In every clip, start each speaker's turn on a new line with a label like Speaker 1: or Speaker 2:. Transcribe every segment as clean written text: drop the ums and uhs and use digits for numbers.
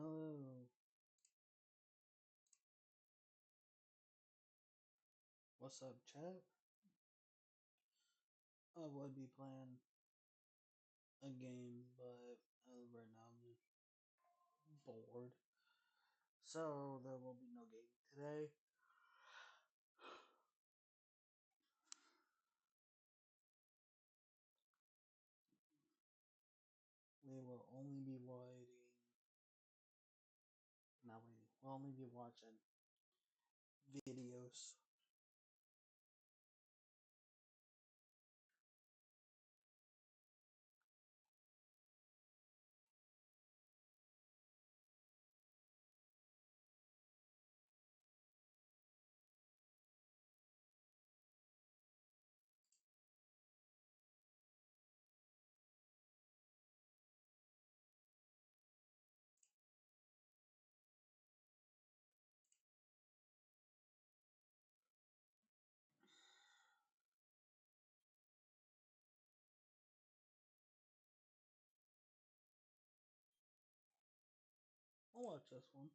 Speaker 1: Hello. What's up, chat? I would be playing a game, but right now I'm just bored. So there will be no game today. We will only be we'll only be watching videos. I'll watch this one.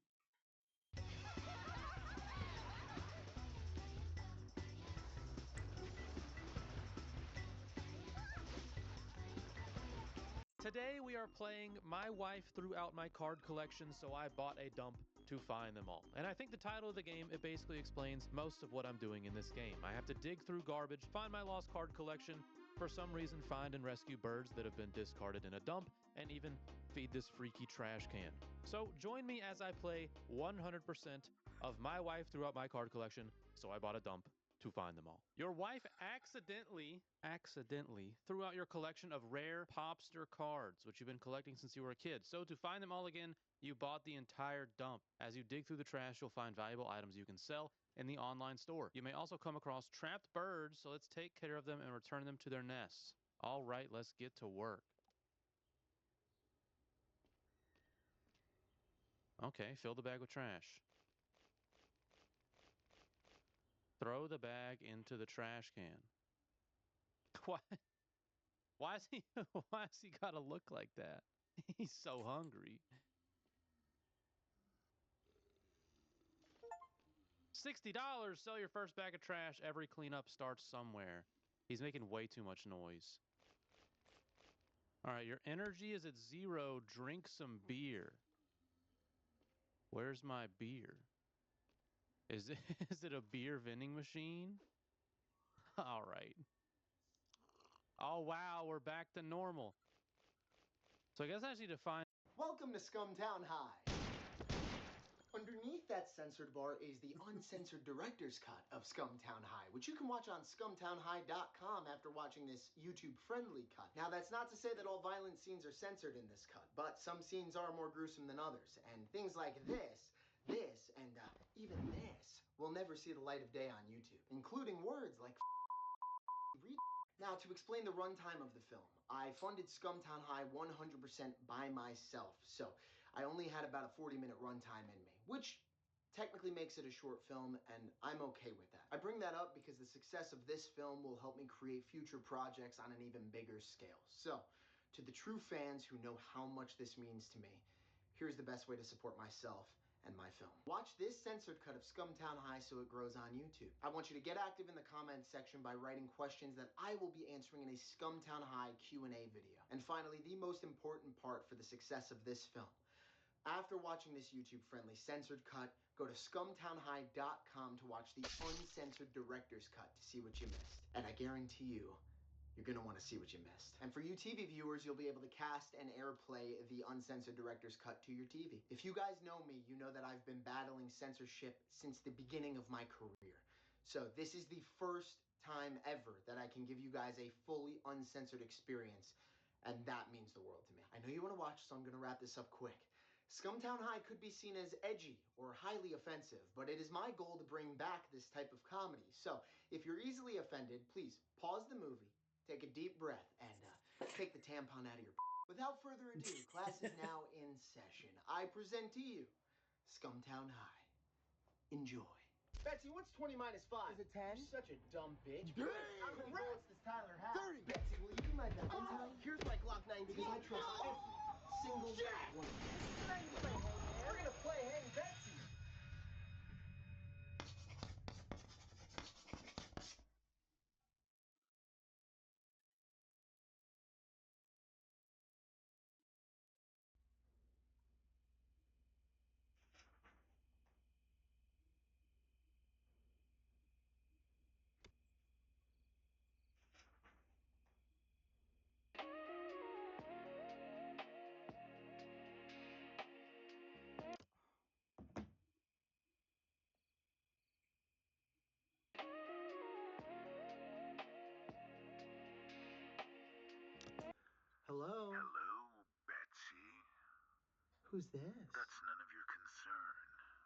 Speaker 2: Today we are playing My Wife Threw Out My Card Collection, so I bought a dump to find them all. And I think the title of the game, it basically explains most of what I'm doing in this game. I have to dig through garbage, find my lost card collection, for some reason find and rescue birds that have been discarded in a dump, and even feed this freaky trash can. So join me as I play 100% of My Wife Threw Out My Card Collection, so I bought a dump to find them all. Your wife accidentally threw out your collection of rare Popster cards, which you've been collecting since you were a kid. So to find them all again, you bought the entire dump. As you dig through the trash, you'll find valuable items you can sell in the online store. You may also come across trapped birds, so let's take care of them and return them to their nests. All right, let's get to work. Okay, fill the bag with trash. Throw the bag into the trash can. What? Why is he gotta look like that? He's so hungry. $60, sell your first bag of trash. Every cleanup starts somewhere. He's making way too much noise. All right, your energy is at 0. Drink some beer. Where's my beer? Is it a beer vending machine? All right. Oh, wow, we're back to normal. So I guess I just need to find...
Speaker 3: Welcome to Scumtown High. Underneath that censored bar is the uncensored director's cut of Scumtown High, which you can watch on scumtownhigh.com after watching this YouTube-friendly cut. Now, that's not to say that all violent scenes are censored in this cut, but some scenes are more gruesome than others, and things like this, and even this will never see the light of day on YouTube, including words like Now, to explain the runtime of the film, I funded Scumtown High 100% by myself, so I only had about a 40-minute runtime in me, which technically makes it a short film, and I'm okay with that. I bring that up because the success of this film will help me create future projects on an even bigger scale. So, to the true fans who know how much this means to me, here's the best way to support myself and my film. Watch this censored cut of Scumtown High so it grows on YouTube. I want you to get active in the comments section by writing questions that I will be answering in a Scumtown High Q&A video. And finally, the most important part for the success of this film. After watching this YouTube-friendly censored cut, go to scumtownhigh.com to watch the uncensored director's cut to see what you missed. And I guarantee you, you're going to want to see what you missed. And for you TV viewers, you'll be able to cast and airplay the uncensored director's cut to your TV. If you guys know me, you know that I've been battling censorship since the beginning of my career. So this is the first time ever that I can give you guys a fully uncensored experience, and that means the world to me. I know you want to watch, so I'm going to wrap this up quick. Scumtown High could be seen as edgy or highly offensive, but it is my goal to bring back this type of comedy. So if you're easily offended, please pause the movie, take a deep breath, and take the tampon out of your... Without further ado, class is now in session. I present to you Scumtown High. Enjoy. Betsy, what's 20 minus 5?
Speaker 4: Is it 10?
Speaker 3: You're such a dumb bitch.
Speaker 4: Damn!
Speaker 3: How many bullets does Tyler have?
Speaker 4: 30!
Speaker 3: Betsy, will you be my Valentine? Here's my Glock 19. Because I trust every single one. We're gonna play Hang Betsy. Hello?
Speaker 4: Hello, Betsy.
Speaker 3: Who's this?
Speaker 4: That's none of your concern.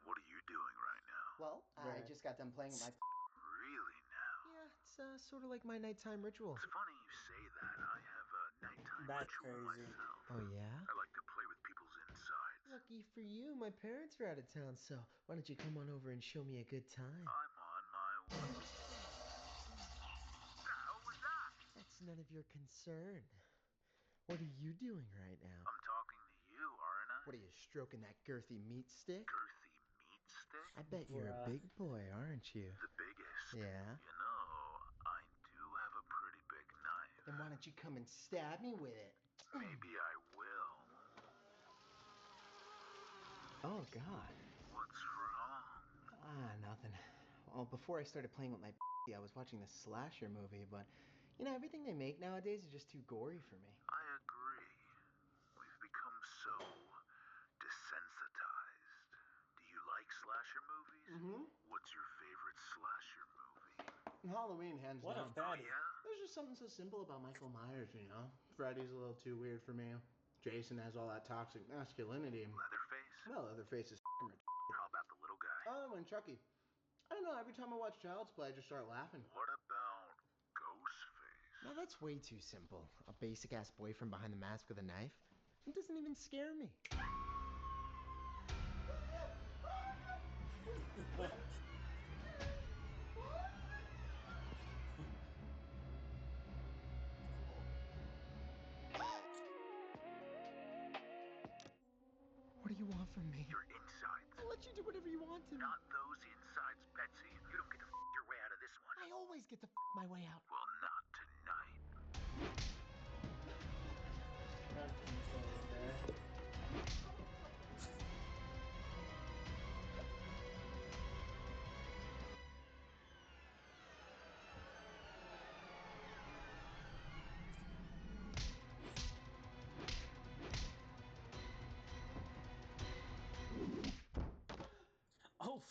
Speaker 4: What are you doing right now?
Speaker 3: Well, I
Speaker 1: Right.
Speaker 3: just got done playing with my...
Speaker 4: Really now?
Speaker 3: Yeah, it's sort of like my nighttime ritual.
Speaker 4: It's funny you say that. I have a nighttime
Speaker 1: That's
Speaker 4: ritual
Speaker 1: crazy.
Speaker 4: myself.
Speaker 3: Oh, yeah?
Speaker 4: I like to play with people's insides.
Speaker 3: Lucky for you, my parents are out of town, so why don't you come on over and show me a good time?
Speaker 4: I'm on my way. What the hell was that?
Speaker 3: That's none of your concern. What are you doing right now?
Speaker 4: I'm talking to you, aren't I?
Speaker 3: What are you, stroking that girthy meat stick?
Speaker 4: Girthy meat stick?
Speaker 3: I bet you're a
Speaker 1: Bruh.
Speaker 3: big boy, aren't you?
Speaker 4: The biggest.
Speaker 3: Yeah?
Speaker 4: You know, I do have a pretty big knife.
Speaker 3: Then why don't you come and stab me with it?
Speaker 4: Maybe I will.
Speaker 3: Oh, God.
Speaker 4: What's wrong?
Speaker 3: Nothing. Well, before I started playing with my I was watching this slasher movie, but, you know, everything they make nowadays is just too gory for me.
Speaker 4: I agree. We've become so desensitized. Do you like slasher movies?
Speaker 3: Mm-hmm.
Speaker 4: What's your favorite slasher movie?
Speaker 3: Halloween, hands
Speaker 1: What a
Speaker 3: down.
Speaker 1: fatty.
Speaker 4: Yeah?
Speaker 3: There's just something so simple about Michael Myers, you know? Freddy's a little too weird for me. Jason has all that toxic masculinity.
Speaker 4: Leatherface?
Speaker 3: Well, Leatherface is rich.
Speaker 4: How about the little guy?
Speaker 3: Oh, and Chucky. I don't know, every time I watch Child's Play, I just start laughing.
Speaker 4: What about Ghostface?
Speaker 3: Now that's way too simple. A basic-ass boyfriend behind the mask with a knife? It doesn't even scare me. What do you want from me?
Speaker 4: Your insides.
Speaker 3: I'll let you do whatever you want to.
Speaker 4: Not those insides, Betsy. You don't get to your way out of this one.
Speaker 3: I always get to my way out.
Speaker 4: Well, not tonight.
Speaker 1: That's insane, bruh. Oh.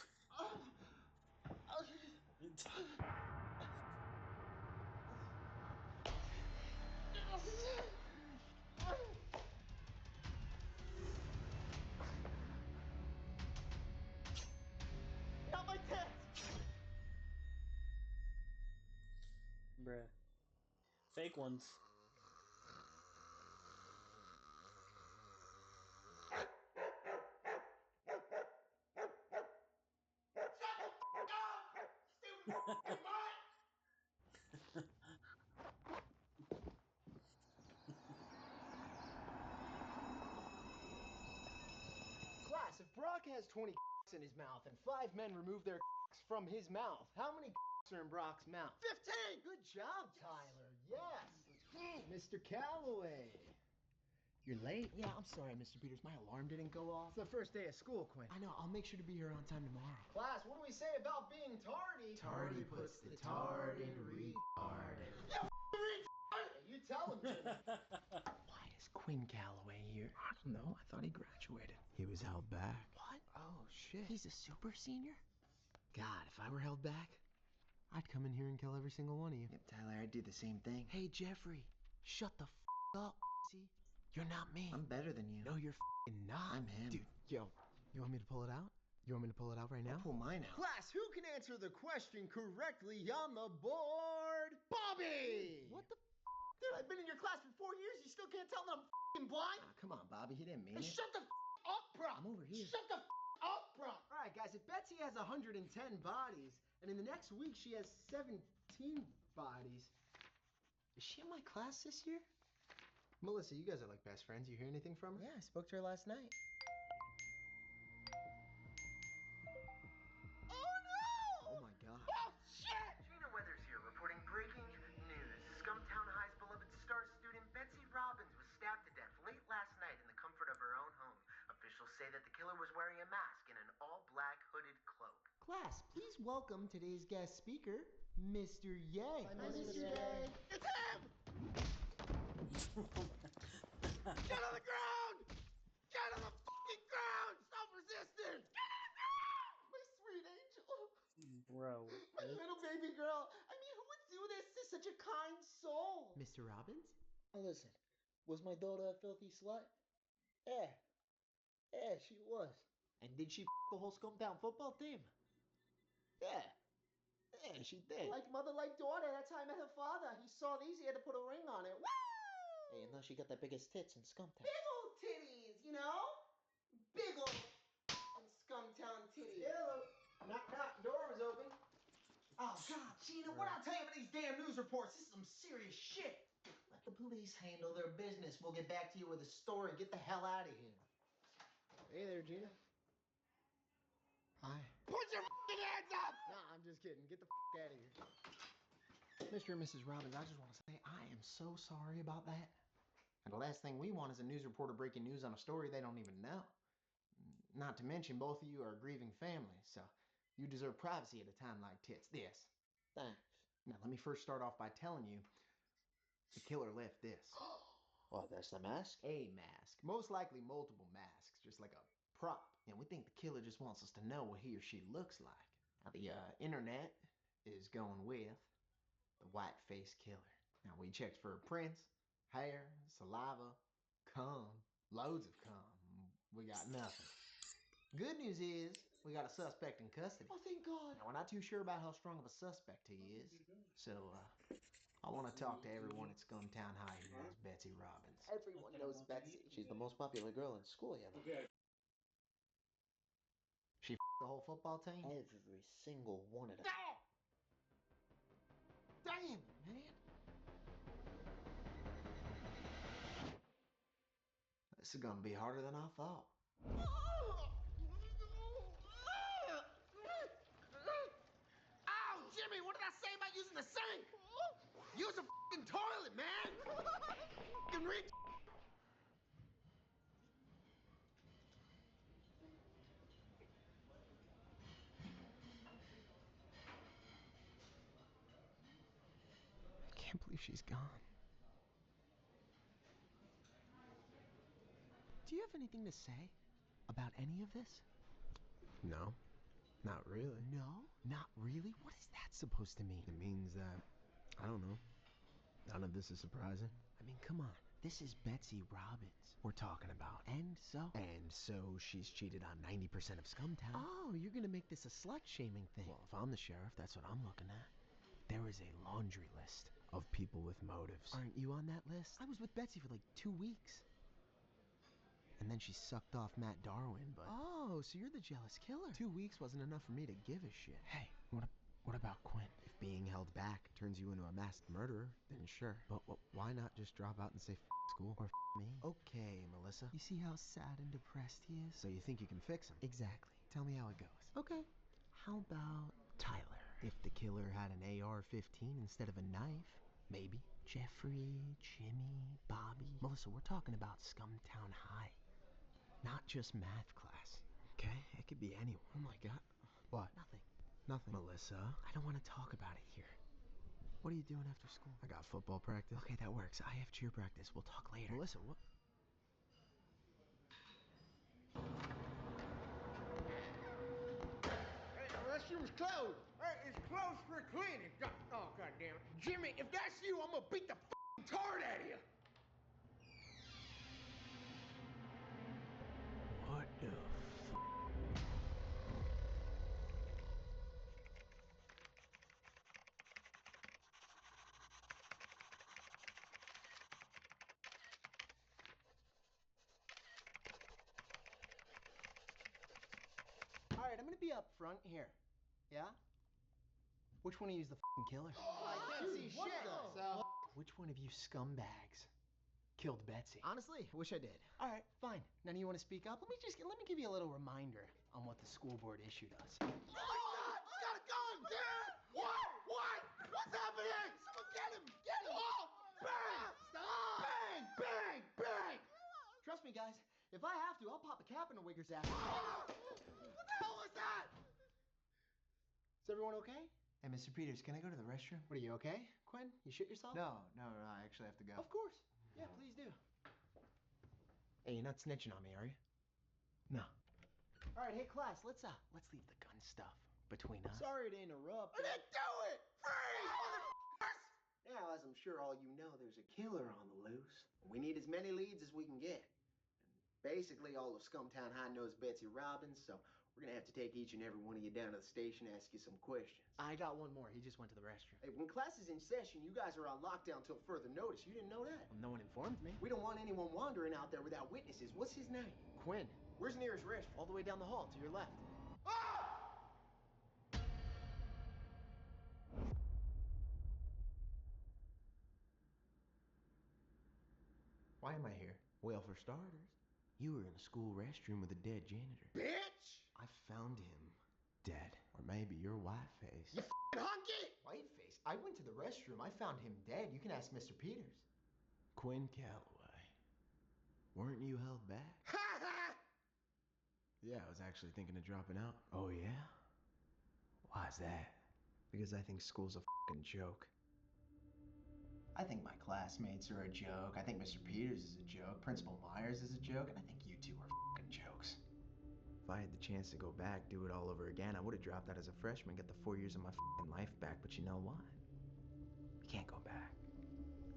Speaker 3: Not my tits!
Speaker 1: Bruh. Fake ones.
Speaker 3: Class, if Brock has 20 in his mouth and 5 men remove their from his mouth, how many are in Brock's mouth? 15! Good job, Tyler. Yes. Mr. Calloway. You're late? Yeah, I'm sorry, Mr. Peters. My alarm didn't go off. It's the first day of school, Quinn. I know. I'll make sure to be here on time tomorrow. Class, what do we say about being tardy? Tardy puts the tard in retard. You tell him, Jimmy. Why is Quinn Calloway here? I don't know. I thought he graduated. He was held back. What? Oh, shit. He's a super senior? God, if I were held back, I'd come in here and kill every single one of you. Yep, Tyler, I'd do the same thing. Hey, Jeffrey, shut the up, see? You're not me. I'm better than you. No, you're not. I'm him. Dude, yo, you want me to pull it out? You want me to pull it out right now? I'll pull mine out. Class, who can answer the question correctly on the board? Bobby! What the Dude, I've been in your class for 4 years. You still can't tell that I'm blind? Come on, Bobby. He didn't mean it. Shut the up, bro. I'm over here. Shut the up, bro. All right, guys. If Betsy has 110 bodies, and in the next week she has 17 bodies, is she in my class this year? Melissa, you guys are like best friends. You hear anything from her? Yeah, I spoke to her last night. welcome today's guest speaker, Mr. Ye.
Speaker 5: Hi, Mr. Ye.
Speaker 4: It's him! Get on the ground! Get on the fucking ground! Stop resisting! Get on the ground!
Speaker 3: My sweet angel.
Speaker 1: Bro.
Speaker 3: My little baby girl. I mean, who would do this to such a kind soul? Mr. Robbins?
Speaker 5: Listen, was my daughter a filthy slut? Yeah. Yeah, she was. And did she the whole Scumtown football team? Yeah. Yeah, she did.
Speaker 3: Like mother, like daughter. That's how I met her father. He saw these, he had to put a ring on it. Woo!
Speaker 5: Hey, you know she got the biggest tits in Scumtown.
Speaker 3: Big old titties, you know? Big old Scumtown titties. Hello. Knock, knock. Door was open. Oh, God, Gina, what I'll tell you about these damn news reports? This is some serious shit. Let the police handle their business. We'll get back to you with a story. Get the hell out of here. Hey there, Gina. Hi.
Speaker 4: Put your fucking hands up!
Speaker 3: Nah, I'm just kidding. Get the out of here. Mr. and Mrs. Robbins, I just want to say I am so sorry about that. And the last thing we want is a news reporter breaking news on a story they don't even know. Not to mention, both of you are a grieving family, so you deserve privacy at a time like this.
Speaker 5: Thanks.
Speaker 3: Now, let me first start off by telling you, the killer left this.
Speaker 5: What, that's the mask?
Speaker 3: A mask. Most likely multiple masks, just like a prop. And we think the killer just wants us to know what he or she looks like. Now, the internet is going with the white-faced killer. Now, we checked for prints, hair, saliva, cum, loads of cum. We got nothing. Good news is, we got a suspect in custody.
Speaker 5: Oh, thank God.
Speaker 3: Now, we're not too sure about how strong of a suspect he is, so I want to talk to everyone at Scumtown High who knows Betsy Robbins.
Speaker 5: Everyone knows Betsy. She's the most popular girl in school, you know.
Speaker 3: She the whole football team?
Speaker 5: Every single one of them.
Speaker 3: Damn, man. This is gonna be harder than I thought.
Speaker 4: Ow, Jimmy, what did I say about using the sink? Use a fucking toilet, man! Fucking reach.
Speaker 3: I can't believe she's gone. Do you have anything to say about any of this?
Speaker 6: No, not really.
Speaker 3: No? Not really? What is that supposed to mean?
Speaker 6: It means that, I don't know, none of this is surprising.
Speaker 3: I mean, come on. This is Betsy Robbins we're talking about. And so?
Speaker 6: And so she's cheated on 90% of Scumtown.
Speaker 3: Oh, you're gonna make this a slut-shaming thing.
Speaker 6: Well, if I'm the sheriff, that's what I'm looking at. There is a laundry list of people with motives.
Speaker 3: Aren't you on that list? I was with Betsy for like 2 weeks. And then she sucked off Matt Darwin, but... Oh, so you're the jealous killer. 2 weeks wasn't enough for me to give a shit.
Speaker 6: Hey, what about Quinn? If being held back turns you into a masked murderer, then sure. But why not just drop out and say f school? Or f me?
Speaker 3: Okay, Melissa. You see how sad and depressed he is?
Speaker 6: So you think you can fix him?
Speaker 3: Exactly. Tell me how it goes. Okay. How about Tyler? If the killer had an AR-15 instead of a knife, maybe. Jeffrey, Jimmy, Bobby. Melissa, we're talking about Scumtown High. Not just math class.
Speaker 6: Okay, it could be anyone.
Speaker 3: Oh my God.
Speaker 6: What?
Speaker 3: Nothing.
Speaker 6: Nothing. Melissa?
Speaker 3: I don't want to talk about it here. What are you doing after school?
Speaker 6: I got football practice.
Speaker 3: Okay, that works. I have cheer practice. We'll talk later.
Speaker 6: Melissa, what?
Speaker 4: Hey, restroom's closed. Hey, it's closed for cleaning. Oh, God damn it. Jimmy, if that's you, I'm gonna beat the fucking tar out of you.
Speaker 6: What the f...
Speaker 3: All right, I'm gonna be up front here. Yeah? Which one of you is the f***ing killer?
Speaker 4: I can't see shit. So.
Speaker 3: Which one of you scumbags killed Betsy? Honestly, I wish I did. All right, fine. None of you want to speak up? Let me give you a little reminder on what the school board issued us.
Speaker 4: Oh my God! He's got a gun, dude! What? What's happening? Someone get him! Get him! Oh! Bang! Stop! Bang! Bang! Bang!
Speaker 3: Trust me, guys. If I have to, I'll pop a cap in a wigger's ass.
Speaker 4: What the hell was that?
Speaker 3: Is everyone okay? Hey, Mr. Peters, can I go to the restroom? What, are you okay? Quinn, you shit yourself? No, I actually have to go. Of course. Yeah, please do. Hey, you're not snitching on me, are you? No. All right, hey, class, let's leave the gun stuff between us. Sorry to interrupt. I didn't do it! Freeze, motherfuckers! Now, as I'm sure all you know, there's a killer on the loose. We need as many leads as we can get. Basically, all of Scumtown High knows Betsy Robbins, so we're gonna have to take each and every one of you down to the station and ask you some questions. I got one more. He just went to the restroom. Hey, when class is in session, you guys are on lockdown till further notice. You didn't know that? Well, no one informed me. We don't want anyone wandering out there without witnesses. What's his name? Quinn. Where's the nearest restroom? All the way down the hall, to your left. Ah! Why am I here? Well, for starters, you were in a school restroom with a dead janitor. Bitch! I found him dead. Or maybe you're whiteface. You f***ing hunky! Whiteface? I went to the restroom. I found him dead. You can ask Mr. Peters. Quinn Calloway. Weren't you held back? Yeah, I was actually thinking of dropping out. Oh, yeah? Why's that? Because I think school's a f***ing joke. I think my classmates are a joke. I think Mr. Peters is a joke. Principal Myers is a joke. And I think you two are f***ing jokes. If I had the chance to go back, do it all over again, I would have dropped out as a freshman, get the 4 years of my f***ing life back. But you know what? You can't go back.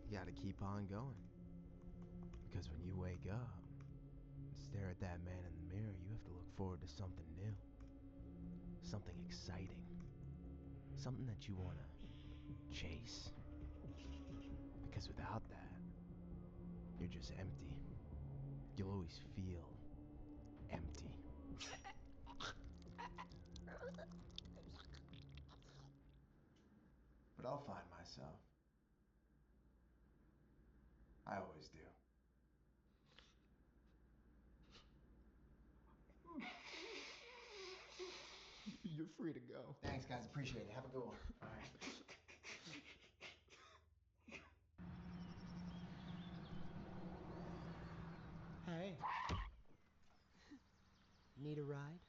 Speaker 3: You gotta keep on going. Because when you wake up and stare at that man in the mirror, you have to look forward to something new. Something exciting. Something that you wanna chase. Because without that, you're just empty. You'll always feel empty. But I'll find myself. I always do. You're free to go. Thanks, guys. Appreciate it. Have a good one. All right. Hey. Need a ride?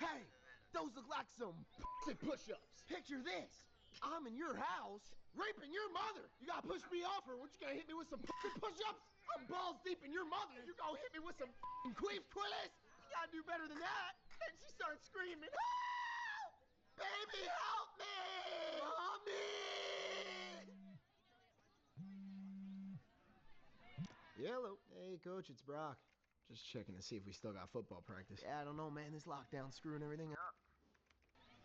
Speaker 3: Hey! Those look like some push-ups. Picture this. I'm in your house, raping your mother. You gotta push me off her. What, you gonna hit me with some push-ups? I'm balls deep in your mother. You gonna hit me with some queef quillies? You gotta do better than that. And she starts screaming, help! Baby, help me! Mommy! Hello. Hey, Coach, it's Brock. Just checking to see if we still got football practice. Yeah, I don't know, man. This lockdown's screwing everything up.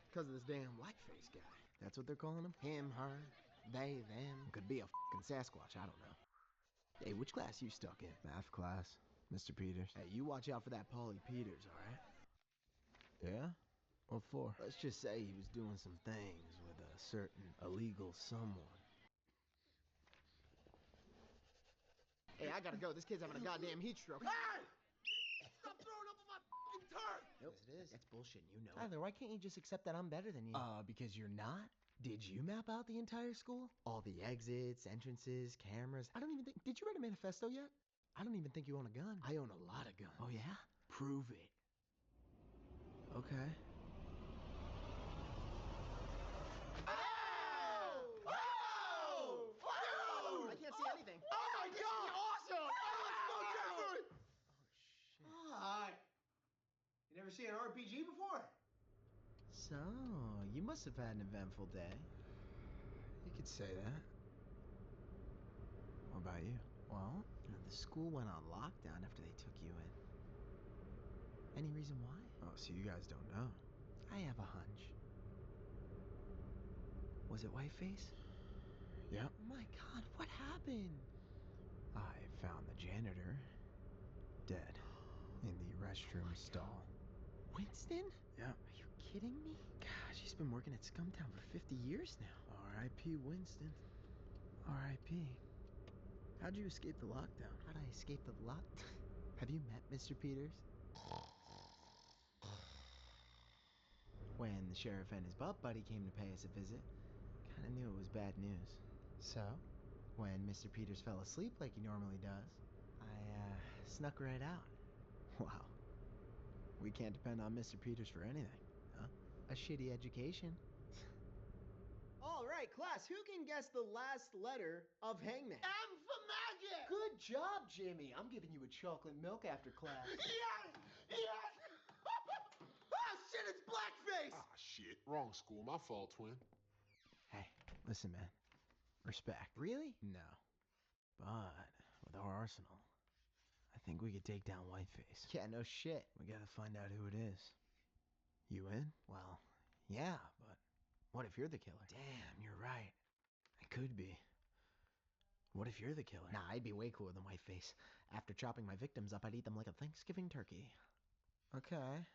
Speaker 3: Because of this damn whiteface guy. That's what they're calling him? Him, her, they, them. Could be a f***ing Sasquatch, I don't know. Hey, which class you stuck in? Math class, Mr. Peters. Hey, you watch out for that Paulie Peters, alright? Yeah? What for? Let's just say he was doing some things with a certain illegal someone. Hey, I gotta go. This kid's having a goddamn heat stroke. Hey! Stop throwing up on my f***ing turf! Nope. Yes, it is. That's bullshit, and you know it. Tyler, why can't you just accept that I'm better than you? Because you're not? Did you map out the entire school? All the exits, entrances, cameras. I don't even think... Did you write a manifesto yet? I don't even think you own a gun. I own a lot of guns. Oh, yeah? Prove it. Okay. Oh! Oh! Oh! I can't see anything. Oh, my God! Awesome! Oh, shit. Hi. You never seen an RPG before? So, you must have had an eventful day. You could say that. What about you? Well, the school went on lockdown after they took you in. Any reason why? Oh, so you guys don't know. I have a hunch. Was it Whiteface? Yep. My God, what happened? I found the janitor dead in the restroom stall. Winston? Yeah. Are you kidding me? Gosh, he's been working at Scumtown for 50 years now. R.I.P. Winston. R.I.P. How'd you escape the lockdown? How'd I escape the lockdown? Have you met Mr. Peters? When the sheriff and his butt buddy came to pay us a visit, kinda knew it was bad news. So, when Mr. Peters fell asleep like he normally does, I snuck right out. Wow.
Speaker 6: We can't depend on Mr. Peters for anything, huh? A shitty education.
Speaker 3: All right, class, who can guess the last letter of Hangman?
Speaker 4: M for magic!
Speaker 3: Good job, Jimmy. I'm giving you a chocolate milk after class.
Speaker 4: Yes! Yes! Oh, shit, it's blackface!
Speaker 7: Ah, shit. Wrong school. My fault, twin.
Speaker 6: Hey, listen, man. Respect.
Speaker 3: Really?
Speaker 6: No. But with our arsenal, I think we could take down Whiteface.
Speaker 3: Yeah, no shit.
Speaker 6: We gotta find out who it is. You in? Well, yeah, but what if you're the killer? Damn, you're right. I could be. What if you're the killer?
Speaker 5: Nah, I'd be way cooler than Whiteface. After chopping my victims up, I'd eat them like a Thanksgiving turkey.
Speaker 6: Okay. F***ing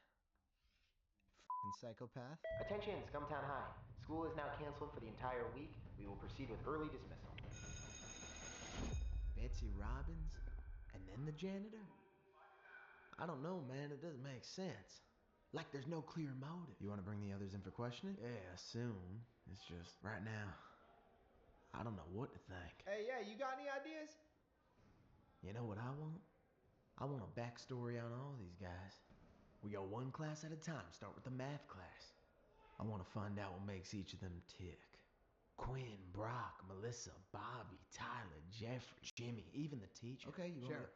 Speaker 6: psychopath.
Speaker 5: Attention, Scumtown High. School is now canceled for the entire week. We will proceed with early dismissal.
Speaker 6: Betsy Robbins? And then the janitor? I don't know, man. It doesn't make sense. Like there's no clear motive. You want to bring the others in for questioning? Yeah, soon. It's just, right now, I don't know what to think.
Speaker 3: Hey, yeah, you got any ideas?
Speaker 6: You know what I want? I want a backstory on all these guys. We go one class at a time. Start with the math class. I want to find out what makes each of them tick. Quinn, Brock, Melissa, Bobby, Tyler, Jeffrey, Jimmy, even the teacher.
Speaker 3: Okay, you
Speaker 6: Sheriff.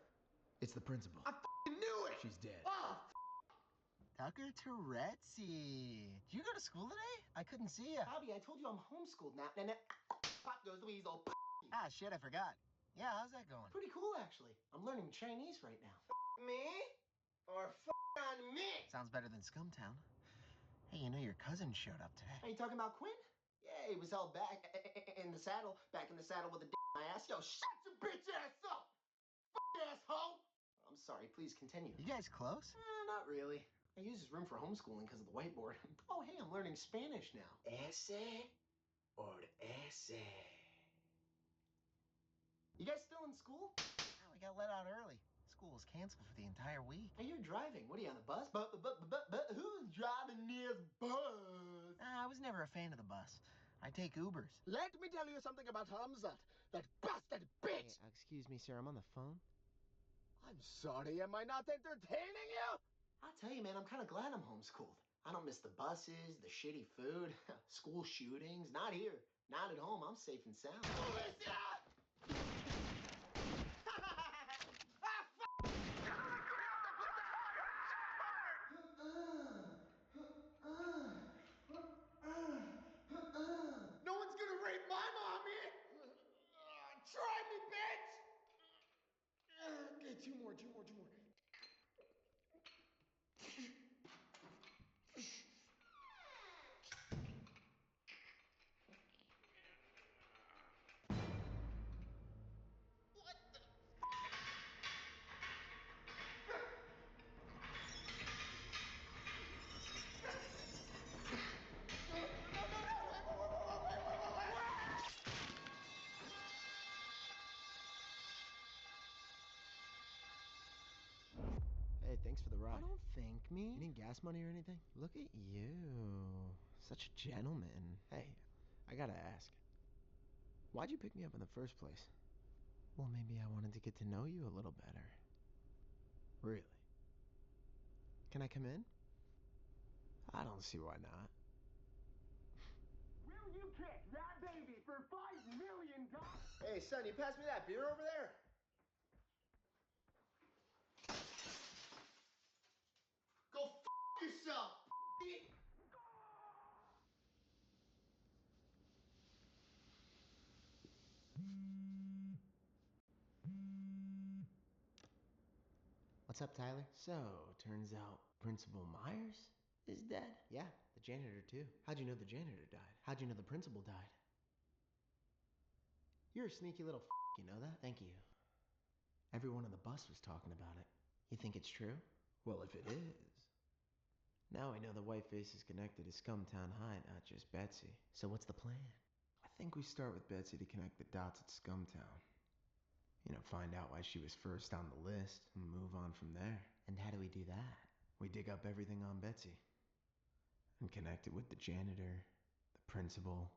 Speaker 6: It's the principal.
Speaker 4: I f***ing knew it!
Speaker 6: She's dead.
Speaker 4: Oh,
Speaker 5: Tucker Terezzi. Did you go to school today? I couldn't see you.
Speaker 3: Bobby, I told you I'm homeschooled now. And pop goes the weasel.
Speaker 5: Ah, shit, I forgot. Yeah, how's that going?
Speaker 3: Pretty cool, actually. I'm learning Chinese right now.
Speaker 4: me? Or f on me?
Speaker 5: Sounds better than Scumtown. Hey, you know your cousin showed up today.
Speaker 3: Are you talking about Quinn? Yeah, he was held back in the saddle, back in the saddle with a in my ass. Yo,
Speaker 4: Shut your bitch ass up! Asshole!
Speaker 3: I'm sorry, please continue.
Speaker 5: You guys close?
Speaker 3: Not really. I use his room for homeschooling because of the whiteboard. Oh, hey, I'm learning Spanish now.
Speaker 6: Ese or ese?
Speaker 3: You guys still in school?
Speaker 5: Oh, we got let out early. School was canceled for the entire week.
Speaker 3: Hey, you're driving. What are you, on a bus? But who's driving this bus?
Speaker 5: I was never a fan of the bus. I take Ubers.
Speaker 4: Let me tell you something about Hamzat, that bastard bitch!
Speaker 6: Hey, excuse me, sir. I'm on the phone.
Speaker 4: I'm sorry, am I not entertaining you?
Speaker 3: I'll tell you, man, I'm kind of glad I'm homeschooled. I don't miss the buses, the shitty food, school shootings. Not here. Not at home. I'm safe and sound.
Speaker 4: Melissa! No one's gonna rape my mommy! Try me, bitch! Okay, two more.
Speaker 6: Hey, thanks for the ride.
Speaker 5: Don't thank me.
Speaker 6: You need gas money or anything? Look at you. Such a gentleman. Hey, I gotta ask. Why'd you pick me up in the first place? Well, maybe I wanted to get to know you a little better. Really? Can I come in? I don't see why not.
Speaker 4: Will you kick that baby for $5 million?
Speaker 3: Hey, son, you pass me that beer over there?
Speaker 4: Go f yourself,
Speaker 6: What's up, Tyler? So, turns out Principal Myers is dead? Yeah, the janitor too. How'd you know the janitor died? How'd you know the principal died? You're a sneaky little f***, you know that? Thank you. Everyone on the bus was talking about it. You think it's true? Well, if it is. Now I know the Whiteface is connected to Scumtown High, not just Betsy. So what's the plan? I think we start with Betsy to connect the dots at Scumtown. You know, find out why she was first on the list and move on from there. And how do we do that? We dig up everything on Betsy and connect it with the janitor, the principal,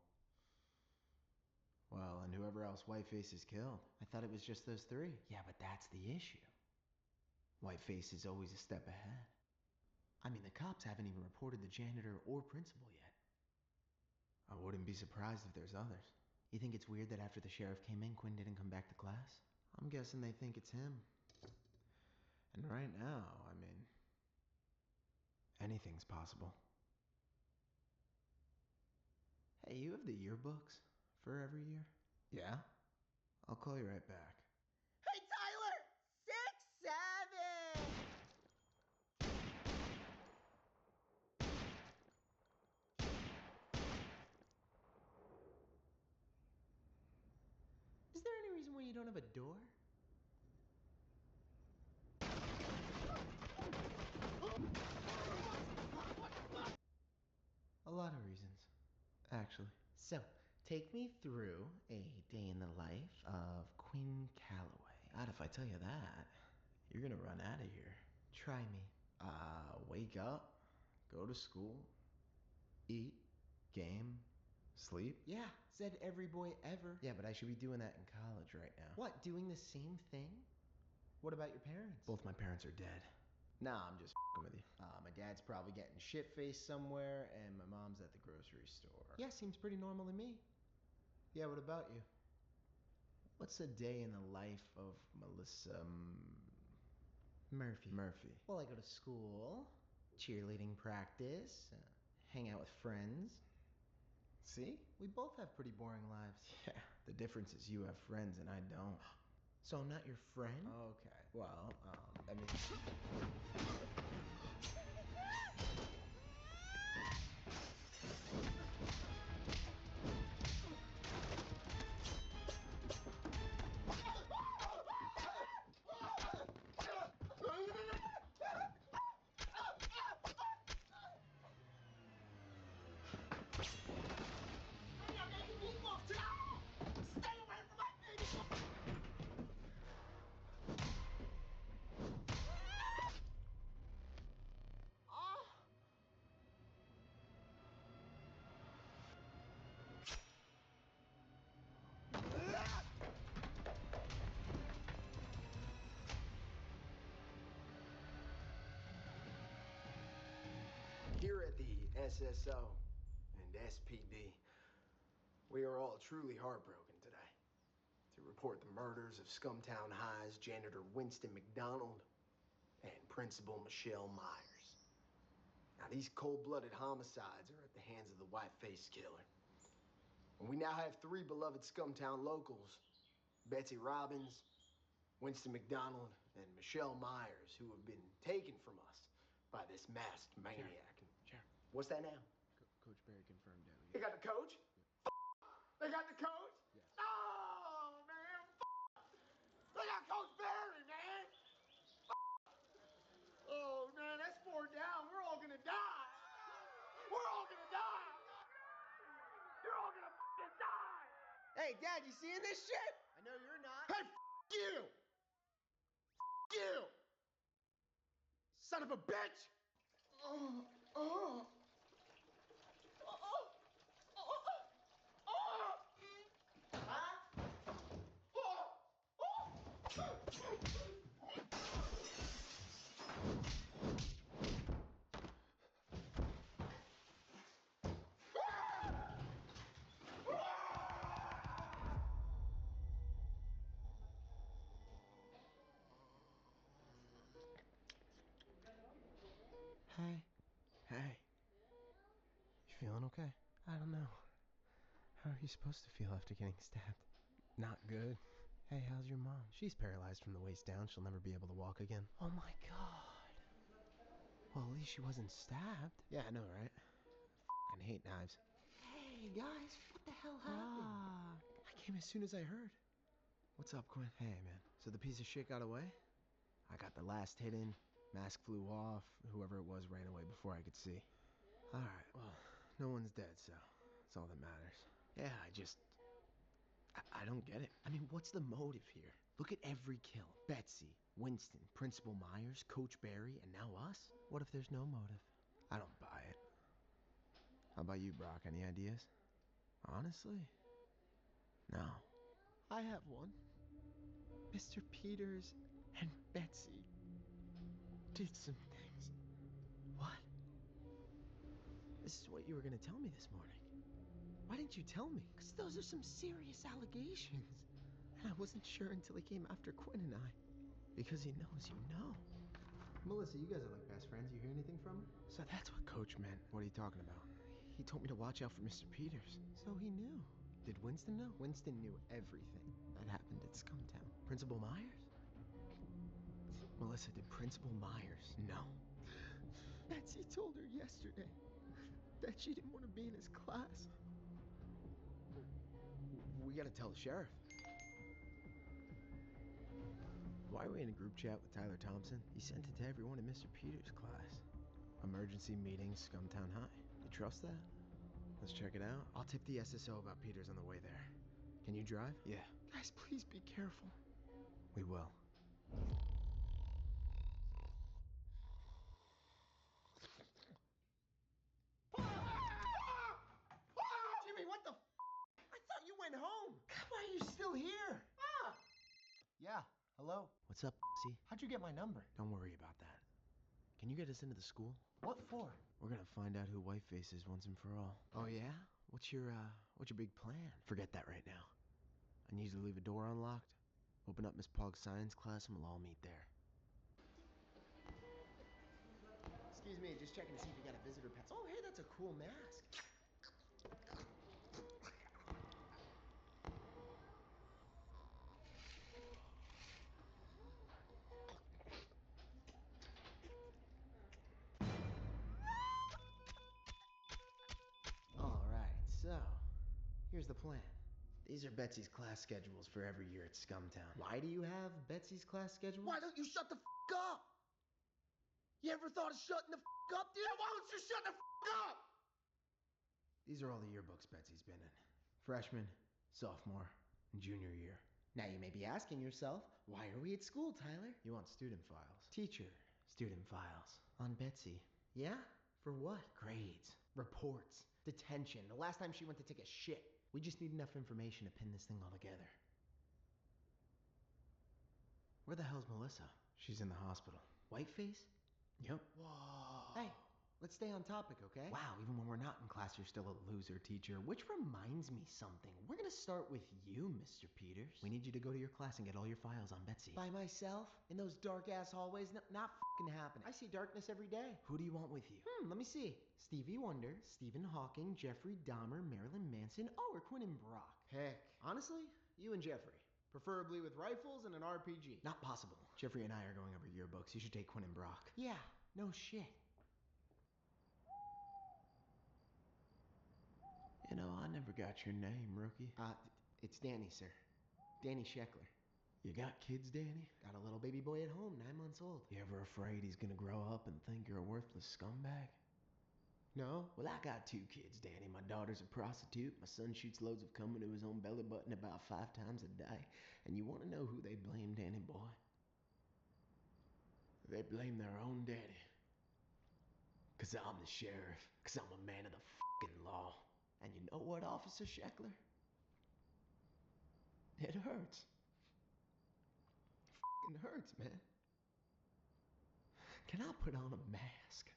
Speaker 6: well, and whoever else Whiteface has killed. I thought it was just those three. Yeah, but that's the issue. Whiteface is always a step ahead. I mean, the cops haven't even reported the janitor or principal yet. I wouldn't be surprised if there's others. You think it's weird that after the sheriff came in, Quinn didn't come back to class? I'm guessing they think it's him. And right now, I mean, anything's possible. Hey, you have the yearbooks for every year? Yeah? I'll call you right back.
Speaker 5: Hey, Tyler! 6-7!
Speaker 6: Is there any reason why you don't have a door? A lot of reasons, actually. So, take me through a day in the life of Quinn Calloway. God, if I tell you that, you're gonna run out of here. Try me. Wake up, go to school, eat, game, sleep. Yeah, said every boy ever. Yeah, but I should be doing that in college right now. What, doing the same thing? What about your parents? Both my parents are dead. Nah, I'm just f***ing with you. My dad's probably getting shit-faced somewhere, and my mom's at the grocery store. Yeah, seems pretty normal to me. Yeah, what about you? What's a day in the life of Melissa Murphy? Well, I go to school, cheerleading practice, hang out with friends. See? We both have pretty boring lives. Yeah, the difference is you have friends and I don't. So I'm not your friend? Okay. Well, I mean...
Speaker 3: Here at the SSO and SPD, we are all truly heartbroken today to report the murders of Scumtown High's janitor Winston McDonald and Principal Michelle Myers. Now, these cold-blooded homicides are at the hands of the white-faced killer. And we now have 3 beloved Scumtown locals, Betsy Robbins, Winston McDonald, and Michelle Myers, who have been taken from us by this masked maniac.
Speaker 8: Sheriff.
Speaker 3: What's that now?
Speaker 8: Coach Barry confirmed that.
Speaker 3: They got the coach?
Speaker 8: Yeah.
Speaker 3: They got the coach?
Speaker 8: Yes.
Speaker 3: Oh, man. They got Coach Barry, man. Oh, man, that's 4 down. We're all gonna die. We're all gonna die. You're all gonna f***ing die.
Speaker 5: Hey, Dad, you seeing this shit? I know you're not.
Speaker 3: Hey, you. You. Son of a bitch.
Speaker 6: Hey. You feeling okay? I don't know. How are you supposed to feel after getting stabbed? Not good. Hey, how's your mom? She's paralyzed from the waist down. She'll never be able to walk again. Oh my god. Well, at least she wasn't stabbed. Yeah, I know, right? I hate knives.
Speaker 5: Hey, guys, what the hell happened?
Speaker 6: I came as soon as I heard. What's up, Quinn? Hey, man. So the piece of shit got away? I got the last hit in. Mask flew off. Whoever it was ran away before I could see. Alright, well, no one's dead, so that's all that matters. Yeah, I don't get it. I mean, what's the motive here? Look at every kill. Betsy, Winston, Principal Myers, Coach Barry, and now us? What if there's no motive? I don't buy it. How about you, Brock? Any ideas? Honestly? No. I have one. Mr. Peters and Betsy did some things. What? This is what you were gonna tell me this morning. Why didn't you tell me? Because those are some serious allegations. And I wasn't sure until he came after Quinn and I. Because he knows you know.
Speaker 3: Melissa, you guys are like best friends. You hear anything from her?
Speaker 8: So that's what Coach meant. What are you talking about? He told me to watch out for Mr. Peters.
Speaker 6: So he knew. Did Winston know? Winston knew everything that happened at Scumtown. Principal Myers? Melissa, did Principal Myers know? Betsy told her yesterday that she didn't want to be in his class. We gotta tell the sheriff. Why are we in a group chat with Tyler Thompson? He sent it to everyone in Mr. Peters' class. Emergency meeting, Scumtown High. You trust that? Let's check it out. I'll tip the SSO about Peters on the way there. Can you drive? Yeah. Guys, please be careful. We will.
Speaker 3: Jimmy, what the I thought you went home. Why are you still here? Yeah, hello.
Speaker 6: What's up, see?
Speaker 3: How'd you get my number?
Speaker 6: Don't worry about that. Can you get us into the school?
Speaker 3: What for?
Speaker 6: We're gonna find out who Whiteface is once and for all. Oh yeah? What's your big plan? Forget that right now. I need you to leave a door unlocked. Open up Miss Pog's science class and we'll all meet there.
Speaker 3: Excuse me, just checking to see if you got a visitor pass. Oh, hey, that's a cool mask.
Speaker 6: Alright, so here's the plan. These are Betsy's class schedules for every year at Scumtown.
Speaker 3: Why do you have Betsy's class schedule?
Speaker 4: Why don't you shut the up? You ever thought of shutting the up, dude? Why don't you shut the up?
Speaker 6: These are all the yearbooks Betsy's been in. Freshman, sophomore, and junior year.
Speaker 3: Now you may be asking yourself, why are we at school, Tyler?
Speaker 6: You want student files. Teacher, student files.
Speaker 3: On Betsy. Yeah? For what?
Speaker 6: Grades.
Speaker 3: Reports. Detention. The last time she went to take a shit.
Speaker 6: We just need enough information to pin this thing all together. Where the hell's Melissa? She's in the hospital.
Speaker 3: Whiteface?
Speaker 6: Yep.
Speaker 3: Whoa. Hey, let's stay on topic, okay?
Speaker 6: Wow, even when we're not in class, you're still a loser, teacher. Which reminds me something. We're gonna start with you, Mr. Peters. We need you to go to your class and get all your files on Betsy.
Speaker 3: By myself? In those dark-ass hallways? Not fucking happening. I see darkness every day.
Speaker 6: Who do you want with you?
Speaker 3: Let me see. Stevie Wonder, Stephen Hawking, Jeffrey Dahmer, Marilyn Manson, or Quinn and Brock. Heck, honestly, you and Jeffrey. Preferably with rifles and an RPG.
Speaker 6: Not possible. Jeffrey and I are going over yearbooks. You should take Quinn and Brock.
Speaker 3: Yeah, no shit.
Speaker 6: You know, I never got your name, rookie.
Speaker 3: It's Danny, sir. Danny Sheckler.
Speaker 6: You got kids, Danny?
Speaker 3: Got a little baby boy at home, 9 months old.
Speaker 6: You ever afraid he's gonna grow up and think you're a worthless scumbag?
Speaker 3: No?
Speaker 6: Well, I got 2 kids, Danny. My daughter's a prostitute. My son shoots loads of cum into his own belly button about 5 times a day. And you want to know who they blame, Danny boy? They blame their own daddy. 'Cause I'm the sheriff. 'Cause I'm a man of the fucking law. And you know what, Officer Sheckler? It hurts. It fucking hurts, man. Can I put on a mask?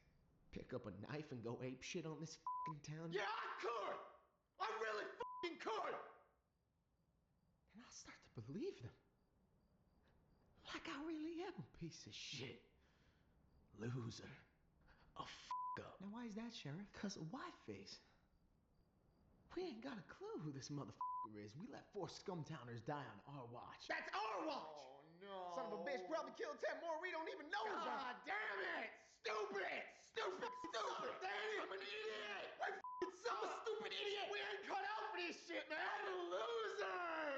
Speaker 6: Pick up a knife and go ape shit on this fucking town?
Speaker 4: Yeah, I could! I really fucking could!
Speaker 6: And I'll start to believe them. Like I really am a piece of shit. Loser. A up.
Speaker 3: Now why is that, Sheriff?
Speaker 6: 'Cause of Whiteface. We ain't got a clue who this motherfucker is. We let 4 scumtowners die on our watch.
Speaker 4: That's our watch!
Speaker 3: Oh, no.
Speaker 4: Son of a bitch probably killed 10 more we don't even know about. God damn it! Stupid! Stupid! Stupid! Danny! I'm an idiot! I f***ing suck! I'm a stupid idiot! We ain't cut out for this shit, man! I'm a loser!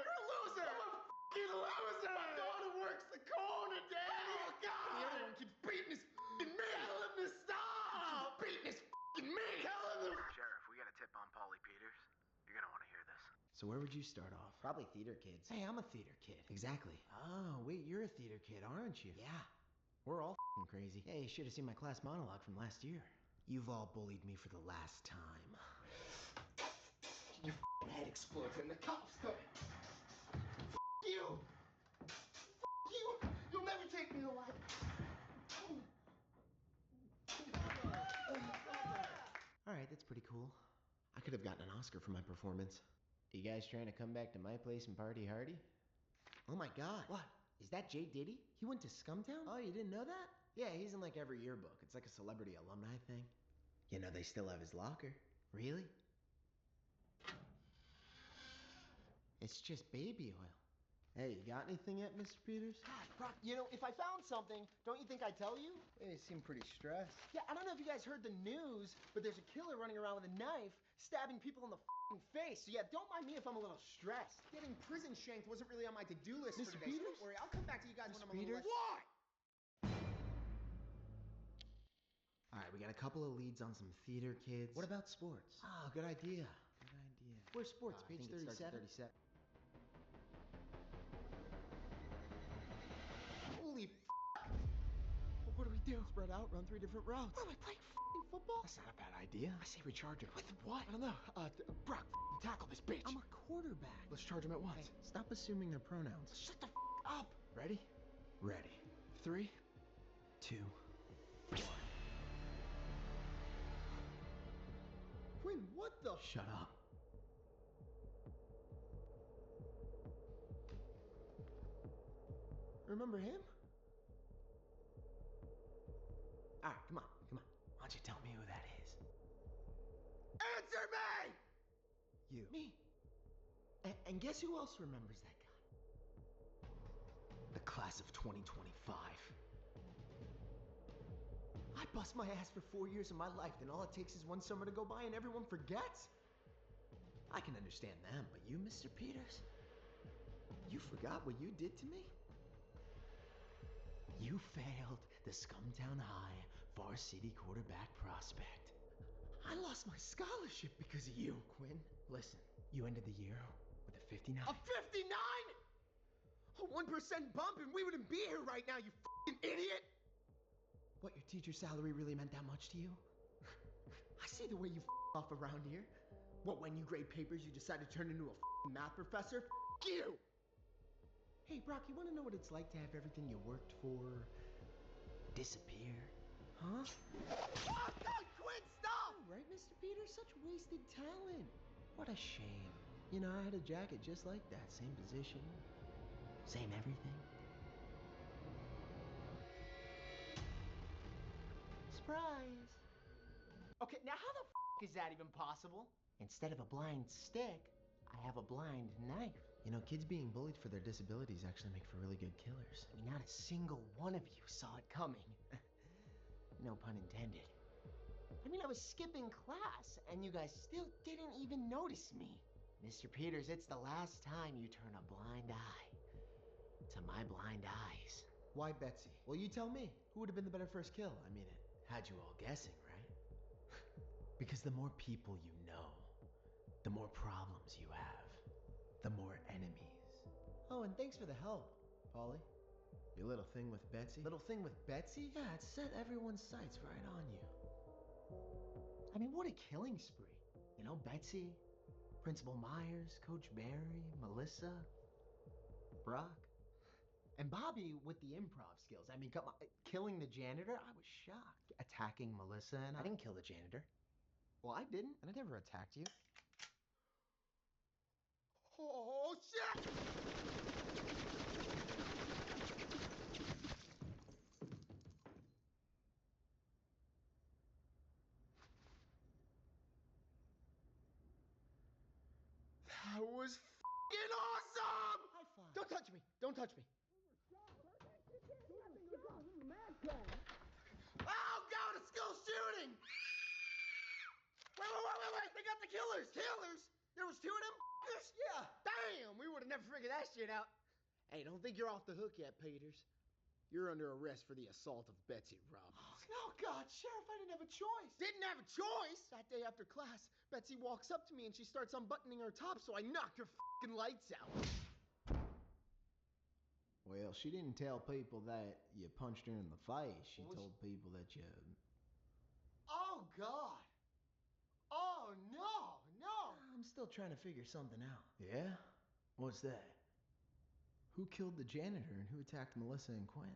Speaker 4: You're a loser! I'm a f***ing loser! My daughter works the corner, Danny! Oh, God! The other one keeps beating his f***ing me! Tell him to stop! Keep beating his f***ing me! Tell him to...
Speaker 8: Sheriff, we got a tip on Paulie Peters. You're gonna want to hear this.
Speaker 6: So where would you start off?
Speaker 3: Probably theater kids.
Speaker 6: Hey, I'm a theater kid.
Speaker 3: Exactly.
Speaker 6: Oh, wait, you're a theater kid, aren't you?
Speaker 3: Yeah.
Speaker 6: We're all f***ing crazy. Hey, you should have seen my class monologue from last year.
Speaker 3: You've all bullied me for the last time. Your f***ing head explodes and the cops come. F*** you! F*** you! You'll never take me alive.
Speaker 6: All right, that's pretty cool. I could have gotten an Oscar for my performance. You guys trying to come back to my place and party hardy?
Speaker 3: Oh my god.
Speaker 6: What?
Speaker 3: Is that Jay Diddy? He went to Scumtown?
Speaker 6: Oh, you didn't know that? Yeah, he's in like every yearbook. It's like a celebrity alumni thing. You know, they still have his locker.
Speaker 3: Really? It's just baby oil.
Speaker 6: Hey, you got anything yet, Mr. Peters?
Speaker 3: God, Brock, you know, if I found something, don't you think I'd tell you?
Speaker 6: Hey, you seem pretty stressed.
Speaker 3: Yeah, I don't know if you guys heard the news, but there's a killer running around with a knife, stabbing people in the f***ing face. So yeah, don't mind me if I'm a little stressed. Getting prison shanked wasn't really on my to-do list
Speaker 6: Mr.
Speaker 3: for today. So
Speaker 6: Peters?
Speaker 3: don't worry, I'll come back to you guys when I'm a
Speaker 6: Peters?
Speaker 3: little less... What?
Speaker 6: All right, we got a couple of leads on some theater kids.
Speaker 3: What about sports?
Speaker 6: Oh, good idea. Good idea.
Speaker 3: Where's sports?
Speaker 6: I
Speaker 3: Page
Speaker 6: think it
Speaker 3: 37?
Speaker 6: starts at 37.
Speaker 3: Holy f***! What do we do? Spread out, run 3 different routes. What, am I playing f***ing football?
Speaker 6: That's not a bad idea. I say we charge him.
Speaker 3: With what?
Speaker 4: I don't know. Brock, tackle this bitch.
Speaker 3: I'm a quarterback.
Speaker 4: Let's charge him at once.
Speaker 6: Hey, stop assuming their pronouns.
Speaker 3: Shut the f*** up!
Speaker 6: Ready? Ready.
Speaker 4: 3,
Speaker 6: 2, 1.
Speaker 3: Quinn, what the f***?
Speaker 6: Shut up.
Speaker 3: Remember him?
Speaker 6: All right, come on, come on. Why don't you tell me who that is?
Speaker 3: Answer me!
Speaker 6: You.
Speaker 3: Me. And guess who else remembers that guy?
Speaker 6: The class of 2025.
Speaker 3: I bust my ass for 4 years of my life, then all it takes is one summer to go by and everyone forgets?
Speaker 6: I can understand them, but you, Mr. Peters? You forgot what you did to me? You failed the Scumtown High varsity quarterback prospect.
Speaker 3: I lost my scholarship because of you, Quinn.
Speaker 6: Listen, you ended the year with a 59.
Speaker 3: A 59?! A 1% bump and we wouldn't be here right now, you f***ing idiot!
Speaker 6: What, your teacher's salary really meant that much to you?
Speaker 3: I see the way you f*** off around here. What, when you grade papers, you decide to turn into a f***ing math professor? F*** you! Hey, Brock, you wanna know what it's like to have everything you worked for disappear?
Speaker 6: Huh?
Speaker 3: Oh, God, Quinn, stop!
Speaker 6: Oh, right, Mr. Peters? Such wasted talent. What a shame. You know, I had a jacket just like that. Same position. Same everything.
Speaker 3: Surprise! Okay, now how the f*** is that even possible? Instead of a blind stick, I have a blind knife.
Speaker 6: You know, kids being bullied for their disabilities actually make for really good killers.
Speaker 3: I mean, not a single one of you saw it coming. No pun intended. I mean, I was skipping class, and you guys still didn't even notice me. Mr. Peters, it's the last time you turn a blind eye to my blind eyes.
Speaker 6: Why Betsy? Well, you tell me. Who would have been the better first kill? I mean, it had you all guessing, right? Because the more people you know, the more problems you have, the more enemies. Oh, and thanks for the help, Polly. Your little thing with Betsy?
Speaker 3: Little thing with Betsy?
Speaker 6: Yeah, it set everyone's sights right on you.
Speaker 3: I mean, what a killing spree. You know, Betsy, Principal Myers, Coach Barry, Melissa, Brock, and Bobby with the improv skills. I mean, come on, killing the janitor, I was shocked. Attacking Melissa and
Speaker 6: I didn't kill the janitor.
Speaker 3: Well, I didn't.
Speaker 6: And I never attacked you.
Speaker 3: Oh, shit! That was f***ing awesome! High five. Don't touch me. Don't touch me. Oh, God, a school shooting! Wait. They got the killers. Killers? There was 2 of them f***ers? Yeah. Damn, we would have never figured that shit out. Hey, don't think you're off the hook yet, Peters. You're under arrest for the assault of Betsy Robbins. Oh, God, Sheriff, I didn't have a choice. Didn't have a choice? That day after class, Betsy walks up to me and she starts unbuttoning her top, so I knocked her f***ing lights out.
Speaker 6: Well, she didn't tell people that you punched her in the face. She
Speaker 3: What was
Speaker 6: told people that you...
Speaker 3: Oh, God. Oh, no.
Speaker 6: I'm still trying to figure something out. Yeah? What's that? Who killed the janitor and who attacked Melissa and Quinn?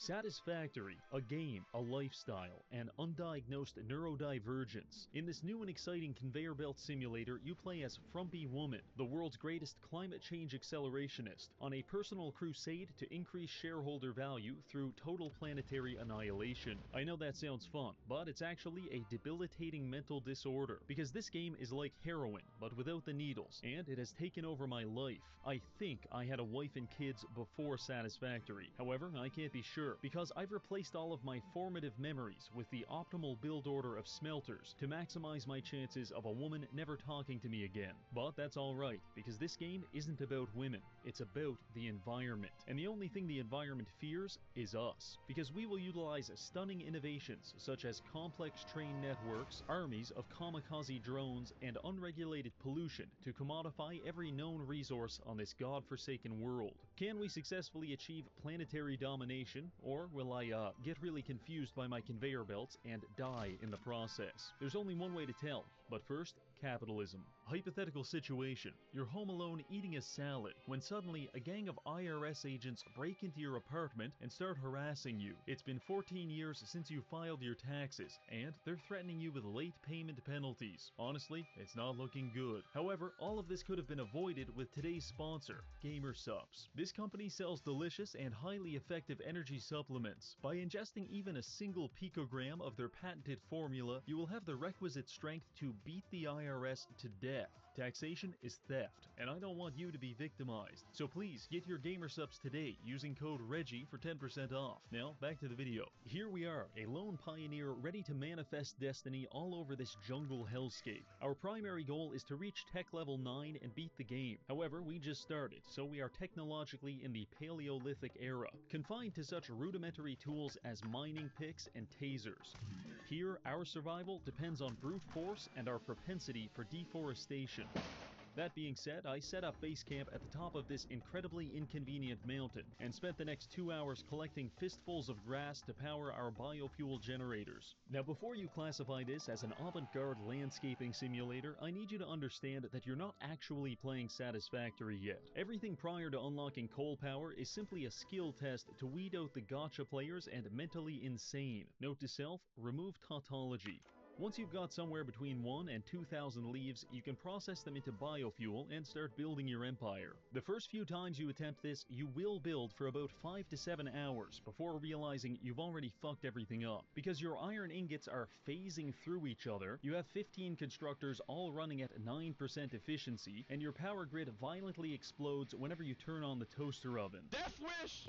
Speaker 9: Satisfactory, a game, a lifestyle, and undiagnosed neurodivergence. In this new and exciting conveyor belt simulator, you play as Frumpy Woman, the world's greatest climate change accelerationist, on a personal crusade to increase shareholder value through total planetary annihilation. I know that sounds fun, but it's actually a debilitating mental disorder, because this game is like heroin, but without the needles, and it has taken over my life. I think I had a wife and kids before Satisfactory. However, I can't be sure, because I've replaced all of my formative memories with the optimal build order of smelters to maximize my chances of a woman never talking to me again. But that's alright, because this game isn't about women, it's about the environment. And the only thing the environment fears is us, because we will utilize stunning innovations such as complex train networks, armies of kamikaze drones, and unregulated pollution to commodify every known resource on this godforsaken world. Can we successfully achieve planetary domination, or will I get really confused by my conveyor belts and die in the process? There's only one way to tell, but first, capitalism. Hypothetical situation: you're home alone eating a salad when suddenly a gang of IRS agents break into your apartment and start harassing you. It's been 14 years since you filed your taxes, and they're threatening you with late payment penalties. Honestly, it's not looking good. However, all of this could have been avoided with today's sponsor, Gamer Supps. This company sells delicious and highly effective energy supplements. By ingesting even a single picogram of their patented formula, you will have the requisite strength to beat the IRS to death. Taxation is theft, and I don't want you to be victimized. So please get your Gamer Supps today using code REGGIE for 10% off. Now, back to the video. Here we are, a lone pioneer ready to manifest destiny all over this jungle hellscape. Our primary goal is to reach tech level 9 and beat the game. However, we just started, so we are technologically in the Paleolithic era, confined to such rudimentary tools as mining picks and tasers. Here, our survival depends on brute force and our propensity for deforestation. That being said, I set up base camp at the top of this incredibly inconvenient mountain and spent the next 2 hours collecting fistfuls of grass to power our biofuel generators. Now, before you classify this as an avant-garde landscaping simulator, I need you to understand that you're not actually playing Satisfactory yet. Everything prior to unlocking coal power is simply a skill test to weed out the gotcha players and mentally insane. Note to self, remove tautology. Once you've got somewhere between 1 and 2,000 leaves, you can process them into biofuel and start building your empire. The first few times you attempt this, you will build for about 5 to 7 hours before realizing you've already fucked everything up. Because your iron ingots are phasing through each other, you have 15 constructors all running at 9% efficiency, and your power grid violently explodes whenever you turn on the toaster oven.
Speaker 4: Death wish!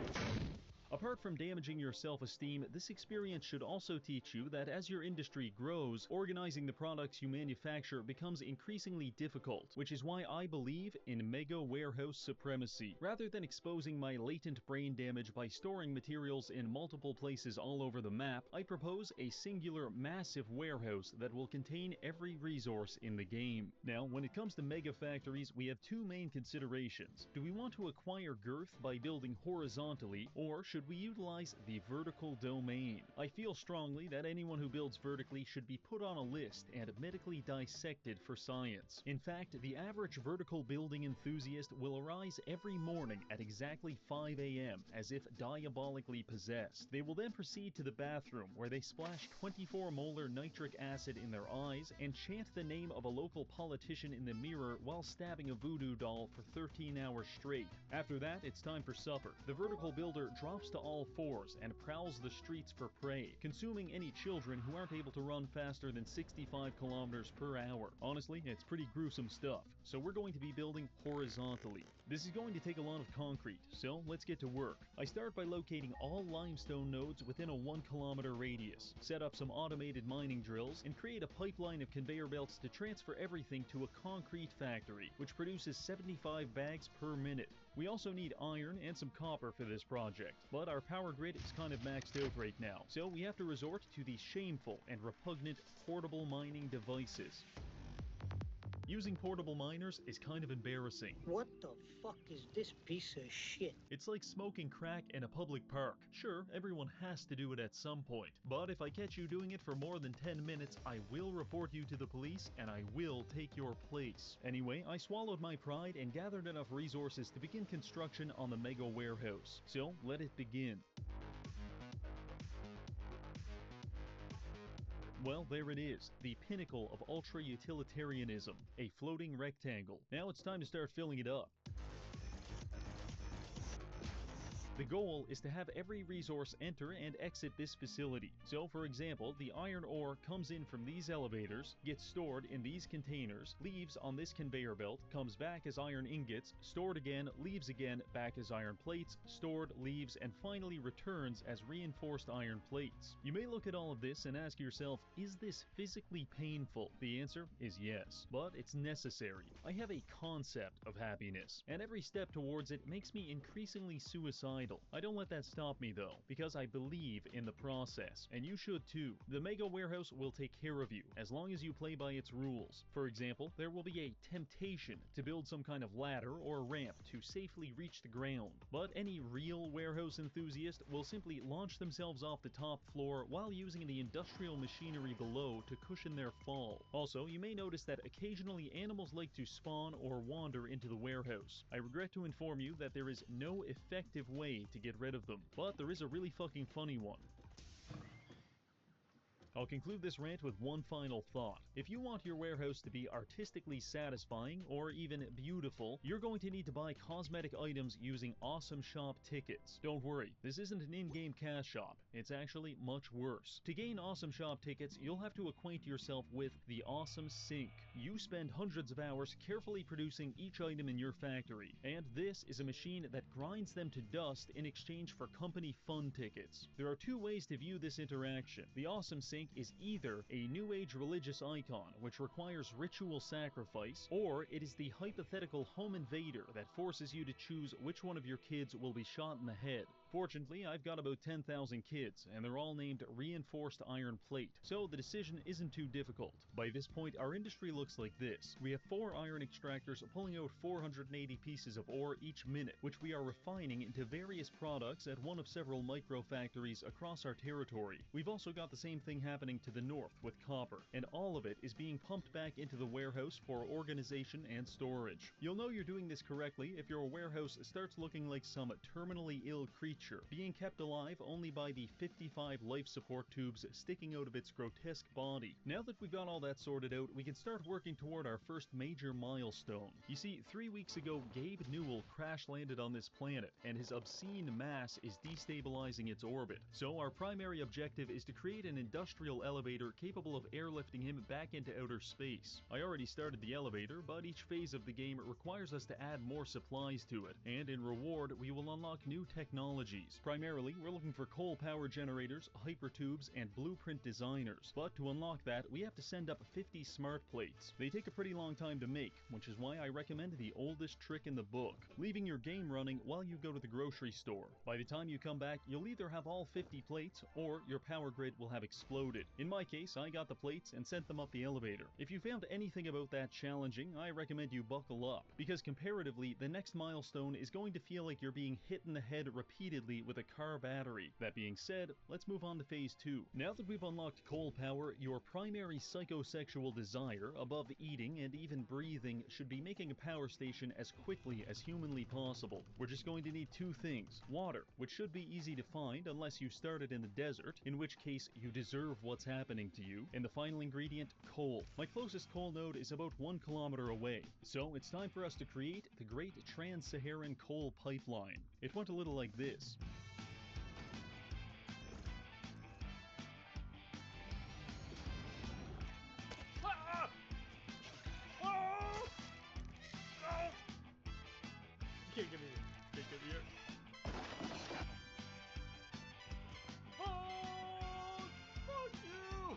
Speaker 9: Apart from damaging your self-esteem, this experience should also teach you that as your industry grows, organizing the products you manufacture becomes increasingly difficult, which is why I believe in mega warehouse supremacy. Rather than exposing my latent brain damage by storing materials in multiple places all over the map, I propose a singular massive warehouse that will contain every resource in the game. Now, when it comes to mega factories, we have two main considerations. Do we want to acquire girth by building horizontally, or should we utilize the vertical domain? I feel strongly that anyone who builds vertically should be put on a list and medically dissected for science. In fact, the average vertical building enthusiast will arise every morning at exactly 5 a.m. as if diabolically possessed. They will then proceed to the bathroom where they splash 24 molar nitric acid in their eyes and chant the name of a local politician in the mirror while stabbing a voodoo doll for 13 hours straight. After that, it's time for supper. The vertical builder drops to all fours and prowls the streets for prey, consuming any children who aren't able to run faster than 65 kilometers per hour. Honestly, it's pretty gruesome stuff, so we're going to be building horizontally. This is going to take a lot of concrete, so let's get to work. I start by locating all limestone nodes within a 1 kilometer radius, set up some automated mining drills, and create a pipeline of conveyor belts to transfer everything to a concrete factory, which produces 75 bags per minute. We also need iron and some copper for this project, but our power grid is kind of maxed out right now, so we have to resort to these shameful and repugnant portable mining devices. Using portable miners is kind of embarrassing.
Speaker 10: What the fuck is this piece of shit?
Speaker 9: It's like smoking crack in a public park. Sure, everyone has to do it at some point, but if I catch you doing it for more than 10 minutes, I will report you to the police and I will take your place. Anyway, I swallowed my pride and gathered enough resources to begin construction on the mega warehouse. So, let it begin. Well, there it is, the pinnacle of ultra-utilitarianism, a floating rectangle. Now it's time to start filling it up. The goal is to have every resource enter and exit this facility. So, for example, the iron ore comes in from these elevators, gets stored in these containers, leaves on this conveyor belt, comes back as iron ingots, stored again, leaves again, back as iron plates, stored, leaves, and finally returns as reinforced iron plates. You may look at all of this and ask yourself, is this physically painful? The answer is yes, but it's necessary. I have a concept of happiness, and every step towards it makes me increasingly suicidal. I don't let that stop me though, because I believe in the process, and you should too. The Mega Warehouse will take care of you, as long as you play by its rules. For example, there will be a temptation to build some kind of ladder or ramp to safely reach the ground, but any real warehouse enthusiast will simply launch themselves off the top floor while using the industrial machinery below to cushion their fall. Also, you may notice that occasionally animals like to spawn or wander into the warehouse. I regret to inform you that there is no effective way to get rid of them, but there is a really fucking funny one. I'll conclude this rant with one final thought. If you want your warehouse to be artistically satisfying or even beautiful, you're going to need to buy cosmetic items using Awesome Shop tickets. Don't worry, this isn't an in-game cash shop. It's actually much worse. To gain Awesome Shop tickets, you'll have to acquaint yourself with the Awesome Sink. You spend hundreds of hours carefully producing each item in your factory, and this is a machine that grinds them to dust in exchange for company fun tickets. There are two ways to view this interaction. The Awesome Sink is either a New Age religious icon, which requires ritual sacrifice, or it is the hypothetical home invader that forces you to choose which one of your kids will be shot in the head. Fortunately, I've got about 10,000 kids, and they're all named Reinforced Iron Plate, so the decision isn't too difficult. By this point, our industry looks like this. We have 4 iron extractors pulling out 480 pieces of ore each minute, which we are refining into various products at one of several micro factories across our territory. We've also got the same thing happening to the north with copper, and all of it is being pumped back into the warehouse for organization and storage. You'll know you're doing this correctly if your warehouse starts looking like some terminally ill creature, being kept alive only by the 55 life support tubes sticking out of its grotesque body. Now that we've got all that sorted out, we can start working toward our first major milestone. You see, 3 weeks ago, Gabe Newell crash landed on this planet, and his obscene mass is destabilizing its orbit. So our primary objective is to create an industrial elevator capable of airlifting him back into outer space. I already started the elevator, but each phase of the game requires us to add more supplies to it, and in reward, we will unlock new technologies. Primarily, we're looking for coal power generators, hypertubes, and blueprint designers. But to unlock that, we have to send up 50 smart plates. They take a pretty long time to make, which is why I recommend the oldest trick in the book, leaving your game running while you go to the grocery store. By the time you come back, you'll either have all 50 plates, or your power grid will have exploded. In my case, I got the plates and sent them up the elevator. If you found anything about that challenging, I recommend you buckle up, because comparatively, the next milestone is going to feel like you're being hit in the head repeatedly with a car battery. That being said, let's move on to phase 2. Now that we've unlocked coal power, your primary psychosexual desire, above eating and even breathing, should be making a power station as quickly as humanly possible. We're just going to need 2 things. Water, which should be easy to find unless you started in the desert, in which case you deserve what's happening to you. And the final ingredient, coal. My closest coal node is about 1 kilometer away, so it's time for us to create the Great Trans-Saharan Coal Pipeline. It went a little like this. Ah! Oh! Oh! You can't get me here. You can't get me here. Oh! Fuck you!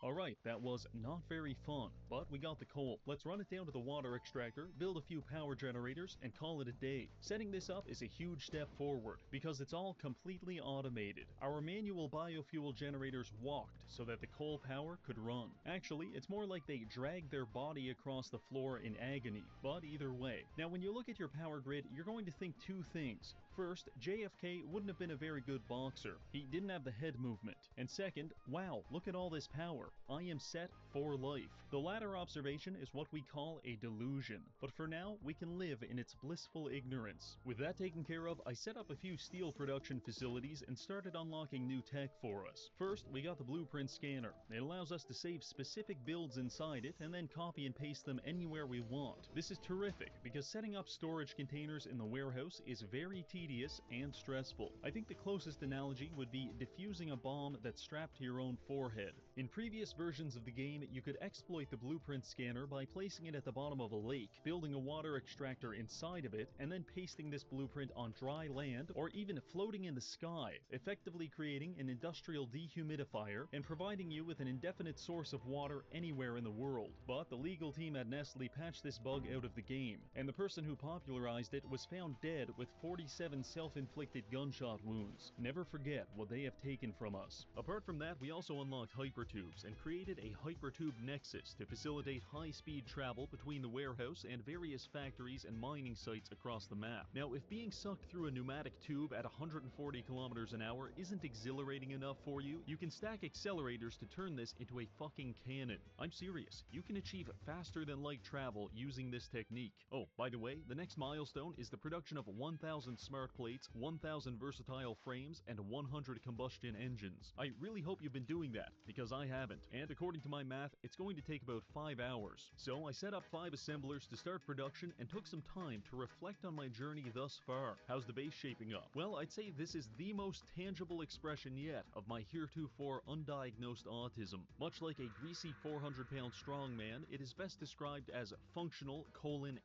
Speaker 9: Alright, that was not very fun, but we got the coal. Let's run it down to the water extractor, build a few power generators, and call it a day. Setting this up is a huge step forward, because it's all completely automated. Our manual biofuel generators walked so that the coal power could run. Actually, it's more like they dragged their body across the floor in agony, but either way. Now when you look at your power grid, you're going to think 2 things. First, JFK wouldn't have been a very good boxer. He didn't have the head movement. And second, wow, look at all this power. I am set for life. The latter observation is what we call a delusion. But for now, we can live in its blissful ignorance. With that taken care of, I set up a few steel production facilities and started unlocking new tech for us. First, we got the blueprint scanner. It allows us to save specific builds inside it and then copy and paste them anywhere we want. This is terrific because setting up storage containers in the warehouse is very tedious and stressful. I think the closest analogy would be defusing a bomb that's strapped to your own forehead. In previous versions of the game, you could exploit the blueprint scanner by placing it at the bottom of a lake, building a water extractor inside of it, and then pasting this blueprint on dry land or even floating in the sky, effectively creating an industrial dehumidifier and providing you with an indefinite source of water anywhere in the world. But the legal team at Nestle patched this bug out of the game, and the person who popularized it was found dead with 47 self-inflicted gunshot wounds. Never forget what they have taken from us. Apart from that, we also unlocked hypertubes and created a hypertube nexus to facilitate high-speed travel between the warehouse and various factories and mining sites across the map. Now, if being sucked through a pneumatic tube at 140 kilometers an hour isn't exhilarating enough for you, you can stack accelerators to turn this into a fucking cannon. I'm serious. You can achieve faster than light travel using this technique. Oh, by the way, the next milestone is the production of 1,000 smart plates, 1,000 versatile frames, and 100 combustion engines. I really hope you've been doing that, because I haven't. And according to my math, it's going to take about 5 hours. So I set up 5 assemblers to start production and took some time to reflect on my journey thus far. How's the base shaping up? Well, I'd say this is the most tangible expression yet of my heretofore undiagnosed autism. Much like a greasy 400-pound strongman, it is best described as functional,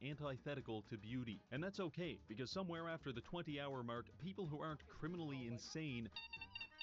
Speaker 9: antithetical to beauty. And that's okay, because somewhere after the 20-hour mark, people who aren't criminally insane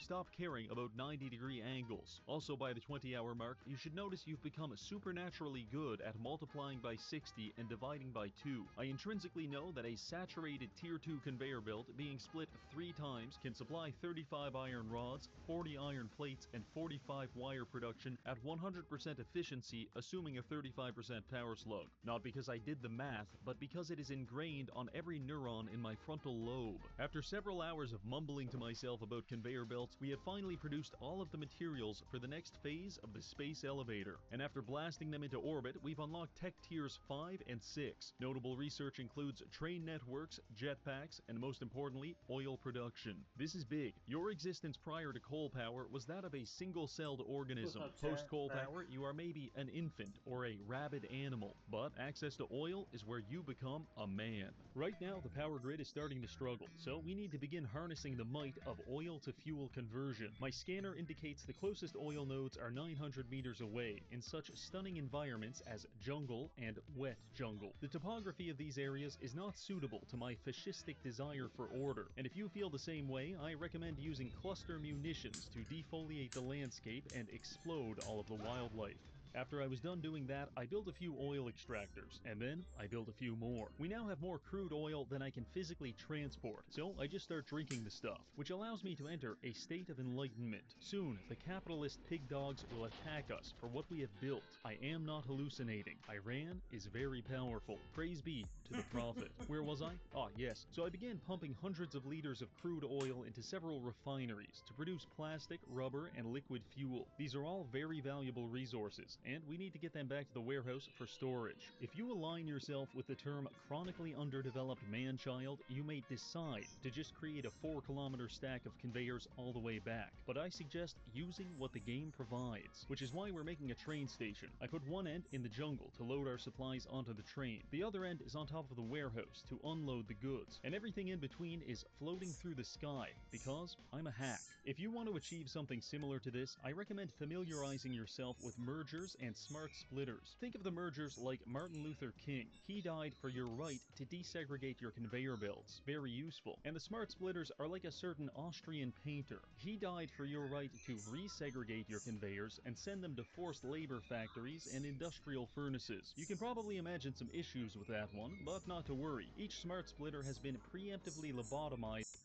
Speaker 9: stop caring about 90-degree angles. Also, by the 20-hour mark, you should notice you've become supernaturally good at multiplying by 60 and dividing by 2. I intrinsically know that a saturated Tier 2 conveyor belt being split 3 times can supply 35 iron rods, 40 iron plates, and 45 wire production at 100% efficiency, assuming a 35% power slug. Not because I did the math, but because it is ingrained on every neuron in my frontal lobe. After several hours of mumbling to myself about conveyor belts, we had finally produced all of the materials for the next phase of the space elevator, and after blasting them into orbit, we've unlocked tech tiers 5 and 6. Notable research includes train networks, jetpacks, and most importantly, oil production. This is big. Your existence prior to coal power was that of a single-celled organism. Post-coal power, you are maybe an infant or a rabid animal, but access to oil is where you become a man. Right now, the power grid is starting to struggle, so we need to begin harnessing the might of oil to fuel conversion. My scanner indicates the closest oil nodes are 900 meters away in such stunning environments as jungle and wet jungle. The topography of these areas is not suitable to my fascistic desire for order, and if you feel the same way, I recommend using cluster munitions to defoliate the landscape and explode all of the wildlife. After I was done doing that, I built a few oil extractors, and then I built a few more. We now have more crude oil than I can physically transport, so I just start drinking the stuff, which allows me to enter a state of enlightenment. Soon, the capitalist pig dogs will attack us for what we have built. I am not hallucinating. Iran is very powerful. Praise be to the prophet. Where was I? Ah, yes. So I began pumping hundreds of liters of crude oil into several refineries to produce plastic, rubber, and liquid fuel. These are all very valuable resources, and we need to get them back to the warehouse for storage. If you align yourself with the term chronically underdeveloped man-child, you may decide to just create a 4-kilometer stack of conveyors all the way back. But I suggest using what the game provides, which is why we're making a train station. I put one end in the jungle to load our supplies onto the train. The other end is on top of the warehouse to unload the goods. And everything in between is floating through the sky, because I'm a hack. If you want to achieve something similar to this, I recommend familiarizing yourself with mergers and smart splitters. Think of the mergers like Martin Luther King. He died for your right to desegregate your conveyor belts. Very useful. And the smart splitters are like a certain Austrian painter. He died for your right to resegregate your conveyors and send them to forced labor factories and industrial furnaces. You can probably imagine some issues with that one, but not to worry. Each smart splitter has been preemptively lobotomized.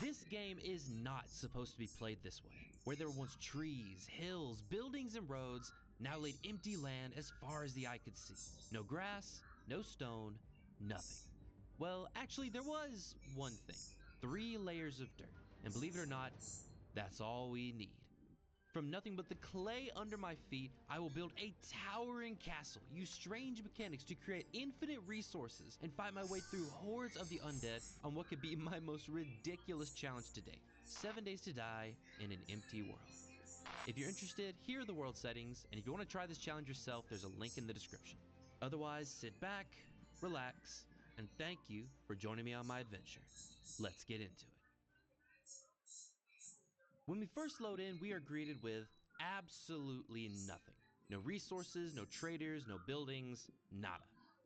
Speaker 11: This game is not supposed to be played this way. Where there were once trees, hills, buildings, and roads,
Speaker 2: now laid empty land as far as the eye could see. No grass, no stone, nothing. Well, actually, there was one thing. 3 layers of dirt. And believe it or not, that's all we need. From nothing but the clay under my feet, I will build a towering castle, use strange mechanics to create infinite resources, and fight my way through hordes of the undead on what could be my most ridiculous challenge to date. 7 days to die in an empty world. If you're interested, here are the world settings, and if you want to try this challenge yourself, there's a link in the description. Otherwise, sit back, relax, and thank you for joining me on my adventure. Let's get into it. When we first load in, we are greeted with absolutely nothing. No resources, no traders, no buildings, nada.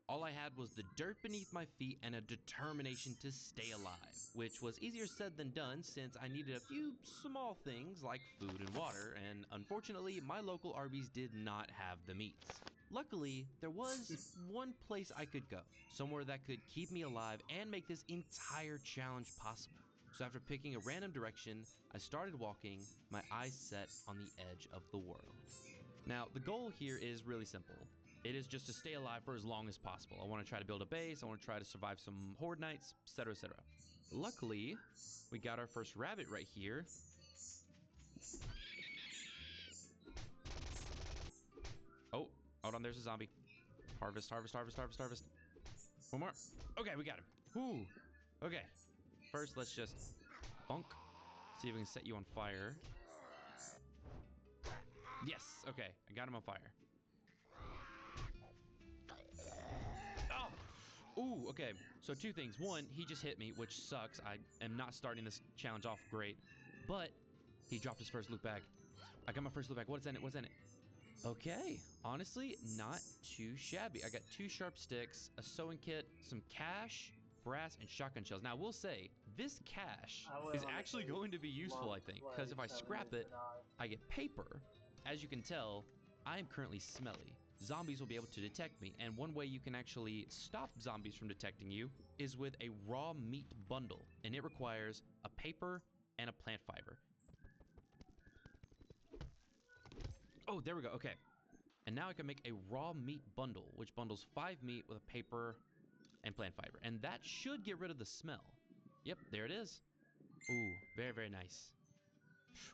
Speaker 2: All I had was the dirt beneath my feet and a determination to stay alive, which was easier said than done since I needed a few small things like food and water, and unfortunately, my local Arby's did not have the meats. Luckily, there was one place I could go, somewhere that could keep me alive and make this entire challenge possible. So after picking a random direction, I started walking, my eyes set on the edge of the world. Now, the goal here is really simple. It is just to stay alive for as long as possible. I want to try to build a base, I want to try to survive some horde nights, etc, etc. Luckily, we got our first rabbit right here. Oh, hold on, there's a zombie. Harvest, harvest, harvest, harvest, harvest. One more. Okay, we got him. Whew. Okay. First, let's just bonk. See if we can set you on fire. Yes, okay. I got him on fire. Oh! Ooh, okay. So 2 things. One, he just hit me, which sucks. I am not starting this challenge off great. But he dropped his first loot bag. I got my first loot bag. What's in it? What's in it? Okay. Honestly, not too shabby. I got 2 sharp sticks, a sewing kit, some cash, brass, and shotgun shells. Now, I will say, this cash is actually going to be useful, I think, because if I scrap it, I get paper. As you can tell, I am currently smelly. Zombies will be able to detect me, and one way you can actually stop zombies from detecting you is with a raw meat bundle, and it requires a paper and a plant fiber. Oh, there we go. Okay. And now I can make a raw meat bundle, which bundles 5 meat with a paper and plant fiber. And that should get rid of the smell. Yep, there it is. Ooh, very, very nice.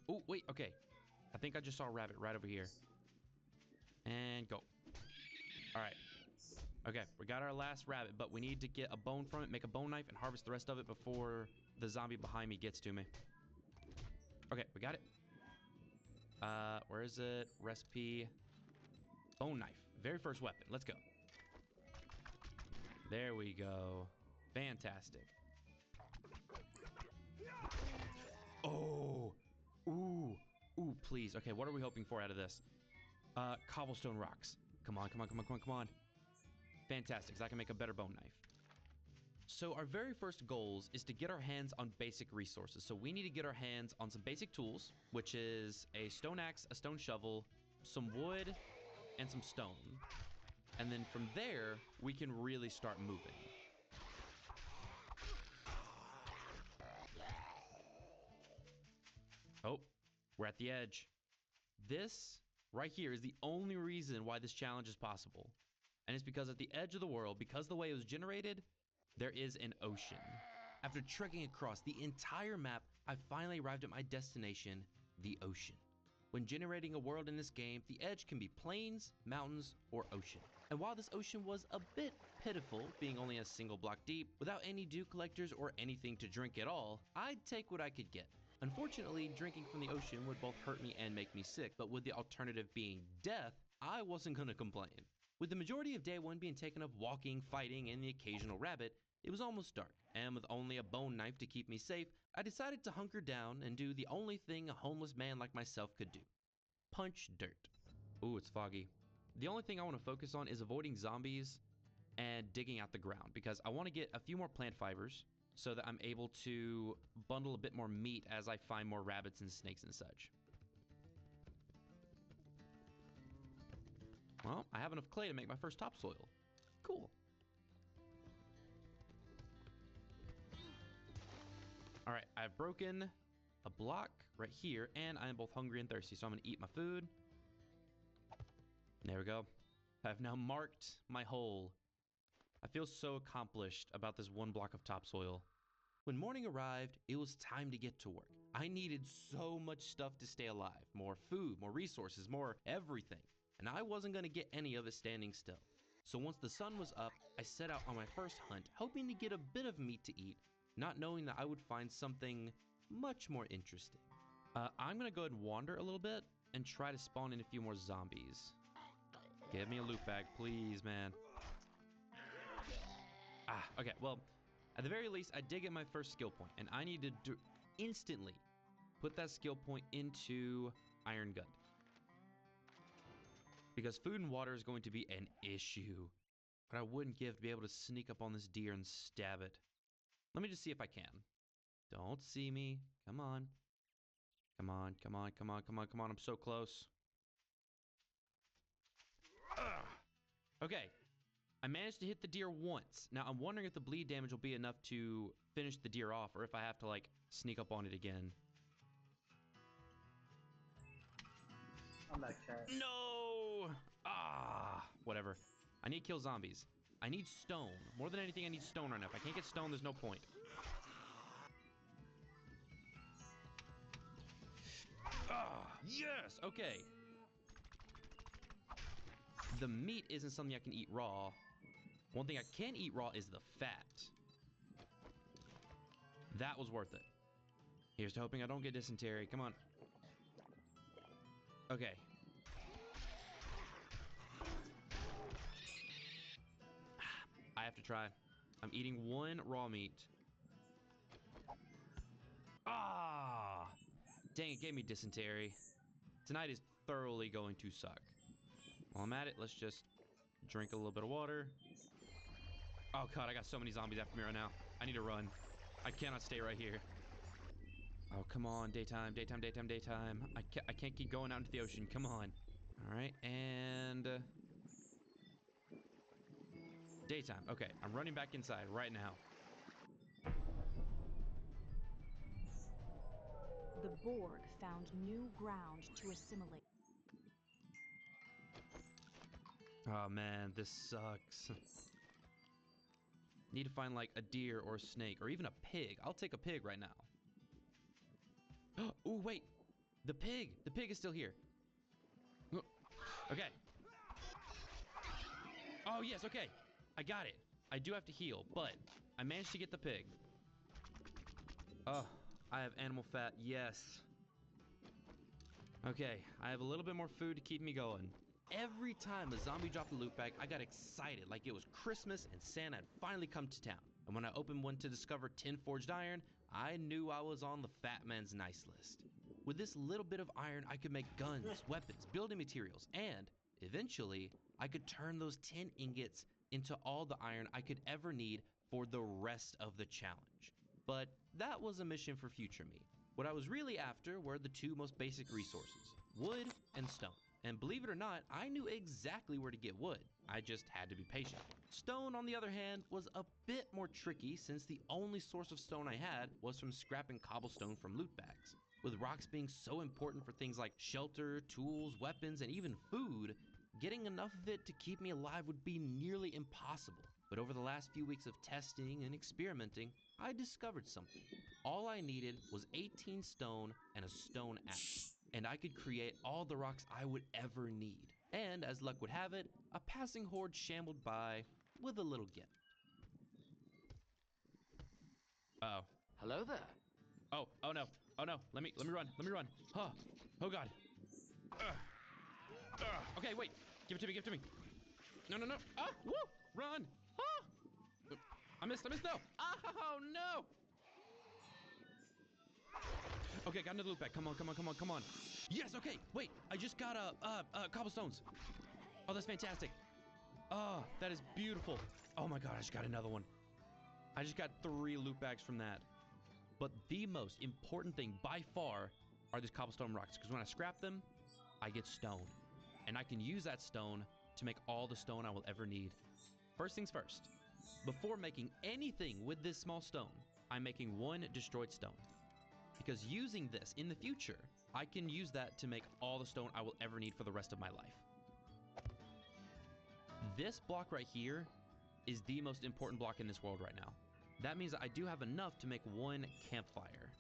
Speaker 2: Oh, wait, okay. I think I just saw a rabbit right over here. And go. All right. Okay, we got our last rabbit, but we need to get a bone from it, make a bone knife, and harvest the rest of it before the zombie behind me gets to me. Okay, we got it. Where is it? Recipe. Bone knife. Very first weapon. Let's go. There we go. Fantastic. Oh. Ooh. Ooh, please. Okay, what are we hoping for out of this? Cobblestone rocks. Come on, come on, come on, come on, come on. Fantastic, so I can make a better bone knife. So our very first goals is to get our hands on basic resources. So we need to get our hands on some basic tools, which is a stone axe, a stone shovel, some wood, and some stone. And then from there, we can really start moving. Oh, we're at the edge. This right here is the only reason why this challenge is possible. And it's because at the edge of the world, because the way it was generated, there is an ocean. After trekking across the entire map, I finally arrived at my destination, the ocean. When generating a world in this game, the edge can be plains, mountains, or ocean. And while this ocean was a bit pitiful, being only a single block deep, without any dew collectors or anything to drink at all, I'd take what I could get. Unfortunately, drinking from the ocean would both hurt me and make me sick, but with the alternative being death, I wasn't gonna complain. With the majority of day 1 being taken up walking, fighting, and the occasional rabbit, it was almost dark, and with only a bone knife to keep me safe, I decided to hunker down and do the only thing a homeless man like myself could do. Punch dirt. Ooh, it's foggy. The only thing I want to focus on is avoiding zombies and digging out the ground, because I want to get a few more plant fibers so that I'm able to bundle a bit more meat as I find more rabbits and snakes and such. Well, I have enough clay to make my first topsoil. Cool. All right, I've broken a block right here, and I am both hungry and thirsty, so I'm gonna eat my food. There we go. I've now marked my hole. I feel so accomplished about this one block of topsoil. When morning arrived, it was time to get to work. I needed so much stuff to stay alive. More food, more resources, more everything. And I wasn't going to get any of it standing still. So once the sun was up, I set out on my first hunt, hoping to get a bit of meat to eat, not knowing that I would find something much more interesting. I'm going to go ahead and wander a little bit and try to spawn in a few more zombies. Give me a loot bag, please, man. Okay, well, at the very least, I did get my first skill point, and I need to instantly put that skill point into Iron Gun. Because food and water is going to be an issue. But I wouldn't give to be able to sneak up on this deer and stab it. Let me just see if I can. Don't see me. Come on. Come on, come on, come on, come on, come on. I'm so close. Ugh. Okay. I managed to hit the deer once. Now, I'm wondering if the bleed damage will be enough to finish the deer off, or if I have to, like, sneak up on it again.
Speaker 1: I'm back, chat.
Speaker 2: No! Whatever. I need to kill zombies. I need stone. More than anything, I need stone right now. If I can't get stone, there's no point. Yes! Okay. The meat isn't something I can eat raw. One thing I can eat raw is the fat. That was worth it. Here's to hoping I don't get dysentery. Come on. Okay. I have to try. I'm eating one raw meat. Dang, it gave me dysentery. Tonight is thoroughly going to suck. While I'm at it, let's just drink a little bit of water. Oh god, I got so many zombies after me right now. I need to run. I cannot stay right here. Oh, come on. Daytime, daytime, daytime, daytime. I can't keep going out into the ocean. Come on. All right, and... daytime. Okay, I'm running back inside right now.
Speaker 11: The Borg found new ground to assimilate.
Speaker 2: Oh man, this sucks. Need to find like a deer or a snake or even a pig. I'll take a pig right now. Oh, wait. The pig. The pig is still here. Okay. Oh, yes, okay. I got it. I do have to heal, but I managed to get the pig. Oh, I have animal fat. Yes. Okay, I have a little bit more food to keep me going. Every time a zombie dropped a loot bag, I got excited like it was Christmas and Santa had finally come to town. And when I opened one to discover 10 forged iron, I knew I was on the fat man's nice list. With this little bit of iron, I could make guns, weapons, building materials, and eventually, I could turn those 10 ingots into all the iron I could ever need for the rest of the challenge. But that was a mission for future me. What I was really after were the two most basic resources, wood and stone. And believe it or not, I knew exactly where to get wood. I just had to be patient. Stone, on the other hand, was a bit more tricky since the only source of stone I had was from scrapping cobblestone from loot bags. With rocks being so important for things like shelter, tools, weapons, and even food, getting enough of it to keep me alive would be nearly impossible. But over the last few weeks of testing and experimenting, I discovered something. All I needed was 18 stone and a stone axe, and I could create all the rocks I would ever need. And as luck would have it, a passing horde shambled by with a little gift. Uh-oh.
Speaker 3: Hello there.
Speaker 2: Oh no. Oh no. Let me run. Oh god. Okay, wait. Give it to me. No. Ah, woo! Run. Ah! I missed, no. Oh no! Okay, got another loot bag. Come on. Yes, okay. Wait, I just got cobblestones. Oh, that's fantastic. Oh, that is beautiful. Oh my god, I just got another one. I just got 3 loot bags from that. But the most important thing by far are these cobblestone rocks, because when I scrap them, I get stone. And I can use that stone to make all the stone I will ever need. First things first. Before making anything with this small stone, I'm making 1 destroyed stone. Because using this in the future, I can use that to make all the stone I will ever need for the rest of my life. This block right here is the most important block in this world right now. That means that I do have enough to make one campfire.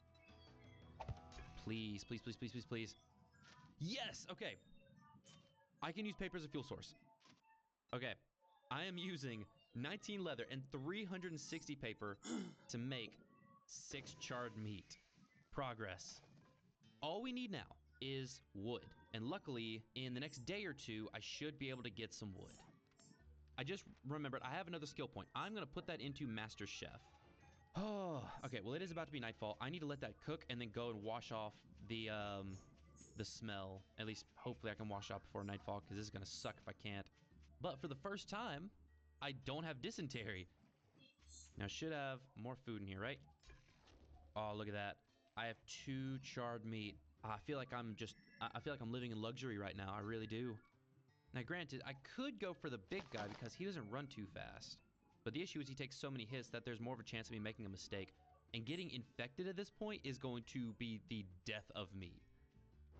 Speaker 2: Please, please, please, please, please, please. Yes! Okay. I can use paper as a fuel source. Okay. I am using 19 leather and 360 paper to make 6 charred meat. Progress. All we need now is wood. And luckily, in the next day or two, I should be able to get some wood. I just remembered I have another skill point. I'm going to put that into Master Chef. Oh, okay. Well, it is about to be nightfall. I need to let that cook and then go and wash off the smell. At least, hopefully, I can wash off before nightfall because this is going to suck if I can't. But for the first time, I don't have dysentery. Now, I should have more food in here, right? Oh, look at that. I have 2 charred meat. I feel like I'm living in luxury right now. I really do. Now, granted, I could go for the big guy because he doesn't run too fast. But the issue is he takes so many hits that there's more of a chance of me making a mistake. And getting infected at this point is going to be the death of me.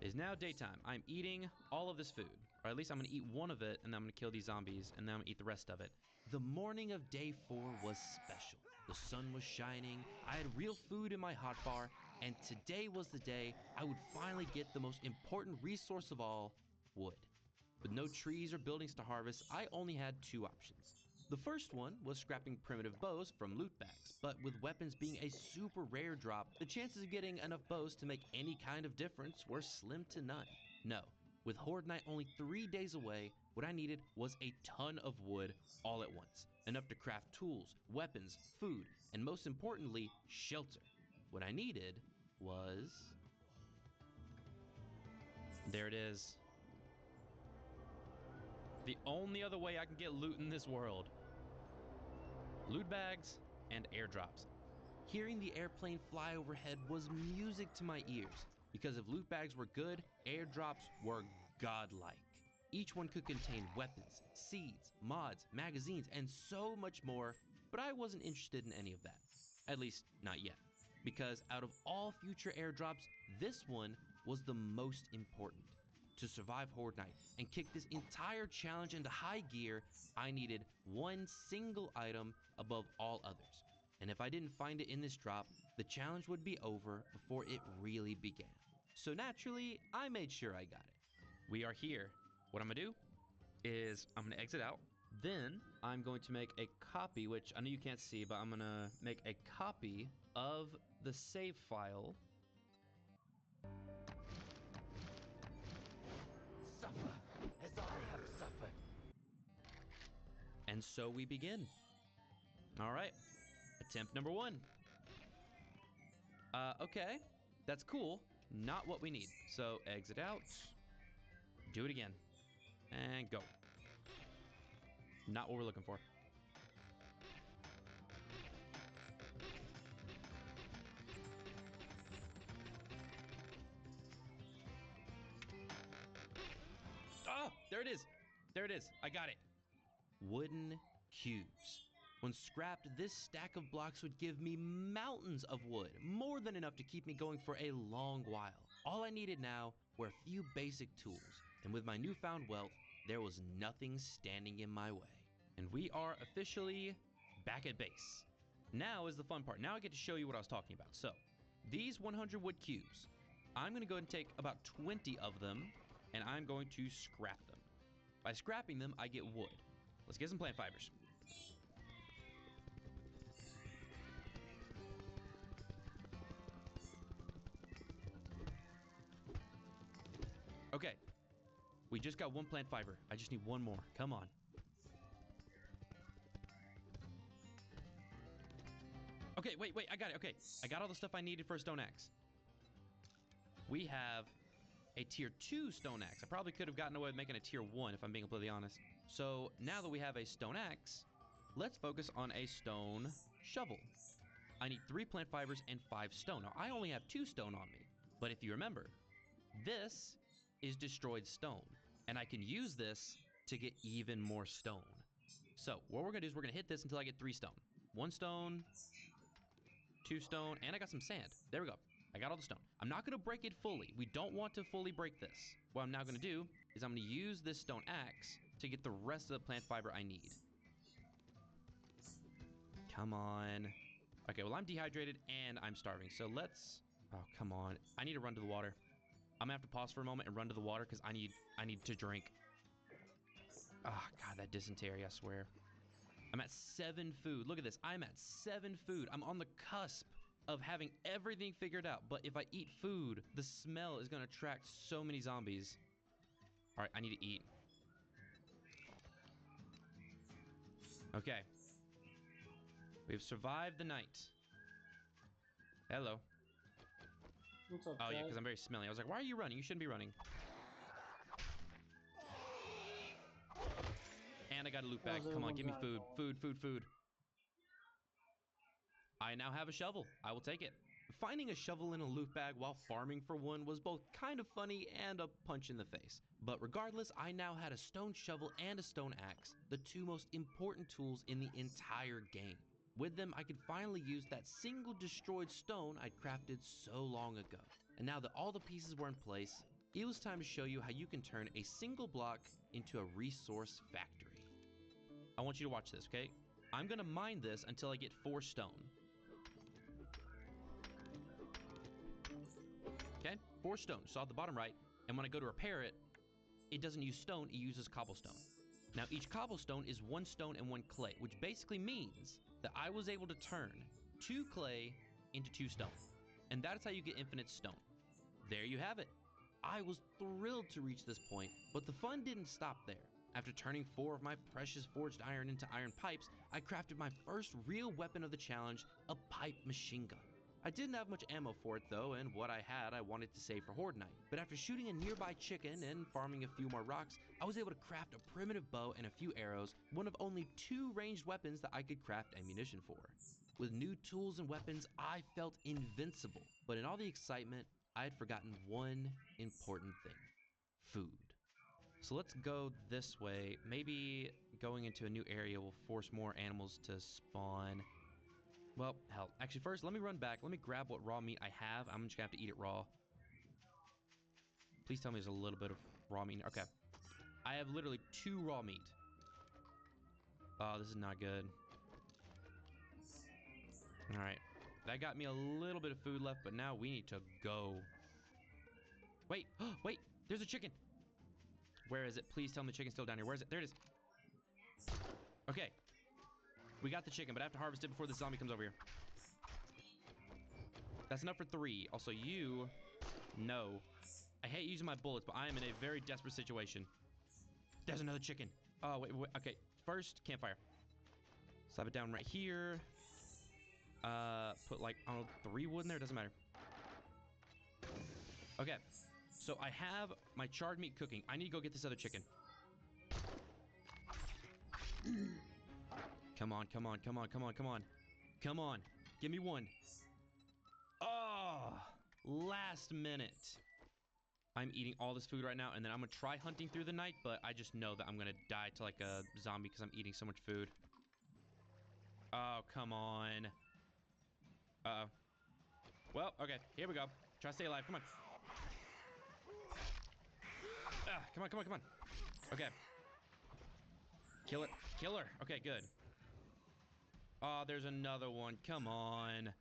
Speaker 2: It is now daytime. I'm eating all of this food. Or at least I'm going to eat one of it, and then I'm going to kill these zombies, and then I'm going to eat the rest of it. The morning of day 4 was special. The sun was shining, I had real food in my hotbar, and today was the day I would finally get the most important resource of all, wood. With no trees or buildings to harvest, I only had 2 options. The first one was scrapping primitive bows from loot bags, but with weapons being a super rare drop, the chances of getting enough bows to make any kind of difference were slim to none. No, with Horde Night only 3 days away, what I needed was a ton of wood all at once. Enough to craft tools, weapons, food, and most importantly, shelter. What I needed was... there it is. The only other way I can get loot in this world. Loot bags and airdrops. Hearing the airplane fly overhead was music to my ears, because if loot bags were good, airdrops were godlike. Each one could contain weapons, seeds, mods, magazines, and so much more, but I wasn't interested in any of that. At least, not yet. Because out of all future airdrops, this one was the most important. To survive Horde Night and kick this entire challenge into high gear, I needed one single item above all others. And if I didn't find it in this drop, the challenge would be over before it really began. So naturally, I made sure I got it. We are here. What I'm gonna do is I'm gonna exit out. Then I'm going to make a copy, which I know you can't see, but I'm gonna make a copy of the save file.
Speaker 4: Suffer as I have suffered.
Speaker 2: And so we begin. All right, attempt number 1. Okay, that's cool. Not what we need. So exit out, do it again, and go. Not what we're looking for. Oh, there it is. There it is. I got it. Wooden cubes. When scrapped, this stack of blocks would give me mountains of wood, more than enough to keep me going for a long while. All I needed now were a few basic tools, and with my newfound wealth, there was nothing standing in my way. And we are officially back at base. Now is the fun part. Now I get to show you what I was talking about. So, these 100 wood cubes, I'm going to go ahead and take about 20 of them, and I'm going to scrap them. By scrapping them, I get wood. Let's get some plant fibers. Okay, we just got 1 plant fiber. I just need 1 more. Come on. Okay, wait, I got it. Okay, I got all the stuff I needed for a stone axe. We have a tier 2 stone axe. I probably could have gotten away with making a tier 1 if I'm being completely honest. So now that we have a stone axe, let's focus on a stone shovel. I need 3 plant fibers and 5 stone. Now I only have 2 stone on me, but if you remember, this is destroyed stone, and I can use this to get even more stone. So what we're gonna do is we're gonna hit this until I get 3 stone. 1 stone, 2 stone, and I got some sand. There we go. I got all the stone. I'm not gonna break it fully. We don't want to fully break this. What I'm now gonna do is I'm gonna use this stone axe
Speaker 12: to get the rest of the plant fiber I need. Come on. Okay, well, I'm dehydrated and I'm starving. So let's... Oh, come on. I need to run to the water. I'm gonna have to pause for a moment and run to the water because I need to drink. Oh, God, that dysentery, I swear. I'm at 7 food. Look at this. I'm at 7 food. I'm on the cusp of having everything figured out. But if I eat food, the smell is going to attract so many zombies. All right, I need to eat. Okay. We've survived the night. Hello.
Speaker 1: What's up,
Speaker 12: Oh, yeah,
Speaker 1: Chad?
Speaker 12: because I'm very smelly. I was like, why are you running? You shouldn't be running. And I got a loot bag. Come on, give me food. Food, food, food. I now have a shovel. I will take it. Finding a shovel in a loot bag while farming for one was both kind of funny and a punch in the face. But regardless, I now had a stone shovel and a stone axe, the 2 most important tools in the entire game. With them, I could finally use that single destroyed stone I'd crafted so long ago. And now that all the pieces were in place, it was time to show you how you can turn a single block into a resource factory. I want you to watch this, okay? I'm gonna mine this until I get 4 stone. Okay, 4 stone. So at the bottom right, and when I go to repair it, it doesn't use stone, it uses cobblestone. Now each cobblestone is 1 stone and 1 clay, which basically means that I was able to turn 2 clay into 2 stone. And that's how you get infinite stone. There you have it. I was thrilled to reach this point, but the fun didn't stop there. After turning 4 of my precious forged iron into iron pipes, I crafted my first real weapon of the challenge, a pipe machine gun. I didn't have much ammo for it though, and what I had I wanted to save for Horde Night. But after shooting a nearby chicken and farming a few more rocks, I was able to craft a primitive bow and a few arrows, one of only 2 ranged weapons that I could craft ammunition for. With new tools and weapons, I felt invincible. But in all the excitement, I had forgotten one important thing: food. So let's go this way. Maybe going into a new area will force more animals to spawn. Well, hell. Actually, first, let me run back. Let me grab what raw meat I have. I'm just gonna have to eat it raw. Please tell me there's a little bit of raw meat. Okay. I have literally 2 raw meat. Oh, this is not good. Alright. That got me a little bit of food left, but now we need to go. Wait. Wait. There's a chicken. Where is it? Please tell me the chicken's still down here. Where is it? There it is. Okay. We got the chicken, but I have to harvest it before the zombie comes over here. That's enough for 3. Also, you... No. I hate using my bullets, but I am in a very desperate situation. There's another chicken. Oh, wait. Okay. First, campfire. Slap it down right here. Put like, I don't know, 3 wood in there. Doesn't matter. Okay. So I have my charred meat cooking. I need to go get this other chicken. Come on, come on, come on, come on, come on. Come on. Give me 1. Oh, last minute. I'm eating all this food right now, and then I'm gonna try hunting through the night, but I just know that I'm gonna die to like a zombie because I'm eating so much food. Oh, come on. Uh-oh. Well, okay, here we go. Try to stay alive. Come on. Come on, come on, come on. Okay. Kill it. Kill her. Okay, good. Oh, there's another one. Come on.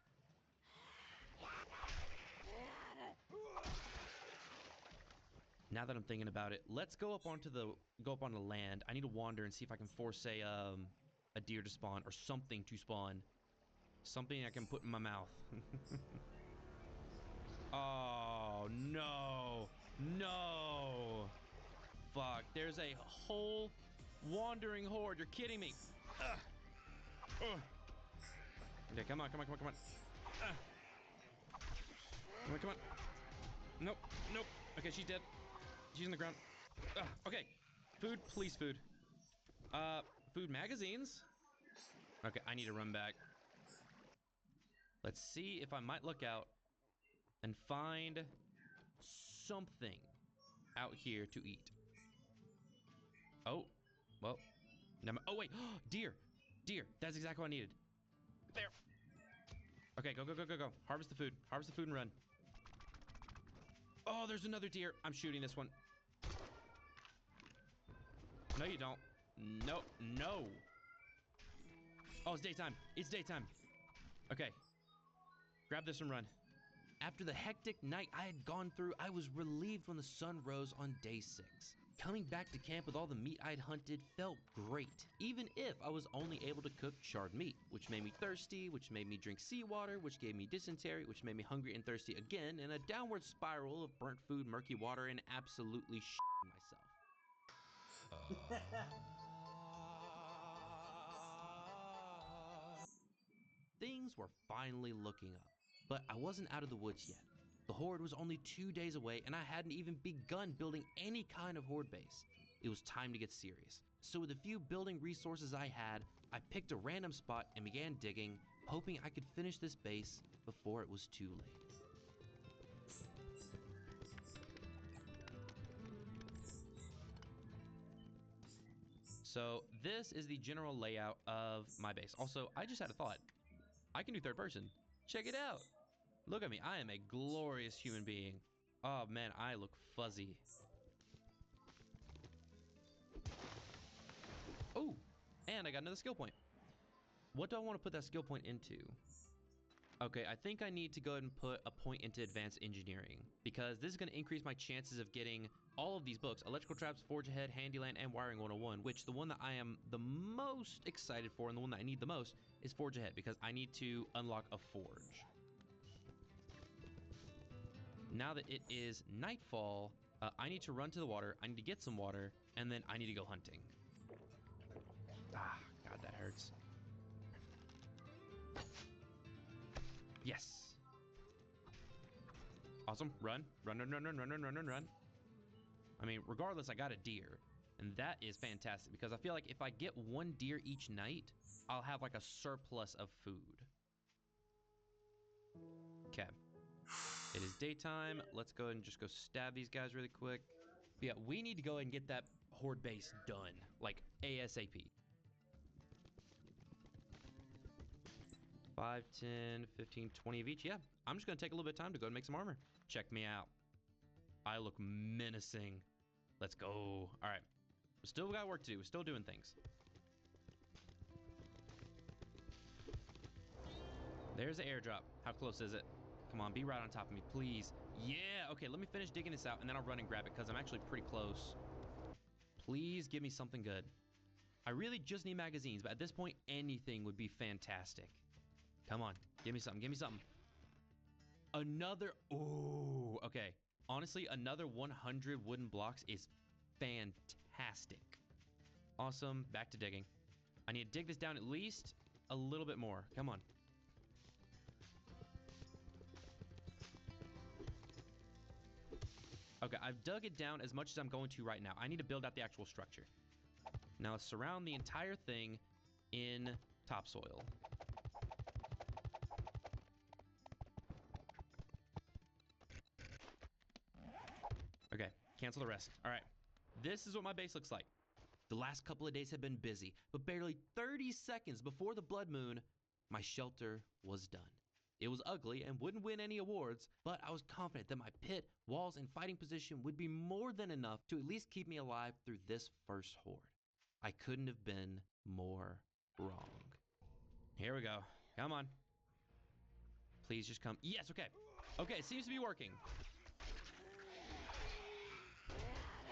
Speaker 12: Now that I'm thinking about it, let's go up onto the land. I need to wander and see if I can force a deer to spawn or something to spawn. Something I can put in my mouth. Oh, no. No. Fuck. There's a whole wandering horde. You're kidding me. Okay, come on, come on, come on, come on. Come on, come on. Nope, nope. Okay, she's dead. She's on the ground. Okay. Food, please, food. Food magazines. Okay, I need to run back. Let's see if I might look out and find something out here to eat. Oh, well. Oh, wait. Deer. Deer. That's exactly what I needed. There. Okay, go, go, go, go, go. Harvest the food. Harvest the food and run. Oh, there's another deer. I'm shooting this one. No, you don't. No, no. Oh, it's daytime. It's daytime. Okay. Grab this and run. After the hectic night I had gone through, I was relieved when the sun rose on day 6. Coming back to camp with all the meat I'd hunted felt great, even if I was only able to cook charred meat, which made me thirsty, which made me drink seawater, which gave me dysentery, which made me hungry and thirsty again, and a downward spiral of burnt food, murky water, and absolutely myself. Things were finally looking up, but I wasn't out of the woods yet. The horde was only 2 days away, and I hadn't even begun building any kind of horde base. It was time to get serious. So with the few building resources I had, I picked a random spot and began digging, hoping I could finish this base before it was too late. So this is the general layout of my base. Also, I just had a thought. I can do third person. Check it out. Look at me. I am a glorious human being. Oh man, I look fuzzy. Oh, and I got another skill point. What do I want to put that skill point into? Okay, I think I need to go ahead and put a point into advanced engineering, because this is going to increase my chances of getting all of these books: Electrical Traps, Forge Ahead, Handyland, and Wiring 101, which the one that I am the most excited for and the one that I need the most is Forge Ahead, because I need to unlock a forge. Now that it is nightfall, I need to run to the water, I need to get some water, and then I need to go hunting. Ah, God, that hurts. Yes. Awesome. Run. Run, run, run, run, run, run, run, run, run. I mean, regardless, I got a deer. And that is fantastic, because I feel like if I get one deer each night, I'll have like a surplus of food. Okay. It is daytime. Let's go ahead and just go stab these guys really quick. But yeah, we need to go ahead and get that horde base done, like ASAP. 5, 10, 15, 20 of each. Yeah, I'm just going to take a little bit of time to go and make some armor. Check me out. I look menacing. Let's go. All right. We still got work to do. We're still doing things. There's the airdrop. How close is it? Come on, be right on top of me, please. Yeah, okay, let me finish digging this out, and then I'll run and grab it, because I'm actually pretty close. Please give me something good. I really just need magazines, but at this point, anything would be fantastic. Come on, give me something, give me something. Another, ooh, okay. Honestly, another 100 wooden blocks is fantastic. Awesome, back to digging. I need to dig this down at least a little bit more. Come on. Okay, I've dug it down as much as I'm going to right now. I need to build out the actual structure. Now let's surround the entire thing in topsoil. Okay, cancel the rest. All right, this is what my base looks like. The last couple of days have been busy, but barely 30 seconds before the blood moon, my shelter was done. It was ugly and wouldn't win any awards, but I was confident that my pit, walls, and fighting position would be more than enough to at least keep me alive through this first horde. I couldn't have been more wrong. Here we go. Come on. Please just come. Yes, okay. Okay, it seems to be working.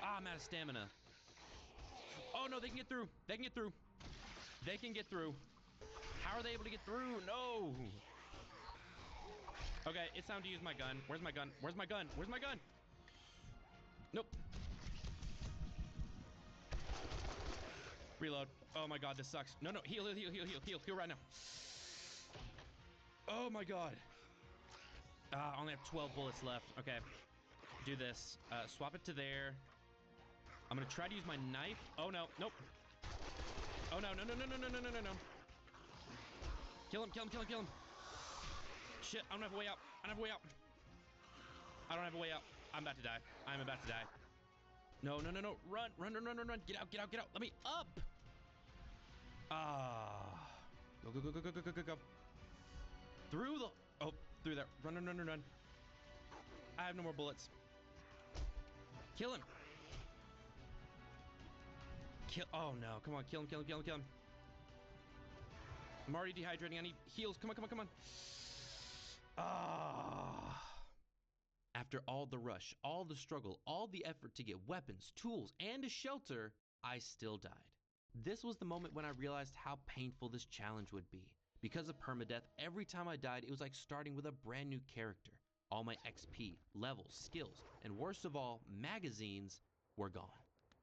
Speaker 12: Ah, I'm out of stamina. Oh no, they can get through. They can get through. They can get through. How are they able to get through? No. Okay, it's time to use my gun. Where's my gun? Where's my gun? Where's my gun? Nope. Reload. Oh my god, this sucks. No, no, heal, heal, heal, heal, heal, heal, heal right now. Oh my god. I only have 12 bullets left. Okay. Do this. Swap it to there. I'm gonna try to use my knife. Oh no, nope. Oh no, no, no, no, no, no, no, no, no, no. Kill him, kill him, kill him, kill him. Shit, I don't have a way out. I don't have a way out. I don't have a way out. I'm about to die. I'm about to die. No, no, no, no. Run, run, run, run, run, run. Get out, get out, get out. Let me up. Ah. Go, go, go, go, go, go, go, go. Through the... Oh, through there. Run, run, run, run, run. I have no more bullets. Kill him. Kill. Oh no! Come on, kill him! Kill him! Kill him! Kill him! I'm already dehydrating. I need heals. Come on! Come on! Come on! Ah! After all the rush, all the struggle, all the effort to get weapons, tools, and a shelter, I still died. This was the moment when I realized how painful this challenge would be. Because of permadeath, every time I died, it was like starting with a brand new character. All my XP, levels, skills, and worst of all, magazines were gone.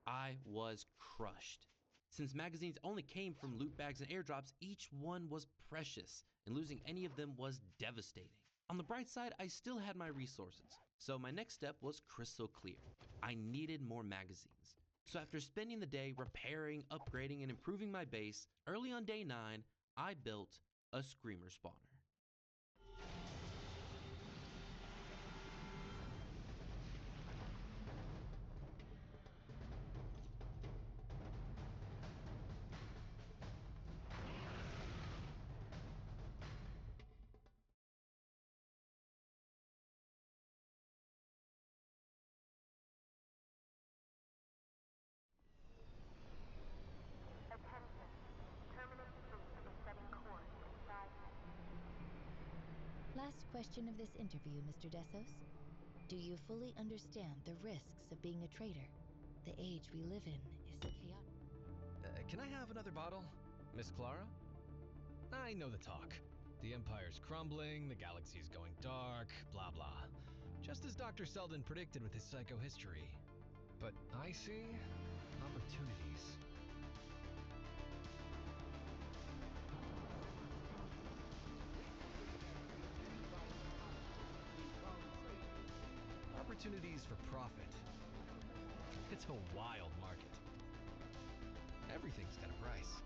Speaker 12: I was crushed. Since magazines only came from loot bags and airdrops, each one was precious, and losing any of them was devastating. On the bright side, I still had my resources, so my next step was crystal clear. I needed more magazines. So after spending the day repairing, upgrading, and improving my base, early on day 9, I built a screamer spawner.
Speaker 13: Last question of this interview, Mr. Desos. Do you fully understand the risks of being a traitor? The age we live in is chaotic.
Speaker 14: Can I have another bottle, Miss Clara? I know the talk. The Empire's crumbling, the galaxy's going dark, blah blah. Just as Dr. Selden predicted with his psychohistory. But I see opportunities. Opportunities for profit. It's a wild market. Everything's got a price.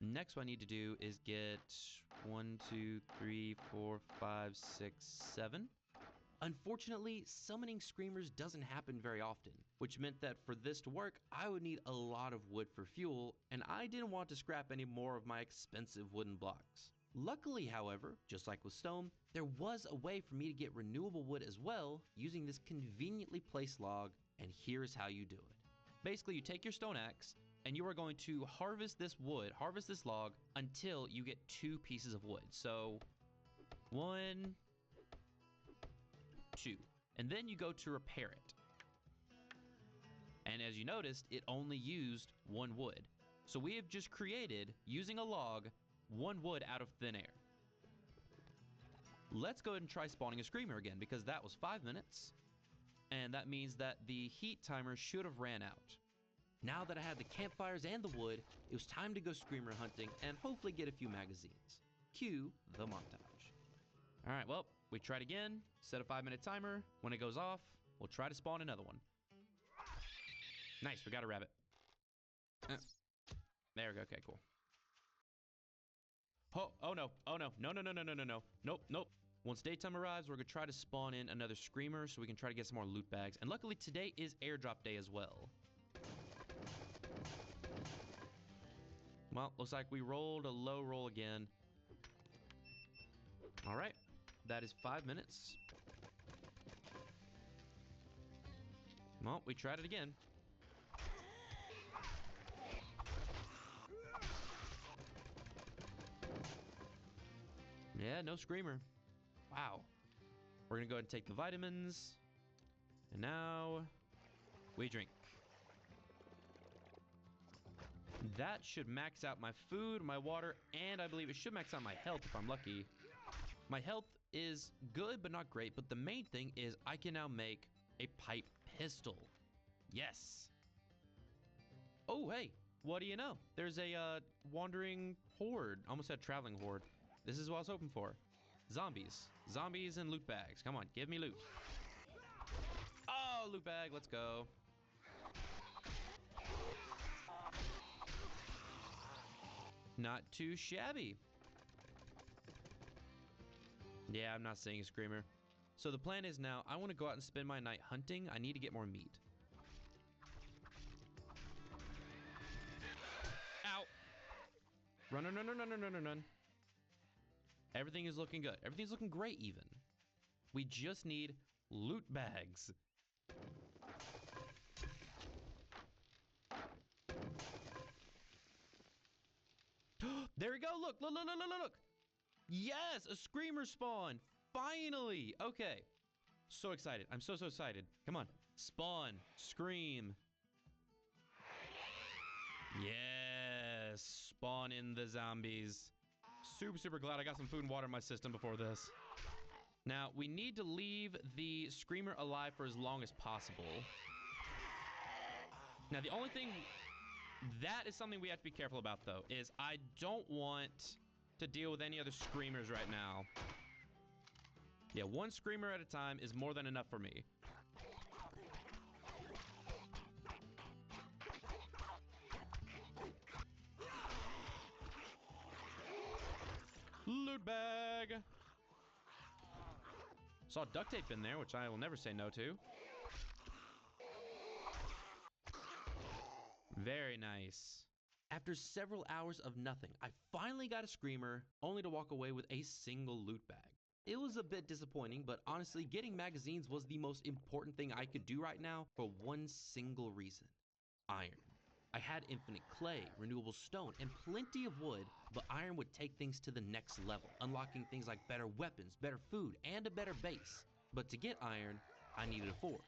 Speaker 12: Next, what I need to do is get 1, 2, 3, 4, 5, 6, 7. Unfortunately, summoning screamers doesn't happen very often, which meant that for this to work, I would need a lot of wood for fuel, and I didn't want to scrap any more of my expensive wooden blocks. Luckily, however, just like with stone, there was a way for me to get renewable wood as well using this conveniently placed log, and here's how you do it. Basically, you take your stone axe, and you are going to harvest this wood, harvest this log, until you get 2 pieces of wood. So, 1, 2. And then you go to repair it. And as you noticed, it only used 1 wood. So we have just created, using a log, 1 wood out of thin air. Let's go ahead and try spawning a screamer again, because that was 5 minutes. And that means that the heat timer should have ran out. Now that I had the campfires and the wood, it was time to go screamer hunting and hopefully get a few magazines. Cue the montage. Alright, well, we tried again, set a 5-minute timer. When it goes off, we'll try to spawn another one. Nice, we got a rabbit. There we go, okay, cool. Oh no, no. Nope. Once daytime arrives, we're gonna try to spawn in another screamer so we can try to get some more loot bags. And luckily today is airdrop day as well. Well, looks like we rolled a low roll again. All right, that is 5 minutes. Well, we tried it again. Yeah, no screamer. Wow. We're gonna go ahead and take the vitamins. And now we drink. That should max out my food, my water, and I believe it should max out my health if I'm lucky. My health is good, but not great. But the main thing is I can now make a pipe pistol. Yes. Oh, hey, what do you know? There's a wandering horde. Almost said traveling horde. This is what I was hoping for. Zombies. Zombies and loot bags. Come on, give me loot. Oh, loot bag, let's go. Not too shabby. Yeah, I'm not seeing a screamer. So the plan is now, I want to go out and spend my night hunting. I need to get more meat. Ow. Run. Everything is looking good. Everything's looking great even. We just need loot bags. There we go. Look, look, look, look, look, look. Yes, a screamer spawn. Finally. Okay. So excited. I'm so excited. Come on. Spawn. Scream. Yes. Spawn in the zombies. Super glad I got some food and water in my system before this. Now, we need to leave the screamer alive for as long as possible. Now, the only thing... That is something we have to be careful about, though, is I don't want to deal with any other screamers right now. Yeah, one screamer at a time is more than enough for me. Loot bag! Saw duct tape in there, which I will never say no to. Very nice. After several hours of nothing, I finally got a screamer, only to walk away with a single loot bag. It was a bit disappointing, but honestly, getting magazines was the most important thing I could do right now for one single reason. Iron. I had infinite clay, renewable stone, and plenty of wood, but iron would take things to the next level, unlocking things like better weapons, better food, and a better base. But to get iron, I needed a forge.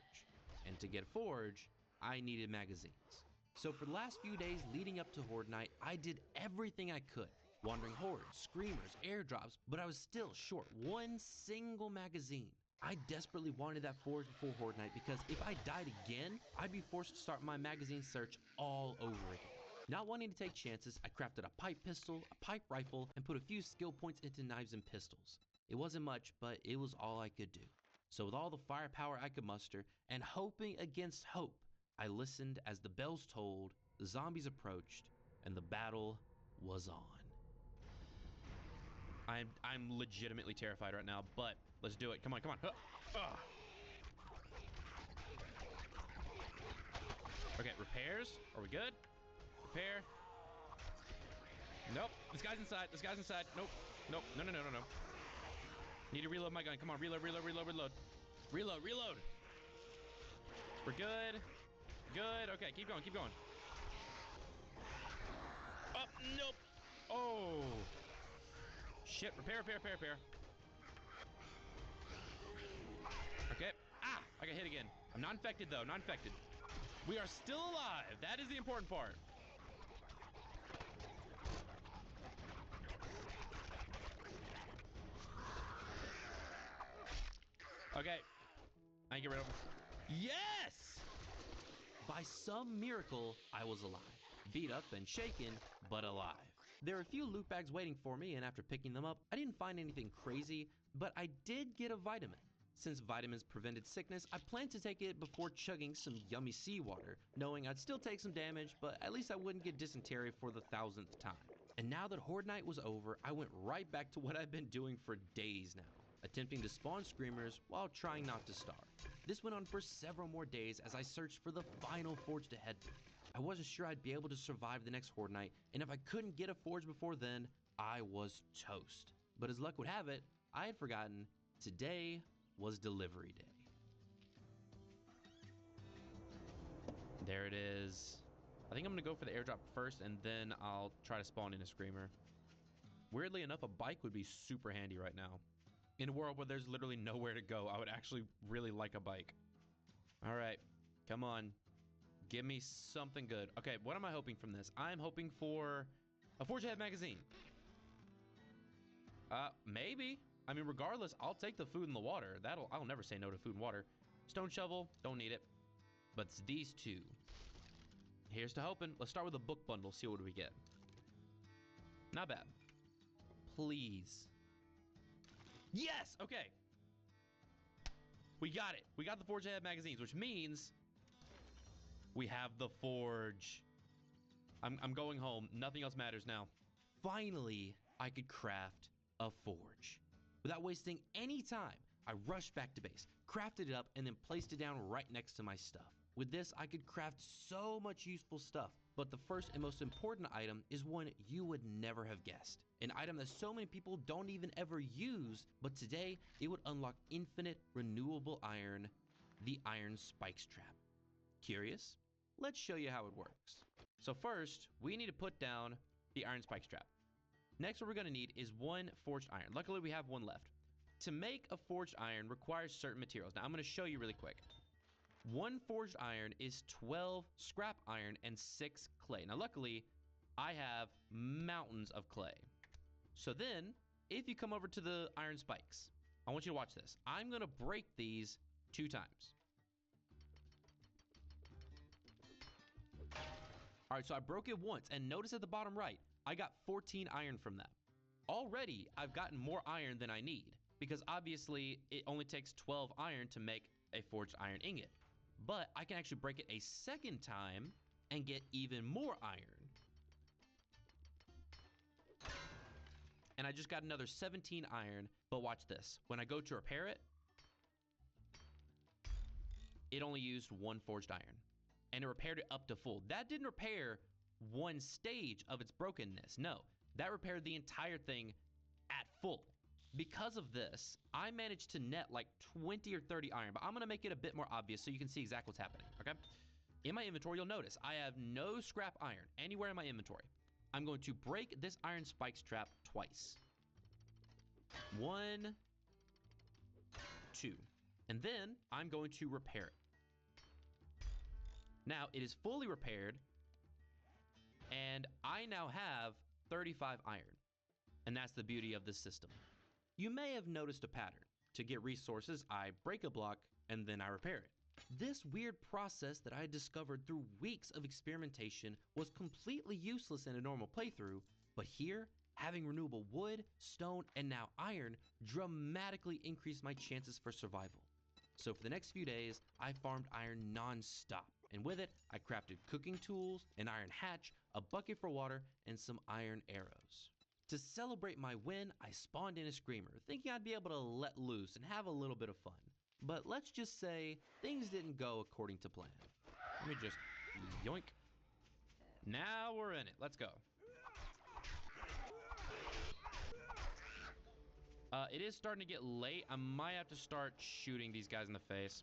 Speaker 12: And to get a forge, I needed magazines. So for the last few days leading up to Horde Night, I did everything I could. Wandering hordes, screamers, airdrops, but I was still short one single magazine. I desperately wanted that forge before Horde Night because if I died again, I'd be forced to start my magazine search all over again. Not wanting to take chances, I crafted a pipe pistol, a pipe rifle, and put a few skill points into knives and pistols. It wasn't much, but it was all I could do. So with all the firepower I could muster, and hoping against hope, I listened as the bells tolled, the zombies approached, and the battle was on. I'm legitimately terrified right now, but let's do it. Come on, come on. Okay, repairs. Are we good? Repair. Nope. This guy's inside. This guy's inside. Nope. Nope. No. Need to reload my gun. Come on, reload. Reload. We're good. Good. Okay, keep going. Oh, nope. Oh. Shit. Repair. Okay. Ah, I got hit again. I'm not infected, though. Not infected. We are still alive. That is the important part. Okay. I can get rid of him. Yes! By some miracle, I was alive. Beat up and shaken, but alive. There were a few loot bags waiting for me, and after picking them up, I didn't find anything crazy, but I did get a vitamin. Since vitamins prevented sickness, I planned to take it before chugging some yummy seawater, knowing I'd still take some damage, but at least I wouldn't get dysentery for the 1000th time. And now that Horde Night was over, I went right back to what I've been doing for days now, attempting to spawn screamers while trying not to starve. This went on for several more days as I searched for the final forge to head to. I wasn't sure I'd be able to survive the next Horde Night, and if I couldn't get a forge before then, I was toast. But as luck would have it, I had forgotten today was delivery day. There it is. I think I'm gonna go for the airdrop first, and then I'll try to spawn in a screamer. Weirdly enough, a bike would be super handy right now. In a world where there's literally nowhere to go, I would actually really like a bike. All right, come on. Give me something good. Okay, what am I hoping from this? I'm hoping for a Forge Ahead magazine. Maybe. I mean, regardless, I'll take the food and the water. I'll never say no to food and water. Stone shovel, don't need it. But it's these two. Here's to hoping. Let's start with a book bundle, see what we get. Not bad. Please. Yes! Okay. We got it. We got the Forge Ahead magazines, which means we have the forge. I'm going home. Nothing else matters now. Finally, I could craft a forge. Without wasting any time, I rushed back to base, crafted it up, and then placed it down right next to my stuff. With this, I could craft so much useful stuff. But the first and most important item is one you would never have guessed. An item that so many people don't even ever use, but today it would unlock infinite renewable iron, the Iron Spikes Trap. Curious? Let's show you how it works. So first, we need to put down the Iron Spikes Trap. Next, what we're going to need is one forged iron. Luckily, we have one left. To make a forged iron requires certain materials. Now, I'm going to show you really quick. One forged iron is 12 scrap iron and 6 clay. Now, luckily, I have mountains of clay. So then, if you come over to the iron spikes, I want you to watch this. I'm going to break these 2 times. All right, so I broke it once, and notice at the bottom right, I got 14 iron from that. Already, I've gotten more iron than I need, because obviously, it only takes 12 iron to make a forged iron ingot. But I can actually break it a second time and get even more iron. And I just got another 17 iron, but watch this. When I go to repair it, it only used 1 forged iron. And it repaired it up to full. That didn't repair one stage of its brokenness. No, that repaired the entire thing at full. Because of this, I managed to net like 20 or 30 iron, but I'm going to make it a bit more obvious so you can see exactly what's happening, okay? In my inventory, you'll notice I have no scrap iron anywhere in my inventory. I'm going to break this Iron Spikes Trap twice. 1, 2. And then I'm going to repair it. Now, it is fully repaired, and I now have 35 iron. And that's the beauty of this system. You may have noticed a pattern. To get resources, I break a block, and then I repair it. This weird process that I had discovered through weeks of experimentation was completely useless in a normal playthrough, but here, having renewable wood, stone, and now iron dramatically increased my chances for survival. So for the next few days, I farmed iron non-stop, and with it, I crafted cooking tools, an iron hatch, a bucket for water, and some iron arrows. To celebrate my win, I spawned in a screamer, thinking I'd be able to let loose and have a little bit of fun. But let's just say, things didn't go according to plan. Let me just yoink. Now we're in it. Let's go. It is starting to get late. I might have to start shooting these guys in the face.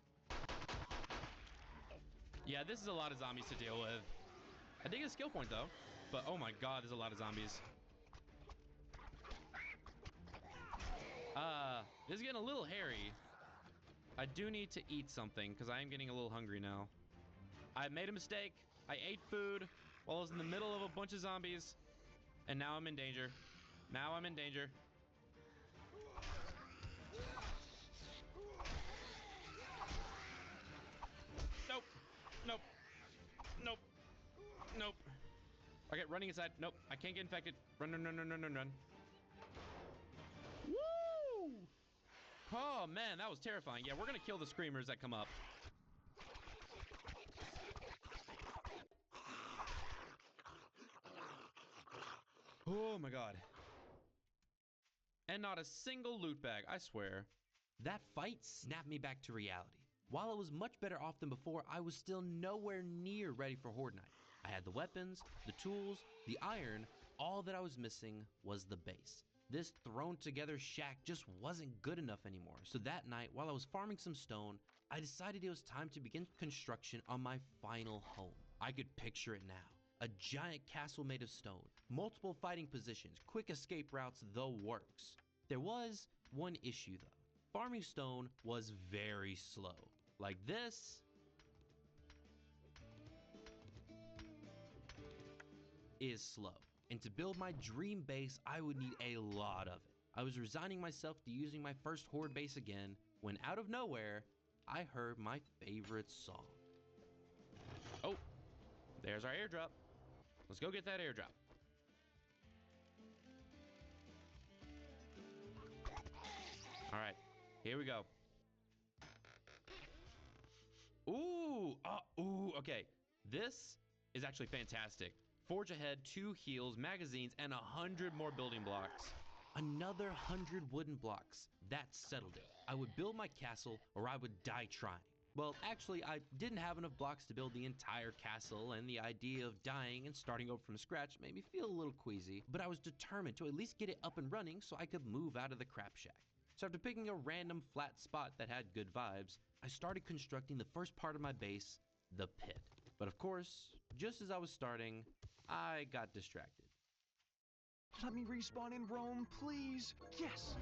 Speaker 12: Yeah, this is a lot of zombies to deal with. I did get a skill point though, but oh my god, there's a lot of zombies. This is getting a little hairy. I do need to eat something because I am getting a little hungry now. I made a mistake. I ate food while I was in the middle of a bunch of zombies, and now I'm in danger. Now I'm in danger. Nope. Nope. Nope. Nope. Okay, running inside. Nope. I can't get infected. Run, run, run, run, run, run, run. Woo! Oh, man, that was terrifying. Yeah, we're going to kill the screamers that come up. Oh, my God. And not a single loot bag, I swear. That fight snapped me back to reality. While I was much better off than before, I was still nowhere near ready for Horde Night. I had the weapons, the tools, the iron. All that I was missing was the base. This thrown together shack just wasn't good enough anymore. So that night, while I was farming some stone, I decided it was time to begin construction on my final home. I could picture it now. A giant castle made of stone, multiple fighting positions, quick escape routes, the works. There was one issue though. Farming stone was very slow. Like this. Is slow. And to build my dream base, I would need a lot of it. I was resigning myself to using my first horde base again when out of nowhere, I heard my favorite song. Oh, there's our airdrop. Let's go get that airdrop. All right, here we go. Ooh, okay. This is actually fantastic. Forge ahead, 2 heals, magazines, and 100 more building blocks. Another 100 wooden blocks. That settled it. I would build my castle or I would die trying. Well, actually, I didn't have enough blocks to build the entire castle, and the idea of dying and starting over from scratch made me feel a little queasy, but I was determined to at least get it up and running so I could move out of the crap shack. So after picking a random flat spot that had good vibes, I started constructing the first part of my base, the pit. But of course, just as I was starting, I got distracted.
Speaker 15: Let me respawn in Rome, please. Yes!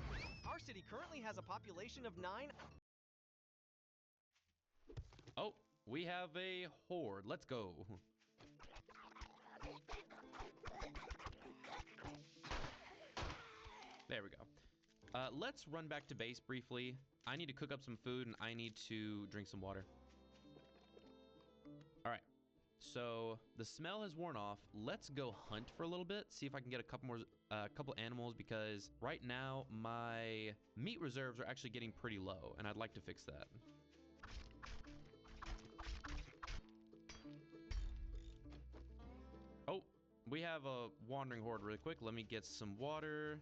Speaker 15: Our city currently has a population of 9.
Speaker 12: Oh, we have a horde. Let's go. There we go. Let's run back to base briefly. I need to cook up some food and I need to drink some water. All right. So the smell has worn off. Let's go hunt for a little bit. See if I can get a couple animals, because right now my meat reserves are actually getting pretty low and I'd like to fix that. Oh, we have a wandering horde really quick. Let me get some water.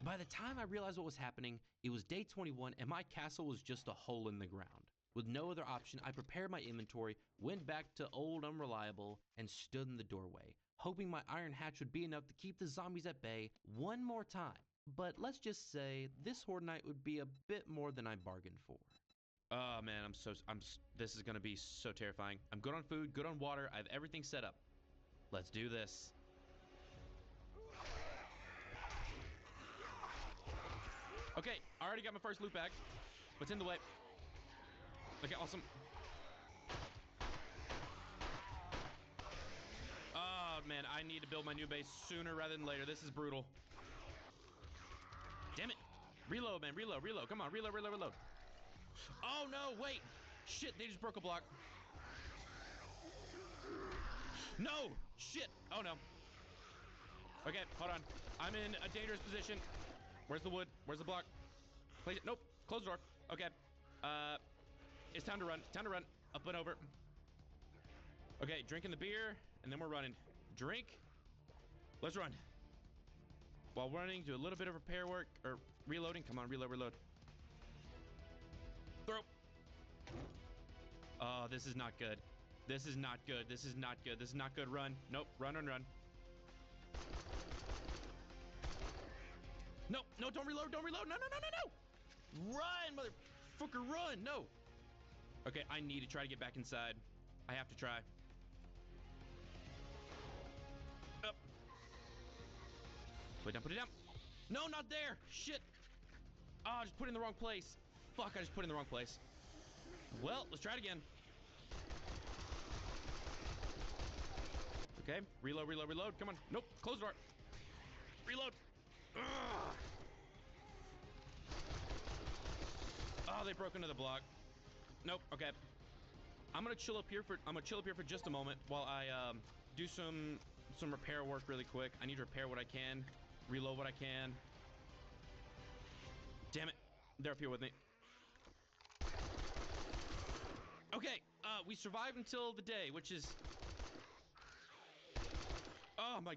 Speaker 12: By the time I realized what was happening, it was day 21 and my castle was just a hole in the ground. With no other option, I prepared my inventory, went back to old unreliable, and stood in the doorway, hoping my iron hatch would be enough to keep the zombies at bay one more time. But let's just say this horde night would be a bit more than I bargained for. Oh man, this is gonna be so terrifying. I'm good on food, good on water, I have everything set up. Let's do this. Okay, I already got my first loot bag. What's in the way? Okay, awesome. Oh man, I need to build my new base sooner rather than later. This is brutal. Damn it. Reload, man, reload. Come on, reload. Oh no, wait. Shit, they just broke a block. No, shit. Oh no. Okay, hold on. I'm in a dangerous position. Where's the wood? Where's the block? Place it. Nope. Close the door. Okay. It's time to run. Up and over. Okay, drinking the beer, and then we're running. Drink. Let's run. While running, do a little bit of repair work, or reloading. Come on, reload. Throw. Oh, this is not good. This is not good. Run. Nope. Run. No, don't reload. No. Run, motherfucker, run. No. Okay, I need to try to get back inside. I have to try. Up. Put it down. No, not there. Shit. Oh, I just put it in the wrong place. Fuck, I just put it in the wrong place. Well, let's try it again. Okay, reload. Come on. Nope, close the door. Reload. Ugh. Oh, they broke into the block. Nope. Okay. I'm gonna chill up here for just a moment while I do some repair work really quick. I need to repair what I can, reload what I can. Damn it. They're up here with me. Okay, we survived until the day, which is... Oh my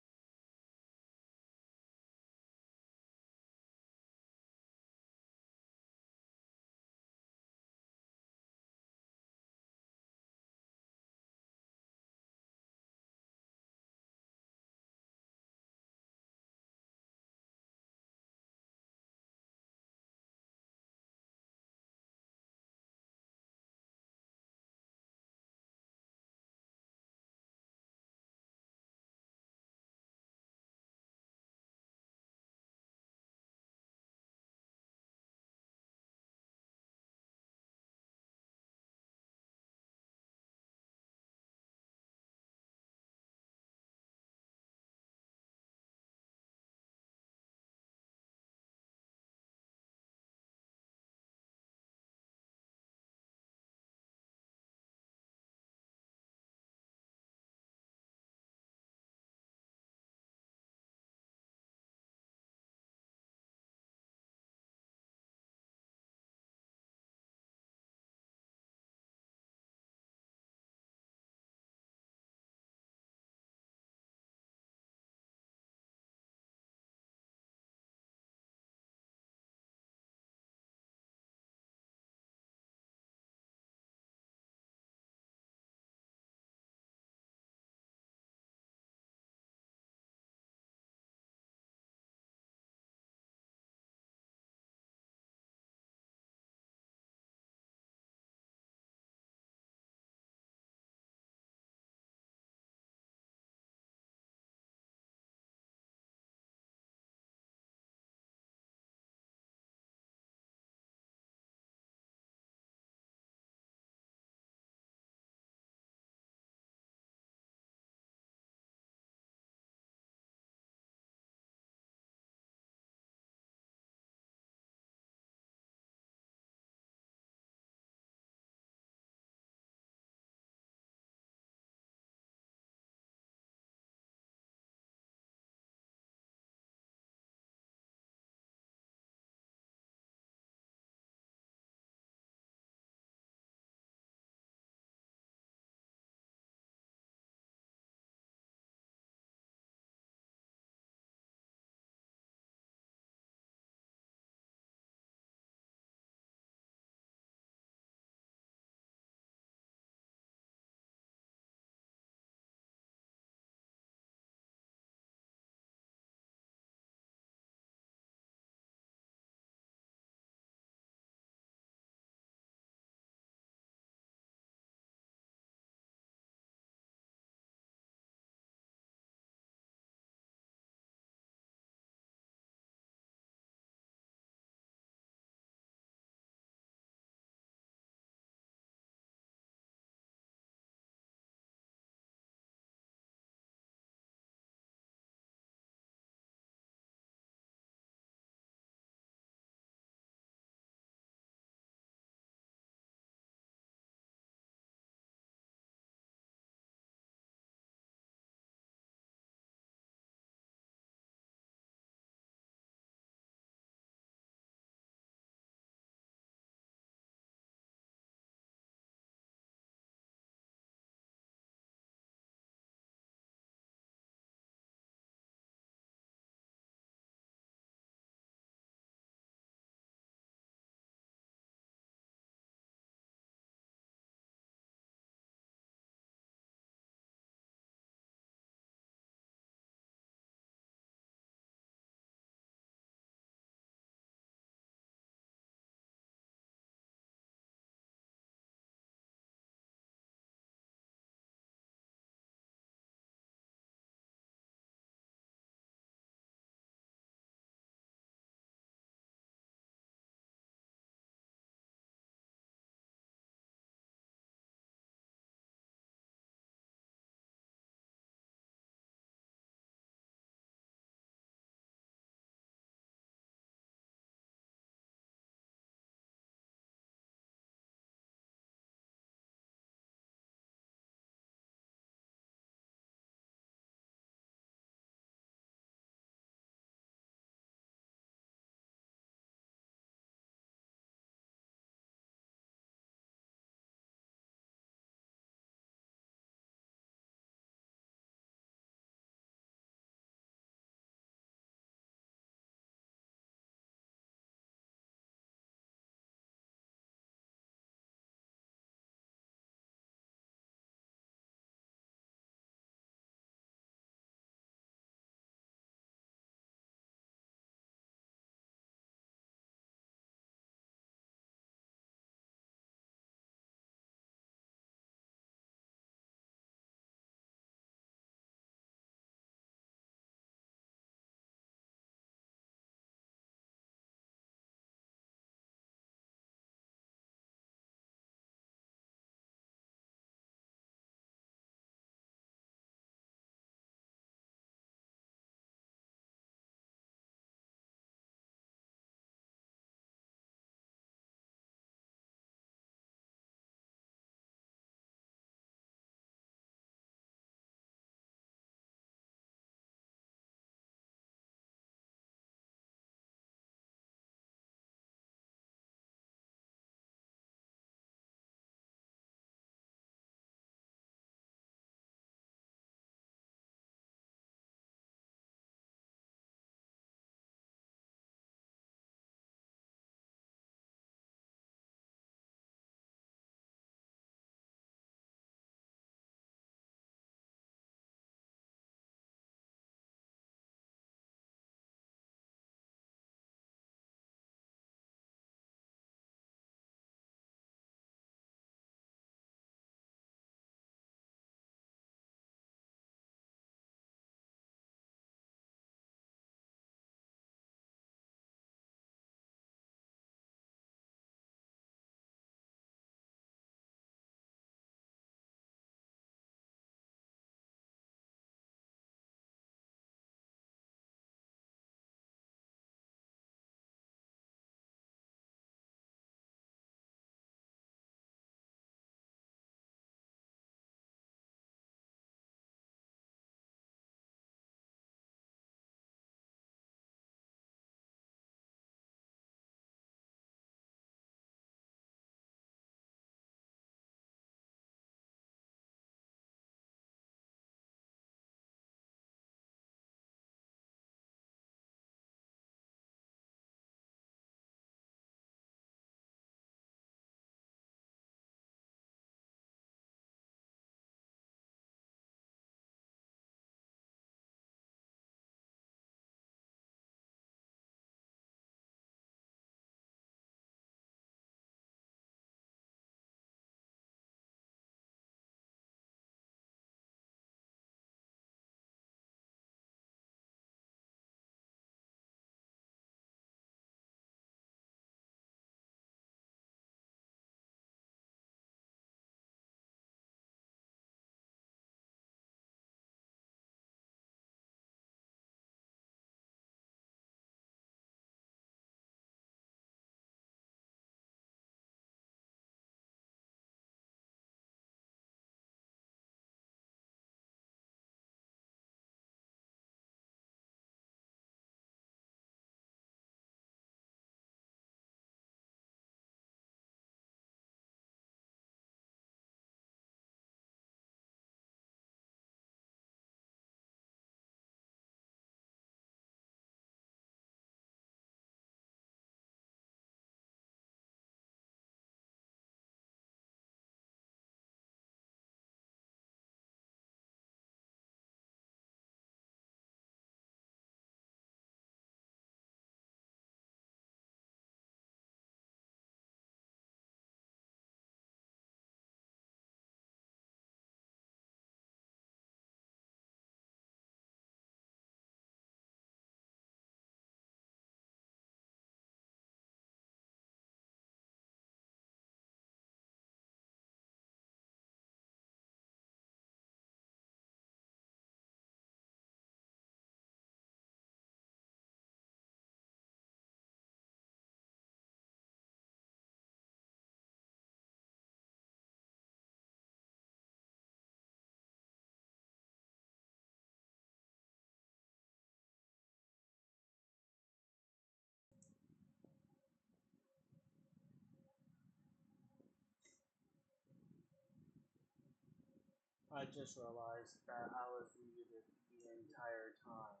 Speaker 1: I just realized that I was muted the entire time,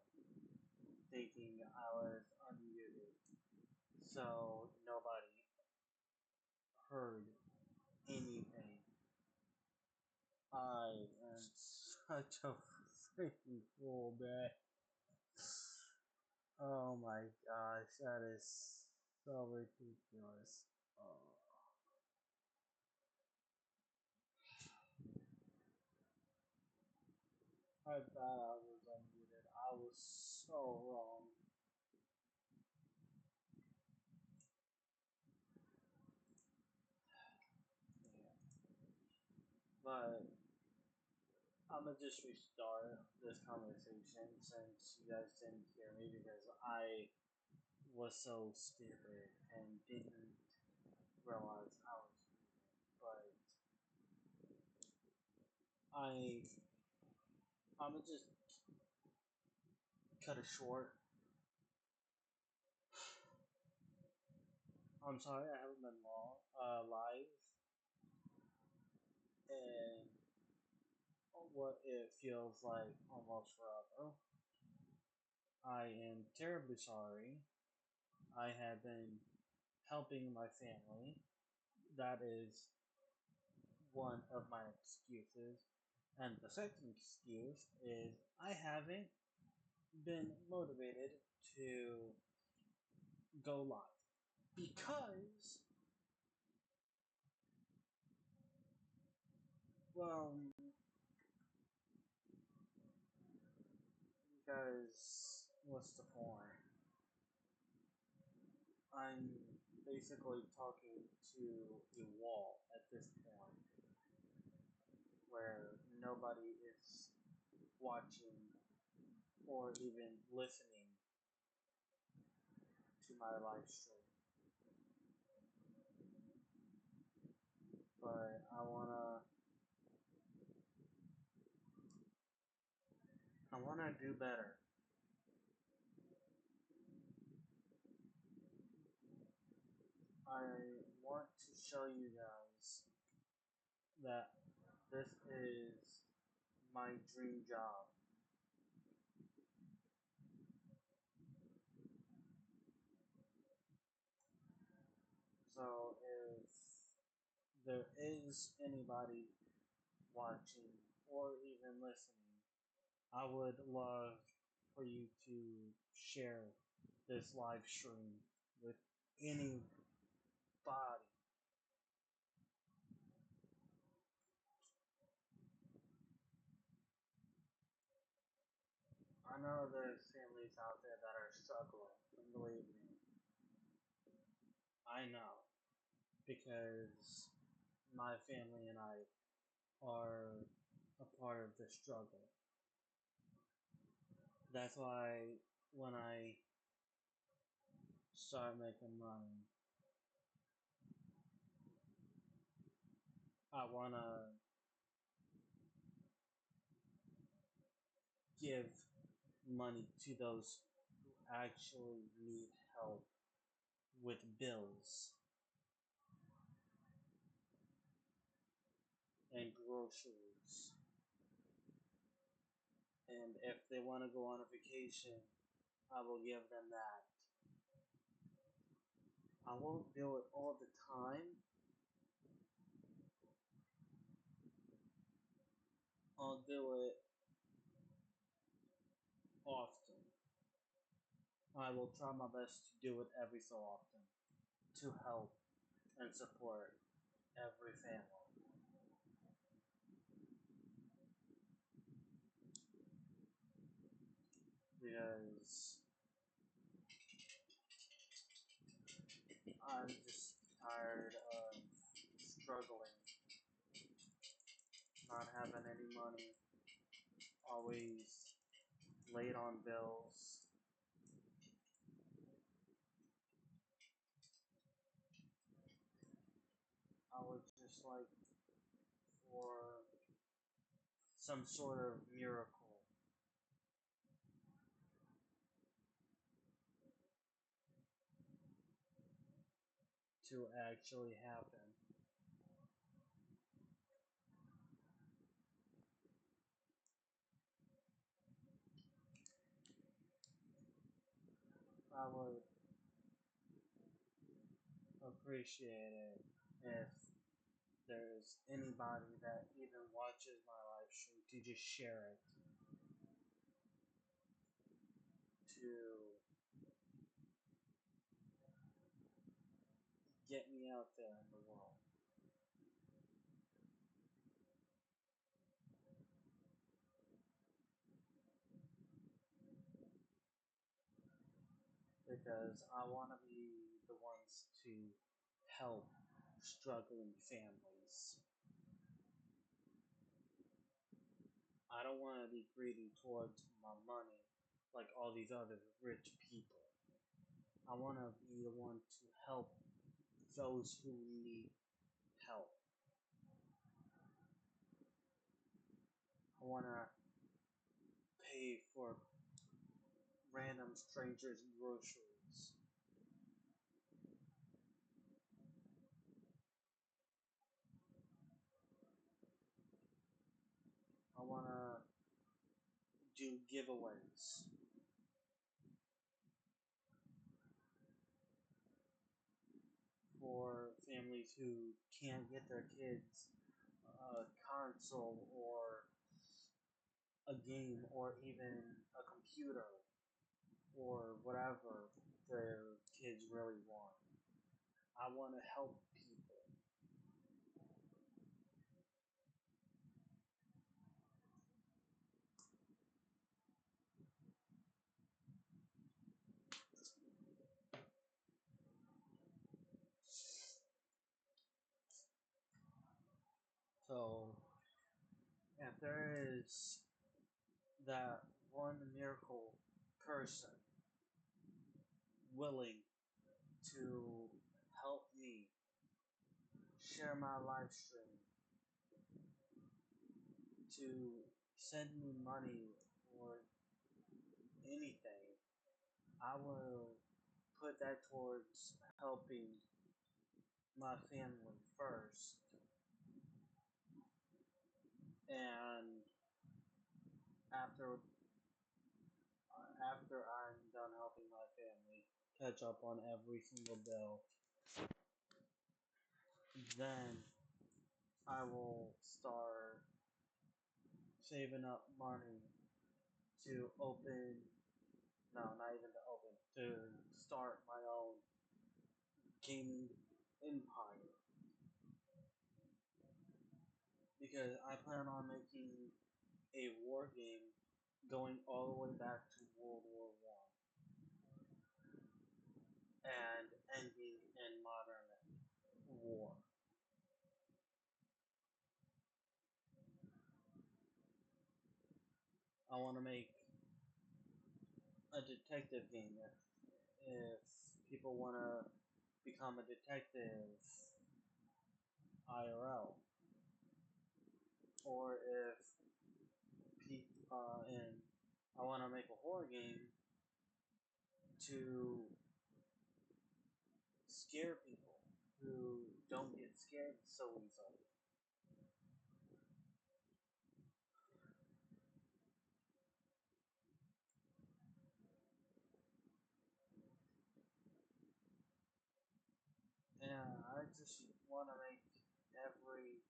Speaker 1: thinking I was unmuted, so nobody heard anything. I am such a freaking fool, man. Oh my gosh, that is so ridiculous. Oh. I thought I was unmuted. I was so wrong. Yeah. But I'm gonna just restart this conversation since you guys didn't hear me because I was so stupid and didn't realize I was muted. But I'm gonna just cut it short. I'm sorry I haven't been live, and what it feels like almost forever. I am terribly sorry. I have been helping my family. That is one of my excuses. And the second excuse is I haven't been motivated to go live because, well, because what's the point? I'm basically talking to a wall at this point where nobody is watching or even listening to my live stream. But I wanna do better. I want to show you guys that this is my dream job. So if there is anybody watching or even listening, I would love for you to share this live stream with anybody. I know there's families out there that are struggling, and believe me, I know because my family and I are a part of the struggle. That's why when I start making money, I want to give money to those who actually need help with bills and groceries. And if they want to go on a vacation, I will give them that. I won't do it all the time. I'll do it often. I will try my best to do it every so often to help and support every family. Because I'm just tired of struggling, not having any money, always late on bills. I would just like for some sort of miracle to actually happen. I would appreciate it if there's anybody that even watches my live stream to just share it to get me out there in the world. Because I want to be the ones to help struggling families. I don't want to be greedy towards my money like all these other rich people. I want to be the one to help those who need help. I want to pay for random strangers' groceries. I want to do giveaways. For families who can't get their kids a console or a game or even a computer or whatever their kids really want. I want to help people. So, if there is that one miracle person willing to help me share my live stream, to send me money or anything, I will put that towards helping my family first. And after I'm done helping my family catch up on every single bill, then I will start saving up money to open, no, not even to open, to start my own gaming empire. Because I plan on making a war game going all the way back to World War One and ending in modern war. I want to make a detective game if people want to become a detective IRL, or if and I want to make a horror game to scare people who don't get scared so easily. And I just want to make every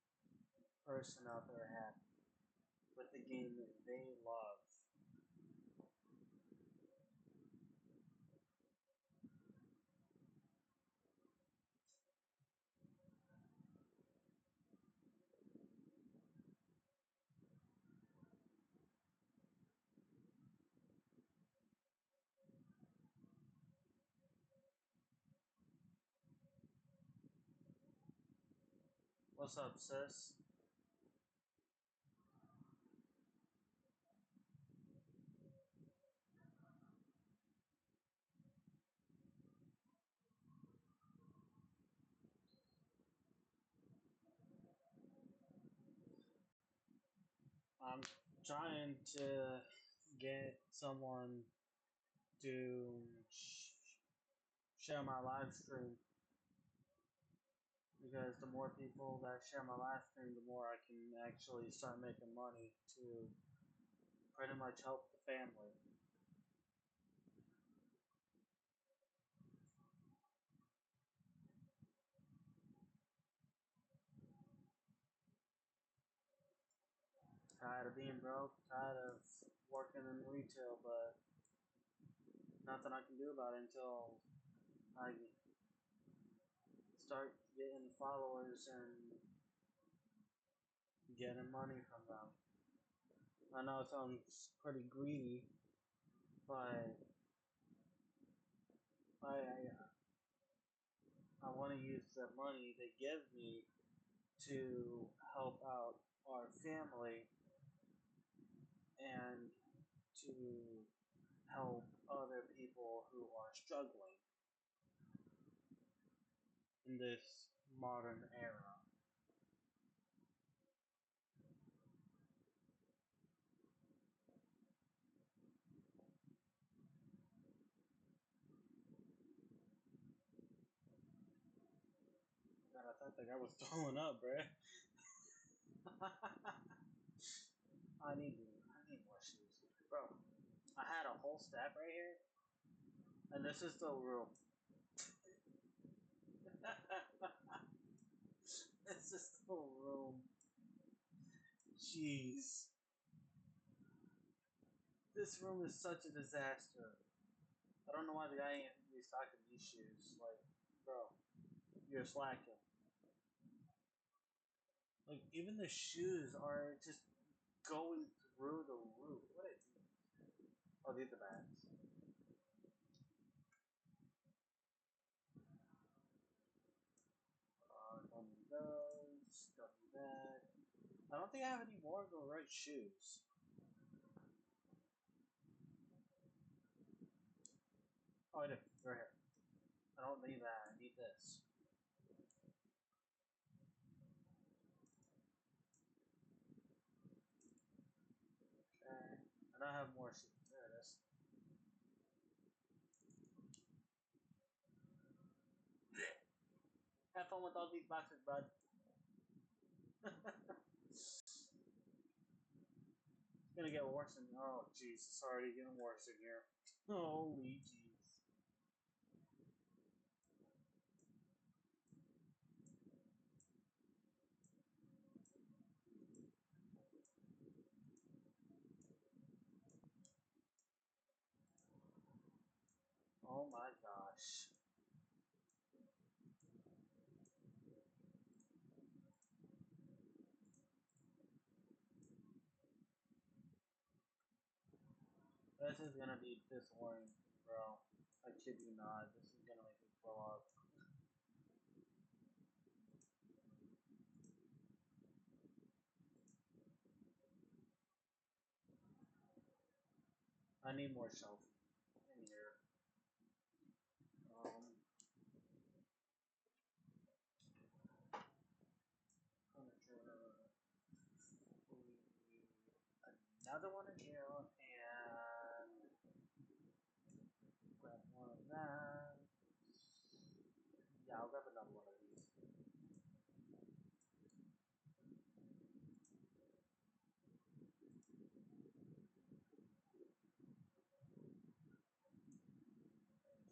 Speaker 1: person out there happy with the game that they love. What's up, sis? I'm trying to get someone to share my live stream, because the more people that share my live stream, the more I can actually start making money to pretty much help the family. Tired of being broke, tired of working in retail, but nothing I can do about it until I start getting followers and getting money from them. I know it sounds pretty greedy, but I want to use the money they give me to help out our family and to help other people who are struggling in this modern era. God, I thought that guy was throwing up, bruh. I need more shoes, bro. I had a whole stack right here, and this is still room. This is still room. Jeez, this room is such a disaster. I don't know why the guy ain't restocking these shoes. Like, bro, you're slacking. Like, even the shoes are just going through the roof. What are these? Oh, these are the bats. Don't need those. Don't need that. I don't think I have any more of the right shoes. Oh, I do. Right here. I don't need that. I need this. Okay. And I have more shoes. There it is. Have fun with all these boxes, bud. It's gonna get worse in. Oh, jeez. It's already getting worse in here. Holy jeez. Oh my gosh. This is gonna be disorienting, bro. I kid you not. This is gonna make me throw up. I need more shelving in here. Furniture. Another one in here, and grab one of that. Yeah, I'll grab another one of these.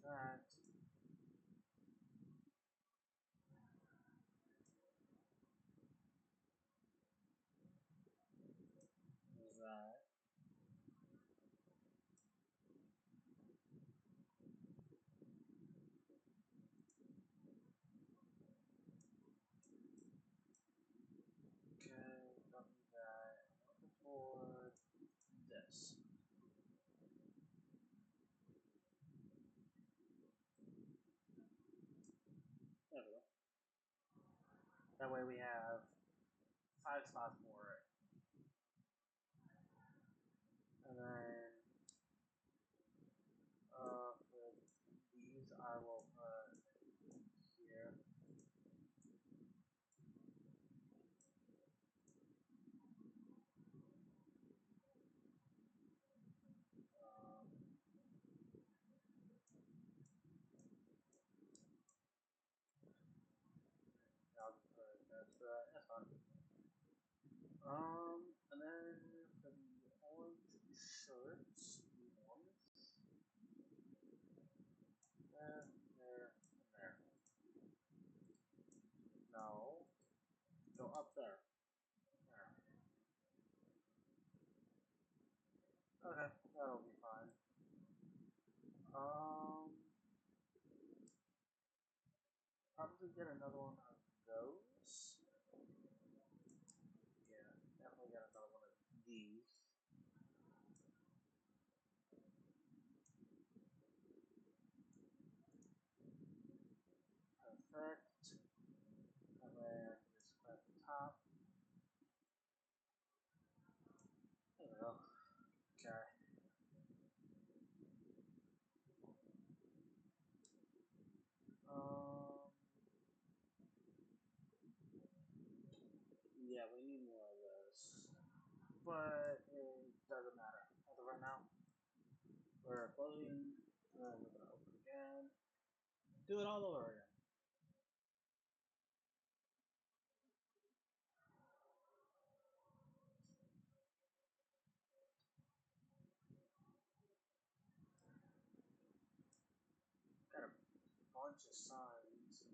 Speaker 1: That. That. Okay, don't need that. Looking for this. There we go. That way we have 5 spots for it. And then for these I will put here. I'll just put that's fine. And then for the orange shirts, the ones. There, there, and there. No. Go up there. There. probably get another one of those. Yeah, definitely get another one of these. Perfect. And then just at the top. There we go. Okay. Yeah, we need more of those. But it doesn't matter. As of right now, we're closing, and then we're gonna open again. Do it all over again. Got a bunch of signs.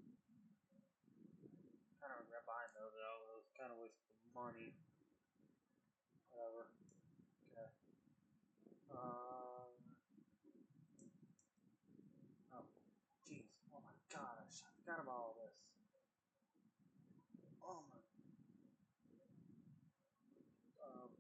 Speaker 1: Kind of regret buying those though. It was kind of waste of money. Whatever. Okay. Oh, jeez. Oh my gosh. I forgot about all this. Oh my. Um.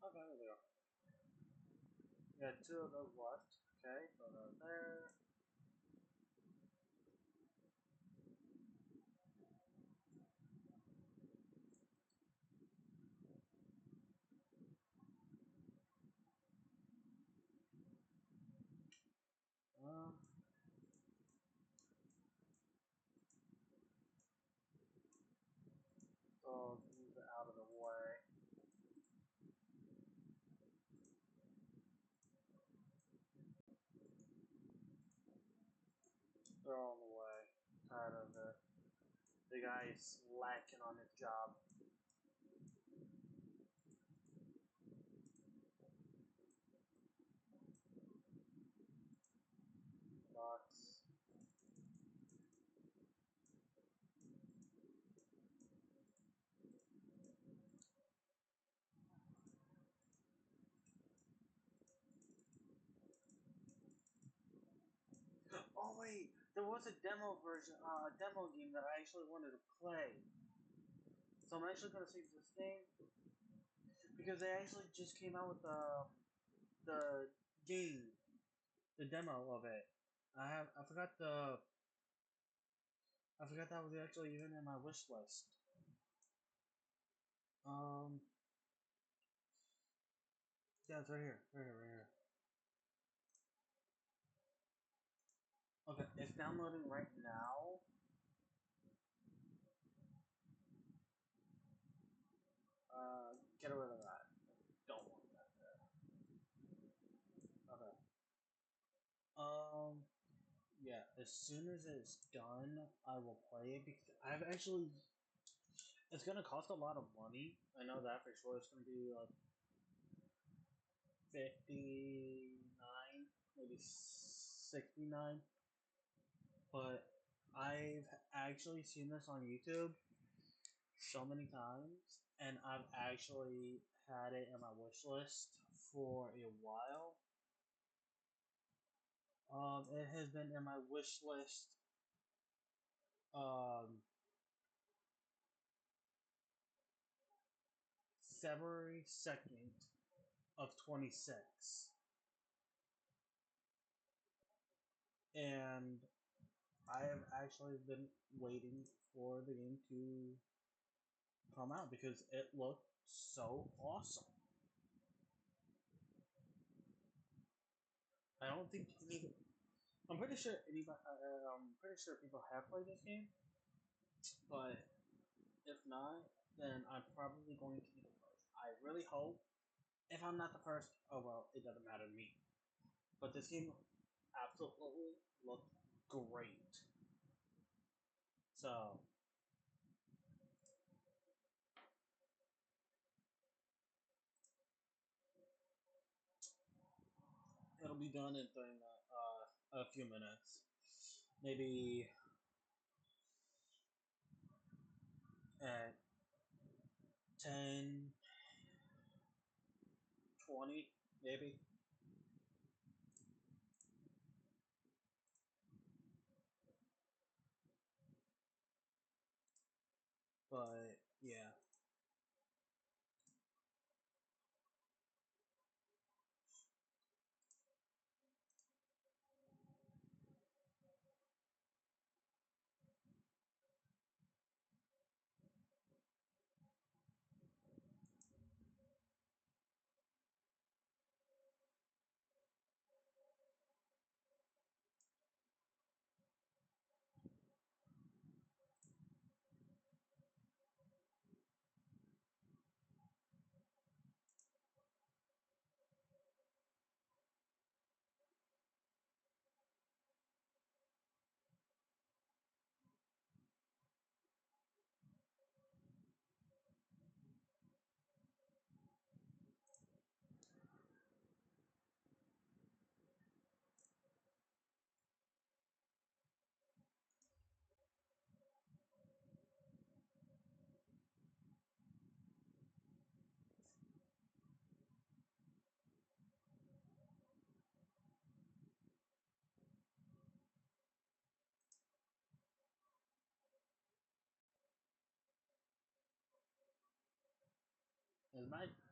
Speaker 1: Okay, there we go. We got two of those left. Okay, so they're there. So move it out of the way. They're all in the way. Tired of it. The guy is slacking on his job. Box. Oh wait, there was a demo version, demo game that I actually wanted to play. So I'm actually gonna save this game because they actually just came out with the game, the demo of it. I forgot that was actually even in my wish list. Yeah, it's right here, right here. Okay, it's downloading right now. Get rid of that. Don't want that there. Okay. Yeah, as soon as it's done, I will play it because I've actually. It's gonna cost a lot of money. I know that for sure. It's gonna be like 59, maybe 69. But I've actually seen this on YouTube so many times, and I've actually had it in my wish list for a while. It has been in my wish list. February 2nd of 26, and I have actually been waiting for the game to come out because it looked so awesome. I don't think any. I'm pretty sure anybody. I'm pretty sure people have played this game, but if not, then I'm probably going to be the first. I really hope. If I'm not the first, oh well, it doesn't matter to me. But this game absolutely looked great. So It'll be done in a few minutes. Maybe at 10, 20, maybe. But yeah.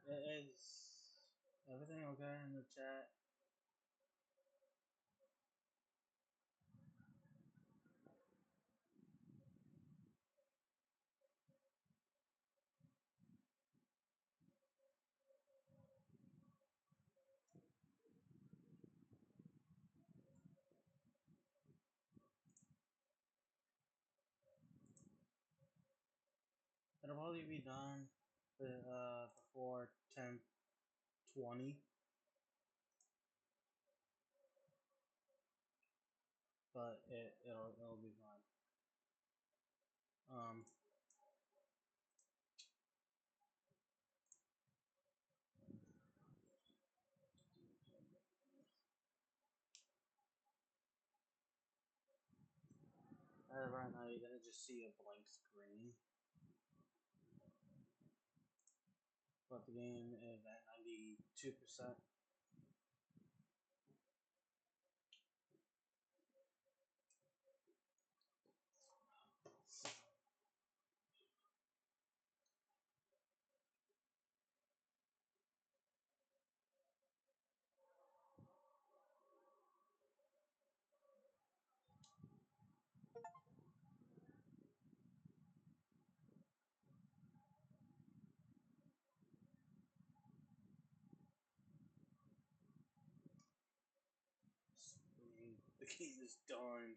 Speaker 1: Is everything okay in the chat? It'll probably be done before 10:20, but it'll be fine. Right now you're gonna just see a blank screen, but the game is at 92%. The game is done.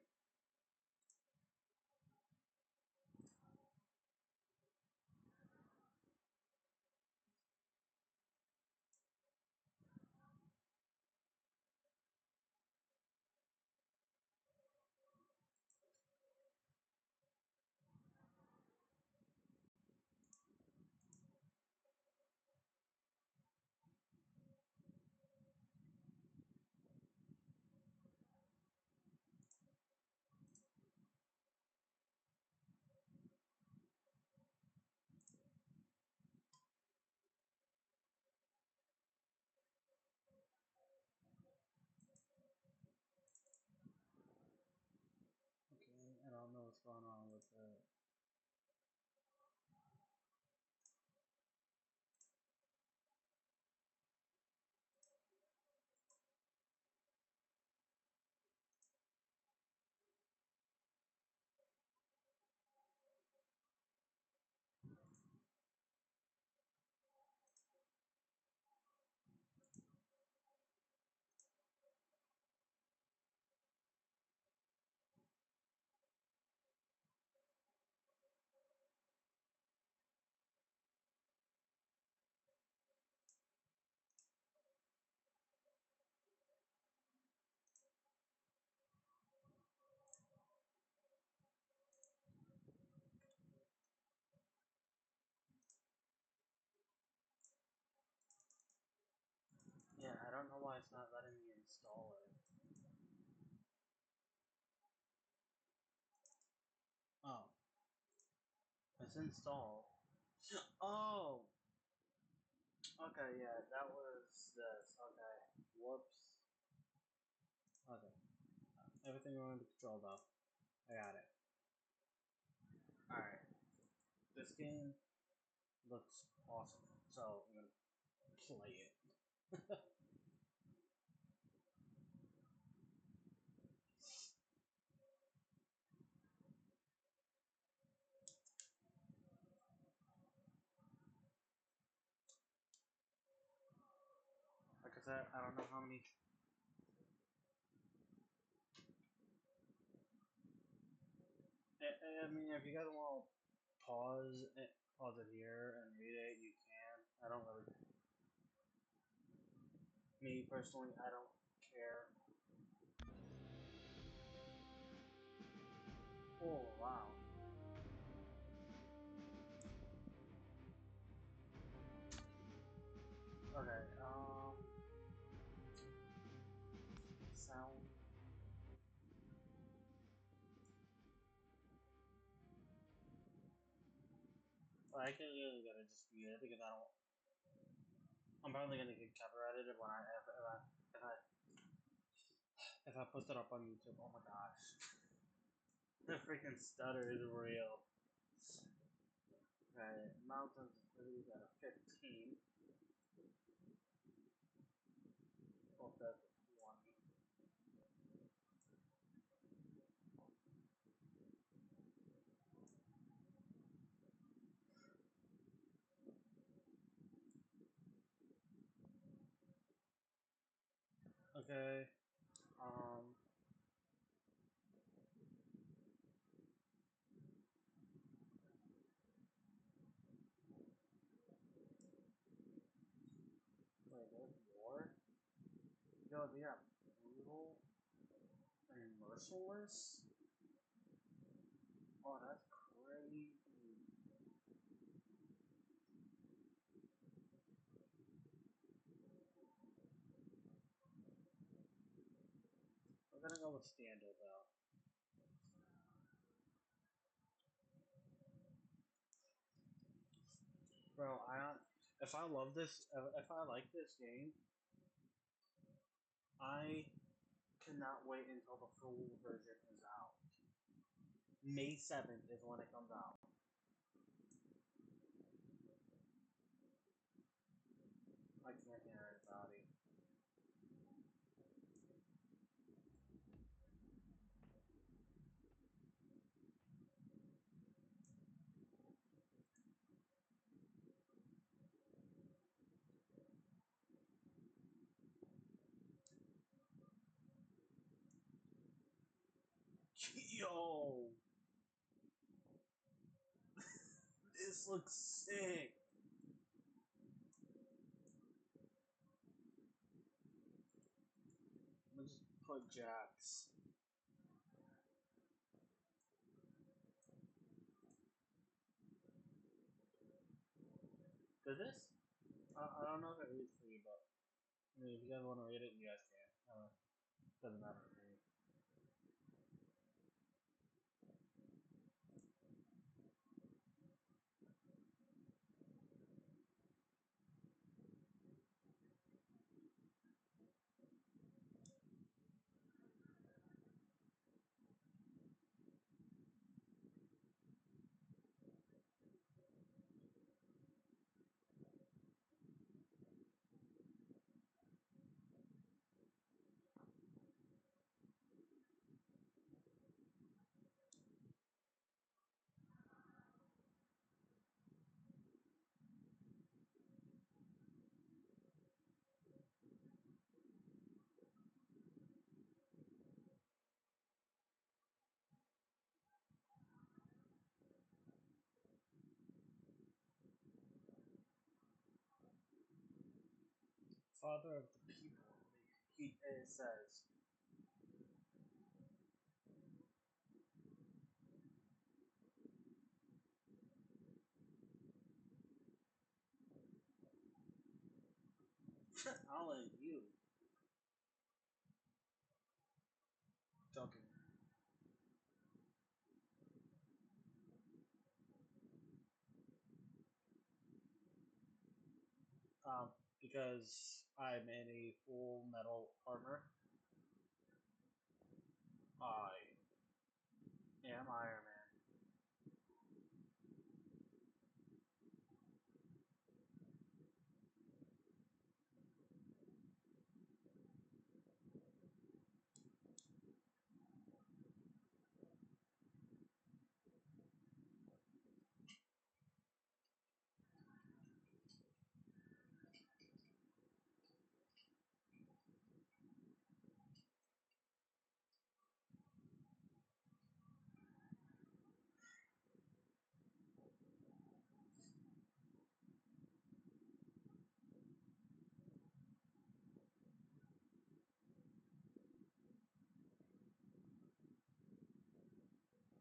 Speaker 1: Okay, I don't know what's going on with the. Yeah, I don't know why it's not letting me install Press install. Oh! Okay, yeah, that was this. Okay. Whoops. Okay. Everything under control though. I got it. Alright. This game looks awesome. So I'm gonna play it. Like I said, I don't know how many. I mean, if you guys want to pause it here and read it, you can. I don't really. Me personally, I don't care. Oh wow. Okay. Sound. Well, I can really gonna just read it because I don't. I'm probably gonna get copyrighted when if I post it up on YouTube. Oh my gosh. The freaking stutter is real. Okay, mountains is at a 15. Oh, that's a 20. Okay. Wait, there's more? Yo, they are brutal and merciless? Oh, that's crazy. I'm gonna go with standard though. Bro, if I love this, if I like this game, I cannot wait until the full version is out. May 7th is when it comes out. I can't hear anybody. Yo! This looks sick! Let's just put Jax. Does this? I don't know if it reads for you, but I mean, if you guys want to read it, you guys can. Doesn't matter for me. Father of the people, it says. I'll let you. Joking. because I'm in a full metal armor. I am Iron Man.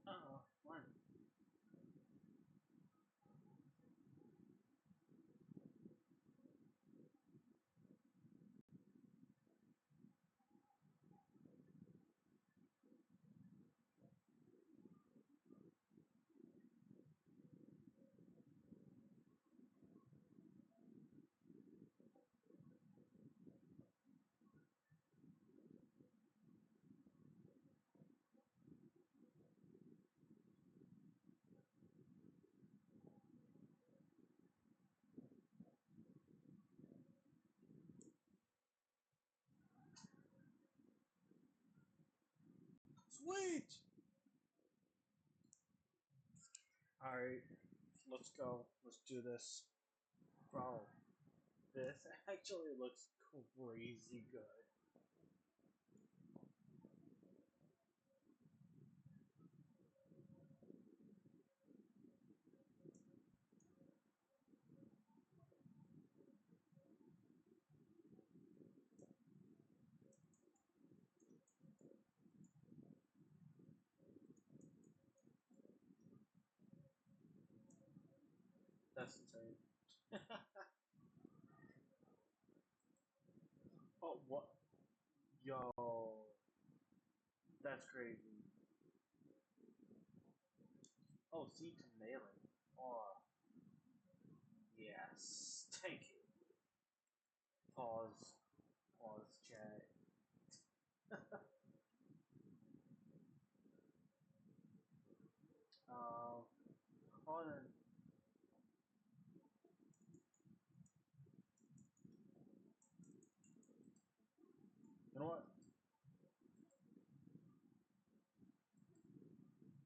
Speaker 1: Oh, one. Sweet! Alright, let's go. Let's do this. Bro, this actually looks crazy good. That's insane. Oh, what? Yo. That's crazy. Oh, see to mailing. Oh, yes. Thank you. Pause. Pause, chat. Hold on. You know what?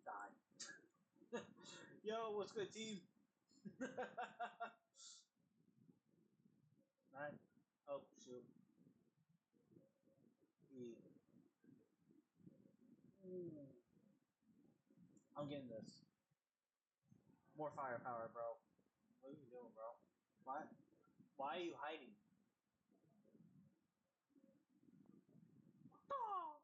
Speaker 1: Die. Yo, what's good, team? Nine. Oh, shoot. E. Ooh. I'm getting this. More firepower, bro. What are you doing, bro? Why? Why are you hiding? Oh.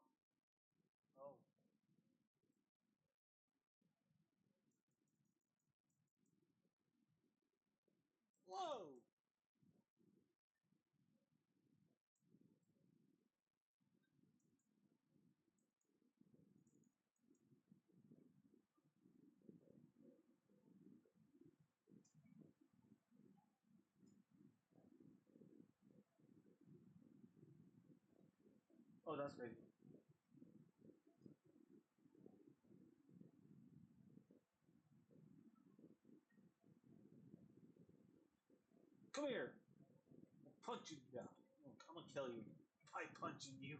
Speaker 1: Whoa! Oh, that's crazy. Come here. I'll punch you down. I'm gonna kill you by punching you.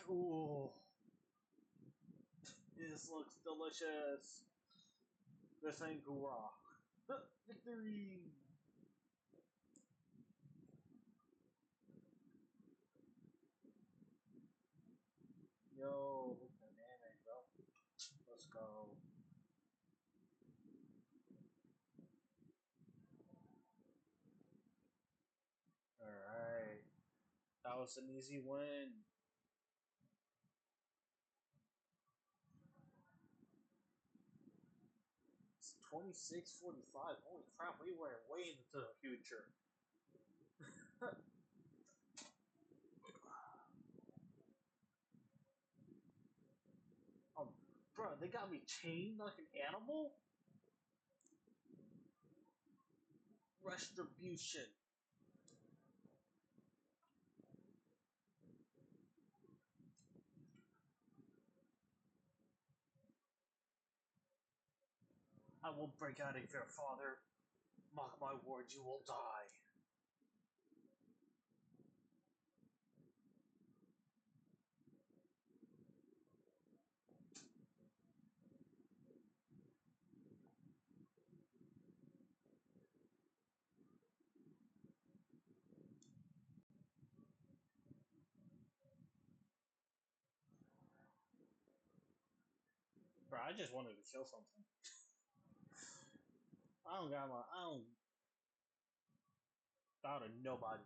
Speaker 1: Cool. This looks delicious. This ain't hoorah. Victory! Yo, dynamic, bro. Let's go. Alright. That was an easy win. It's 26:45. Holy crap, we went way into the future. Oh, bro, they got me chained like an animal? Retribution. I will break out of here, father. Mock my words, you will die. Bro, I just wanted to kill something. I don't thought of nobody.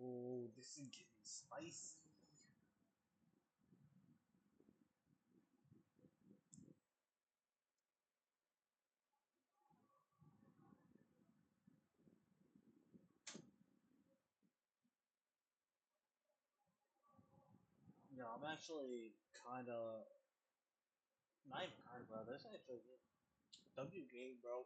Speaker 1: Oh, this is getting spicy. Yeah, I'm actually kind of not even kind of, bro. This actually W game, bro.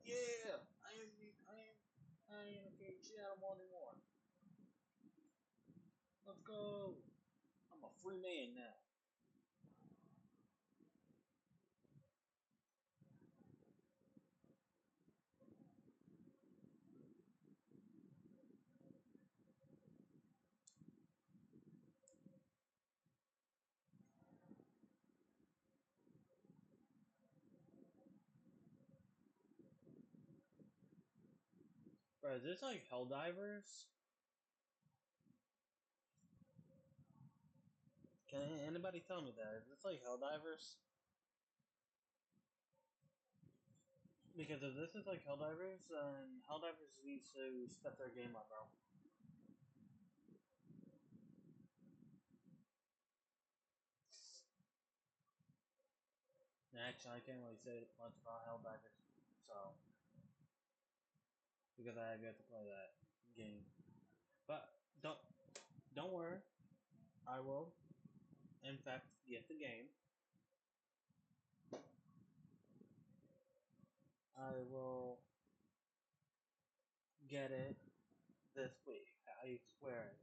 Speaker 1: Yeah, I ain't a cage animal anymore. Let's go. I'm a free man now. Bro, is this like Helldivers? Can anybody tell me that? Is this like Helldivers? Because if this is like Helldivers, then Helldivers needs to step their game up, bro. Actually, I can't really say much about Helldivers, so because I have yet to play that game. But don't worry, I will, in fact, get the game. I will get it this week. I swear.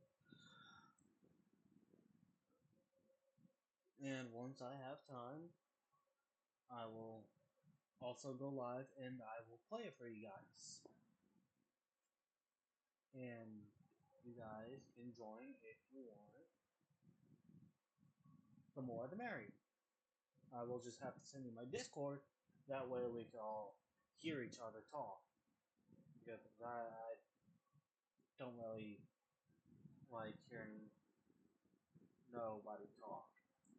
Speaker 1: And once I have time, I will also go live and I will play it for you guys. And you guys can join if you want. The more the merrier. I will just have to send you my Discord. That way we can all hear each other talk. Because I don't really like hearing nobody talk.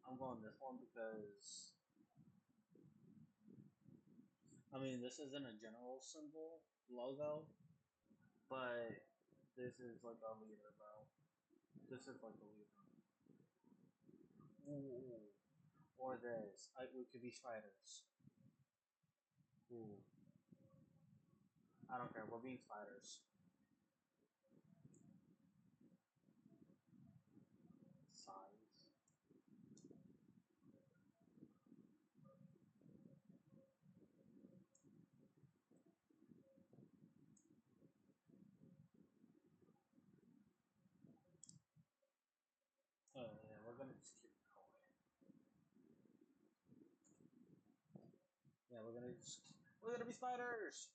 Speaker 1: I'm going this one because I mean this isn't a general symbol logo, but this is like a leader, bro. This is like a leader. Ooh. Or this. We could be spiders. Ooh. I don't care. We're being spiders. Size. Oh yeah, we're gonna just keep going. Yeah, we're gonna be spiders.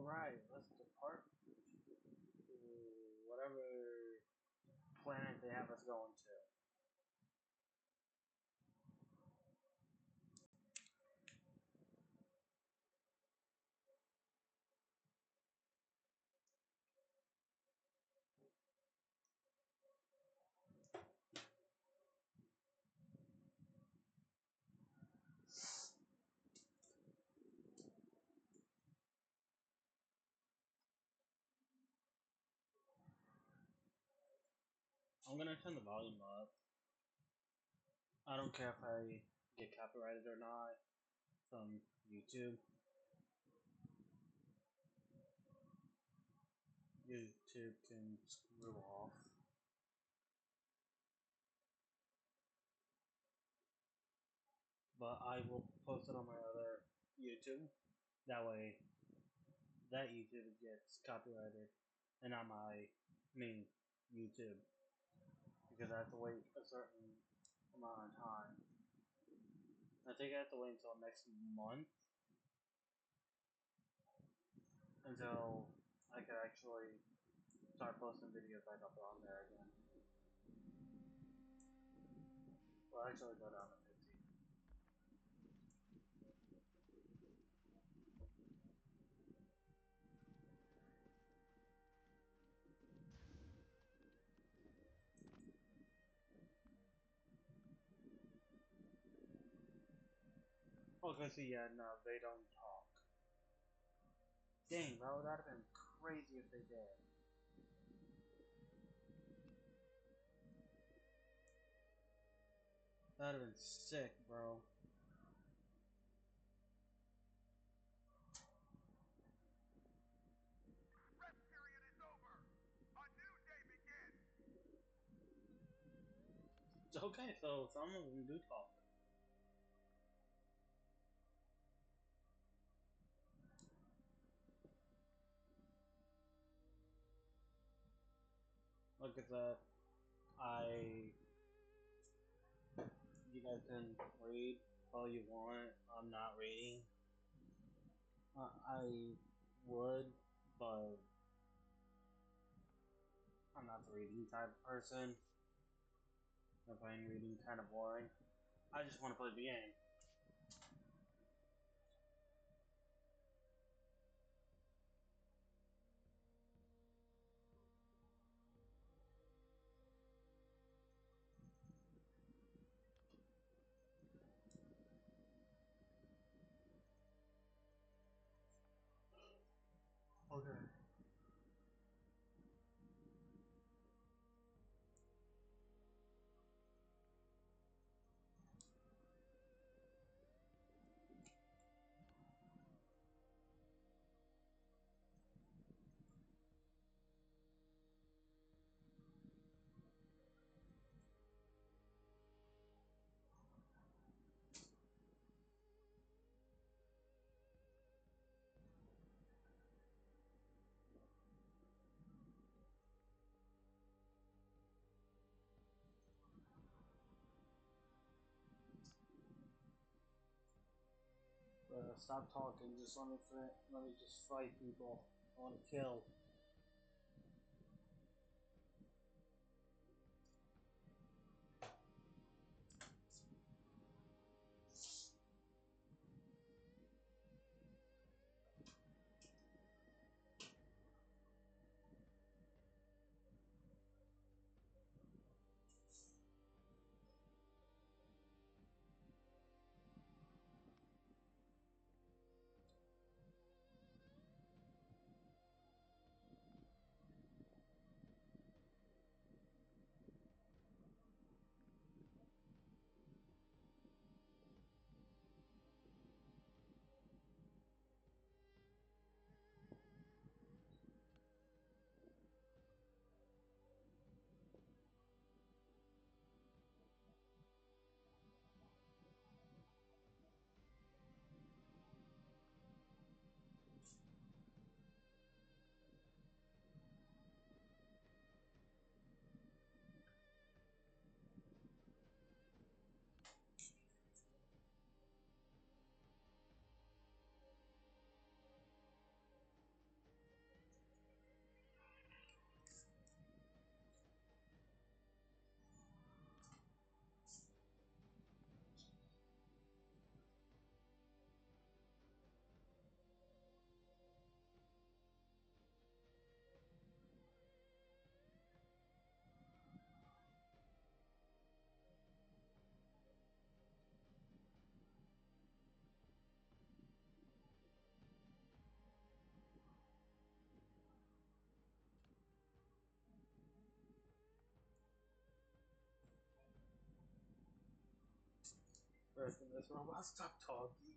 Speaker 1: Alright, let's depart to whatever planet they have us going to. I'm gonna turn the volume up. I don't care if I get copyrighted or not from YouTube. YouTube can screw off. But I will post it on my other YouTube. That way, that YouTube gets copyrighted and not my main YouTube. Because I have to wait a certain amount of time. I think I have to wait until next month until I can actually start posting videos back up on there again. Well, actually go down to 15. Okay, so yeah, no, they don't talk. Dang, bro, that'd have been crazy if they did. That'd have been sick, bro. Okay, so some of them do talk. Look at that. You guys can read all you want. I'm not reading. I would, but I'm not the reading type of person. I find reading kind of boring. I just want to play the game. Okay. Stop talking. Just let me just fight people. I want to kill. Freaking this robot, stop talking.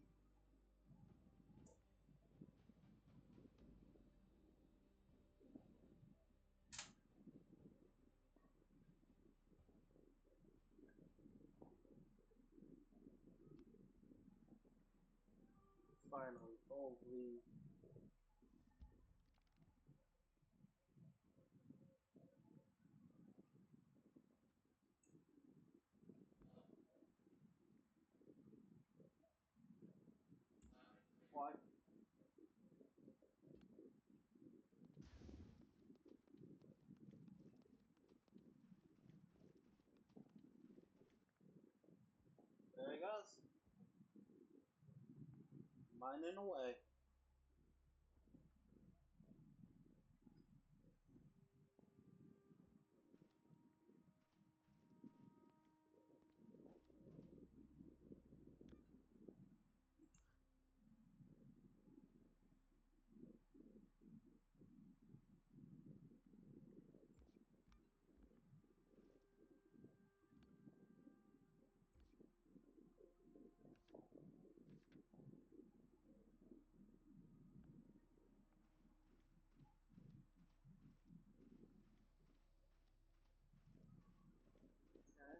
Speaker 1: Finally, holy. What? There he goes. Minding away. Okay.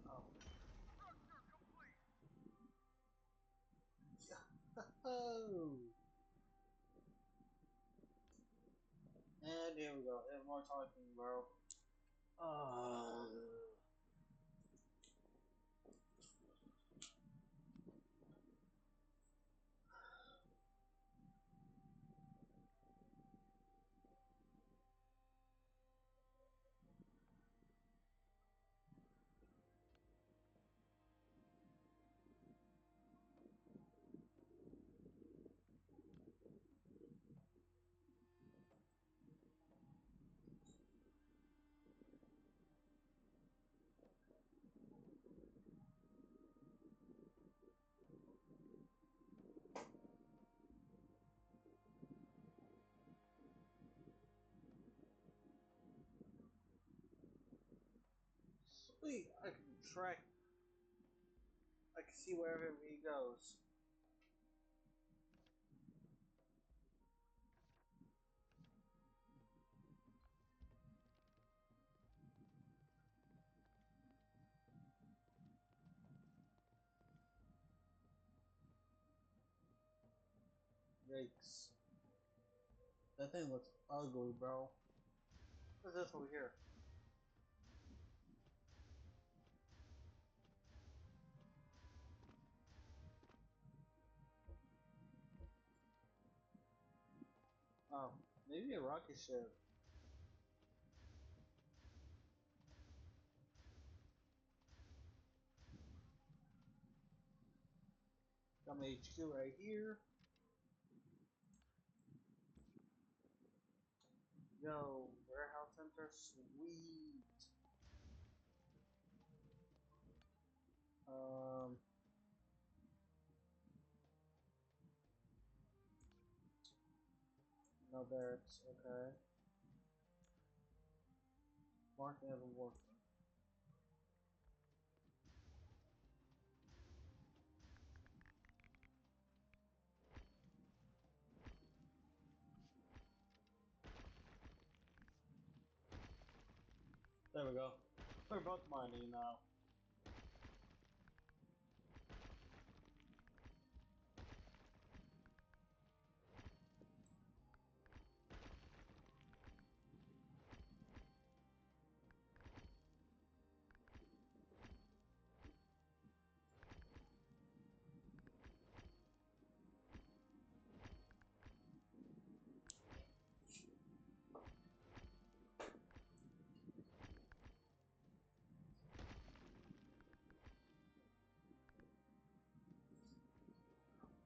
Speaker 1: Oh. Oh. And here we go. And more talking, bro. Sweet, I can track. I can see wherever he goes. Yikes. That thing looks ugly, bro. What's this over here? Oh, maybe a rocket ship. Got my HQ right here. Yo, warehouse center, sweet. No barracks, okay. Mark Evan working. There we go. We're both mining now.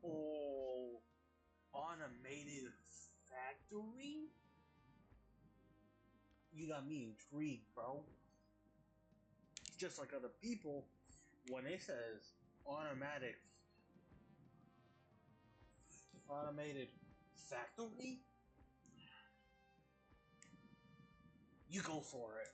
Speaker 1: Oh, automated factory? You got me intrigued, bro. just like other people, when it says automated factory, you go for it.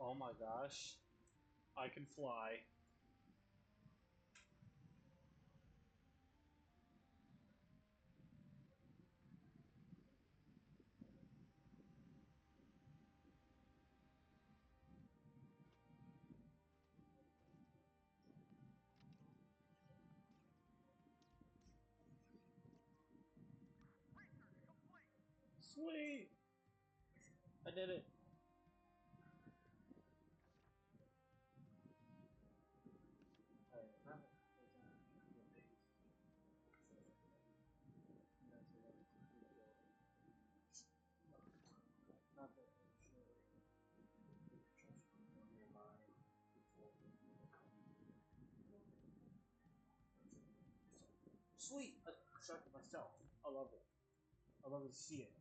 Speaker 1: Oh my gosh, I can fly. Sweet! I did it. Sweet! I shot myself. I love it. I love to see it.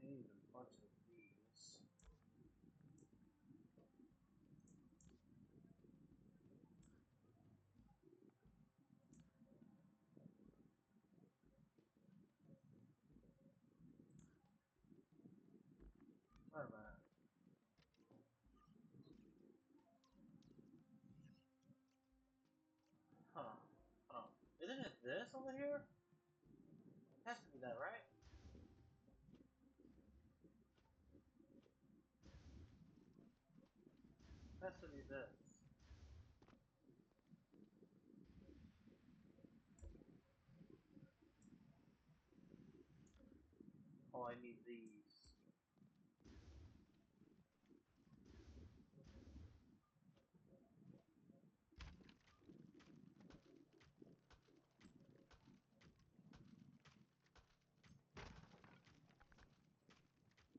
Speaker 1: I need a bunch of these. Wait a minute. Huh. Oh. Isn't it this over here? Has to be that, right? Has to be this. Oh, I need these.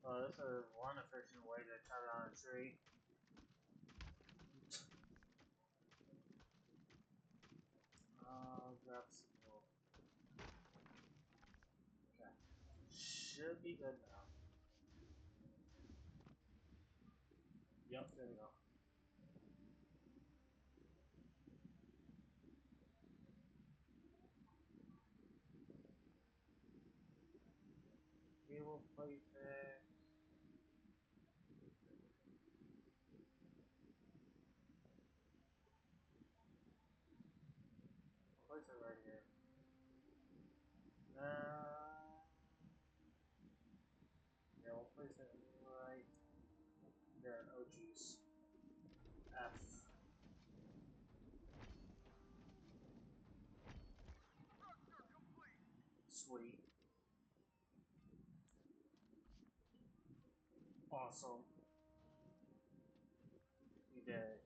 Speaker 1: Oh, this is one efficient way to cut down a tree. Grab some more. Okay. Should be good now. Yep, there we go. We will place it. We'll place it right here. Yeah, we'll place it right there. Oh, jeez. F. Sweet. Awesome. You did it.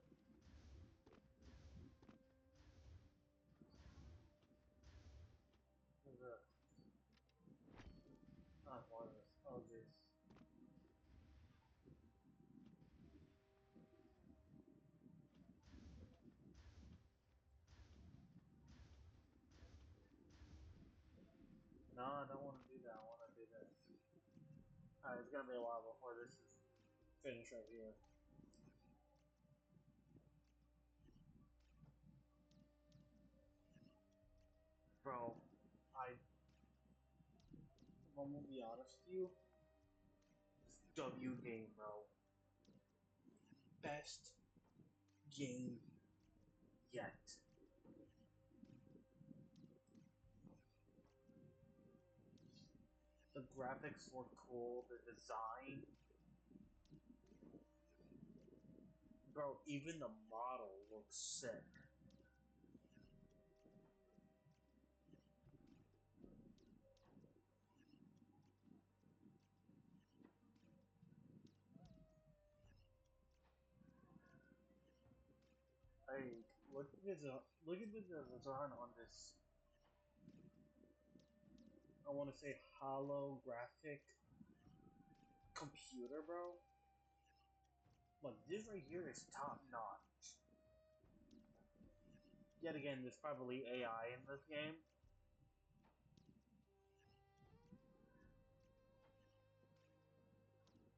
Speaker 1: What's this? Not one of this. Oh, jeez. No, I don't want to do that. I want to do this. Alright, it's gonna be a while before this is finish right here. Bro, I'm gonna be honest with you. W game, bro. Best game yet. The graphics look cool, the design. Bro, even the model looks sick. Hey, look at the design on this. I want to say holographic computer, bro. Look, this right here is top notch. Yet again, there's probably AI in this game.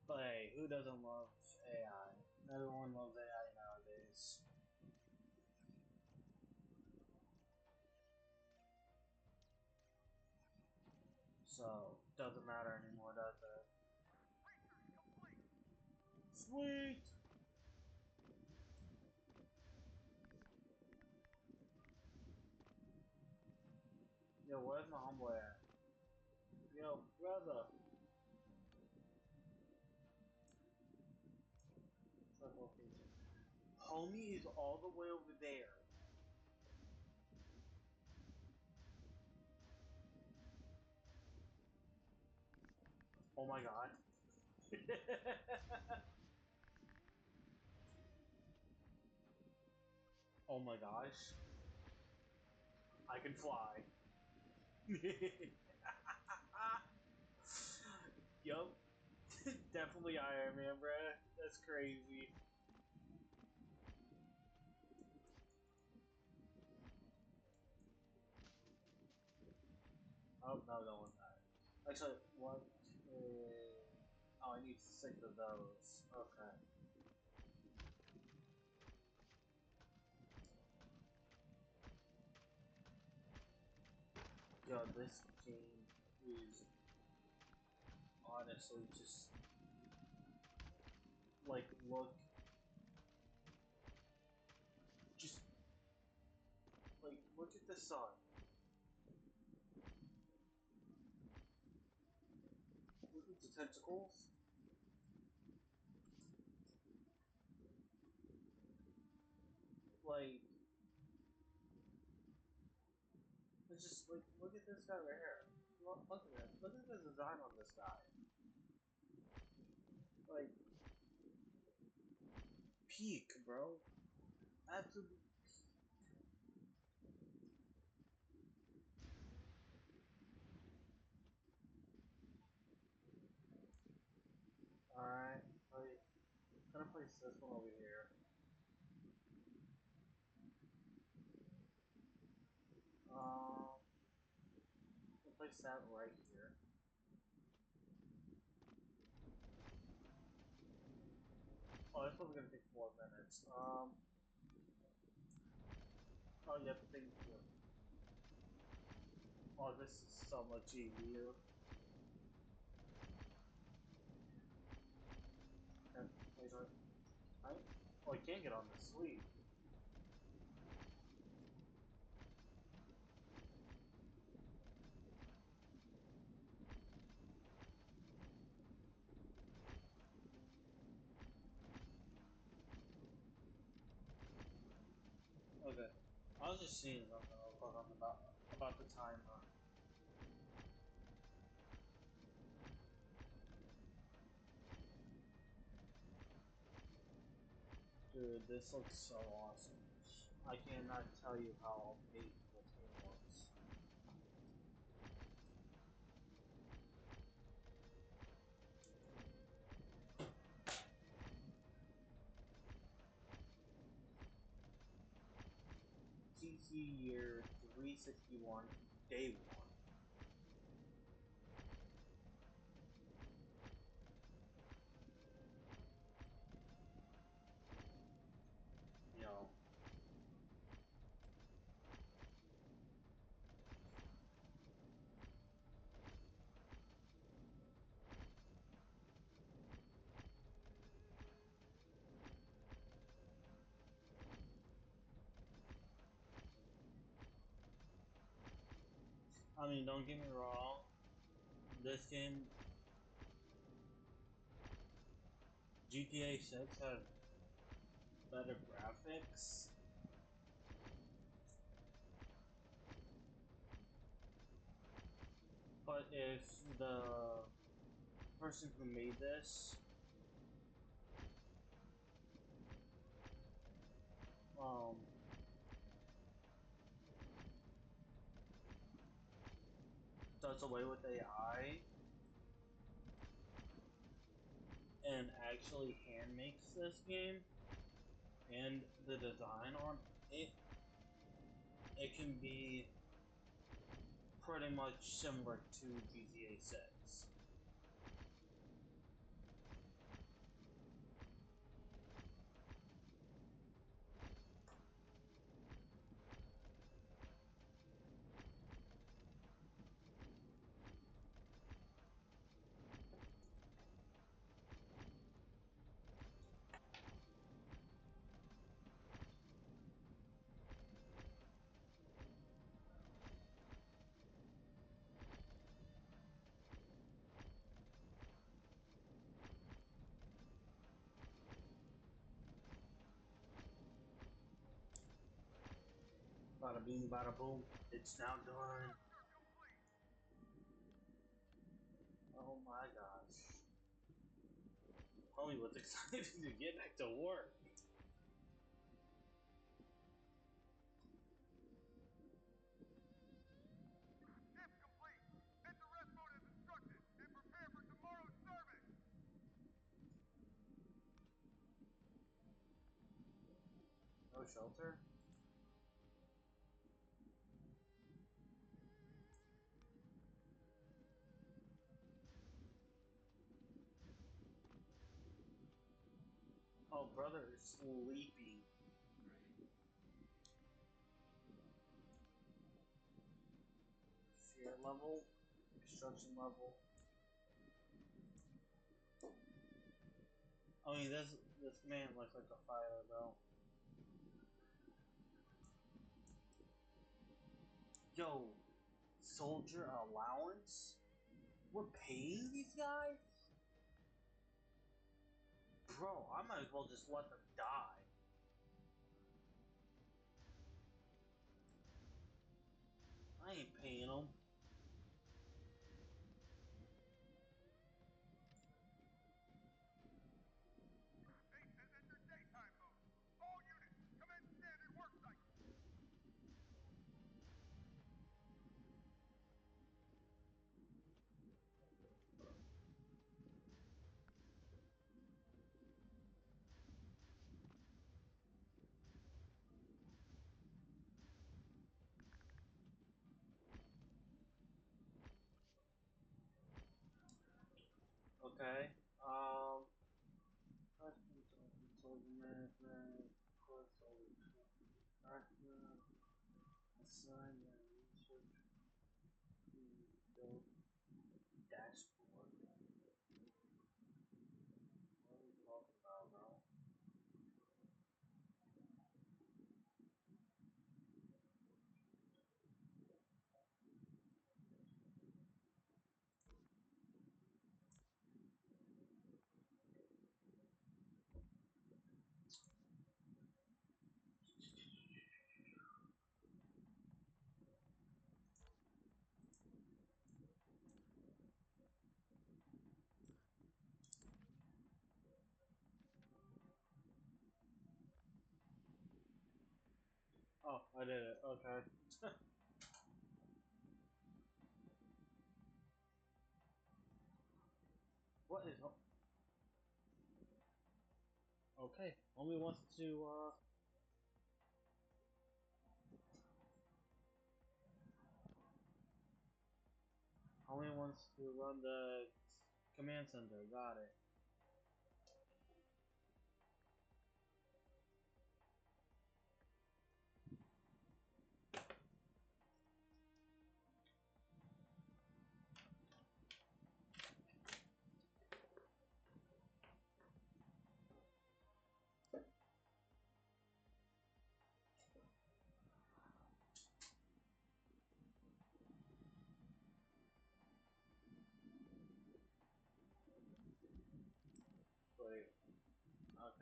Speaker 1: But hey, who doesn't love AI? Everyone loves AI nowadays. So, doesn't matter anymore, does it? Sweet! Yo, where's my homeboy at? Yo, brother! Homie is all the way over there. Oh my god. Oh my gosh. I can fly. Yup. Definitely Iron Man, bruh. That's crazy. Oh, no, no one died. Actually, what? Oh, I need 6 of those. Okay. Yo, this game is honestly just like just look at the sun. Look at the tentacles. Like, it's just like look at this guy right here. Look at him. Look at the design on this guy. Like, peak, bro. Absolutely. Alright, I'm gonna place this one over here. I'll place that right here. Oh, this one's gonna take 4 minutes. Oh, you have to think. Oh, this is so much easier. Okay, wait, right? Oh, I can't get on this. Sweet. Okay. I was just seeing something real quick on about the timer. Dude, this looks so awesome. I cannot tell you how amazing this game looks. CC year 361, day 1. I mean, don't get me wrong. This game, GTA 6 has better graphics. But if the person who made this does away with AI and actually hand makes this game and the design on it, it can be pretty much similar to GTA 6. Bada bing, bada boom. It's now done. Oh my gosh. Homie was excited to get back to work. No shelter? Oh, brother is sleeping. Fear level? Destruction level? I mean, this man looks like a fire, though. Yo, soldier allowance? We're paying these guys? Bro, I might as well just let them die. I ain't paying them. Okay. Soldier management, assign research build dashboard. What are we talking about, bro? Oh, I did it. Okay. What is? Okay. Homie wants to. Homie wants to run the command center. Got it.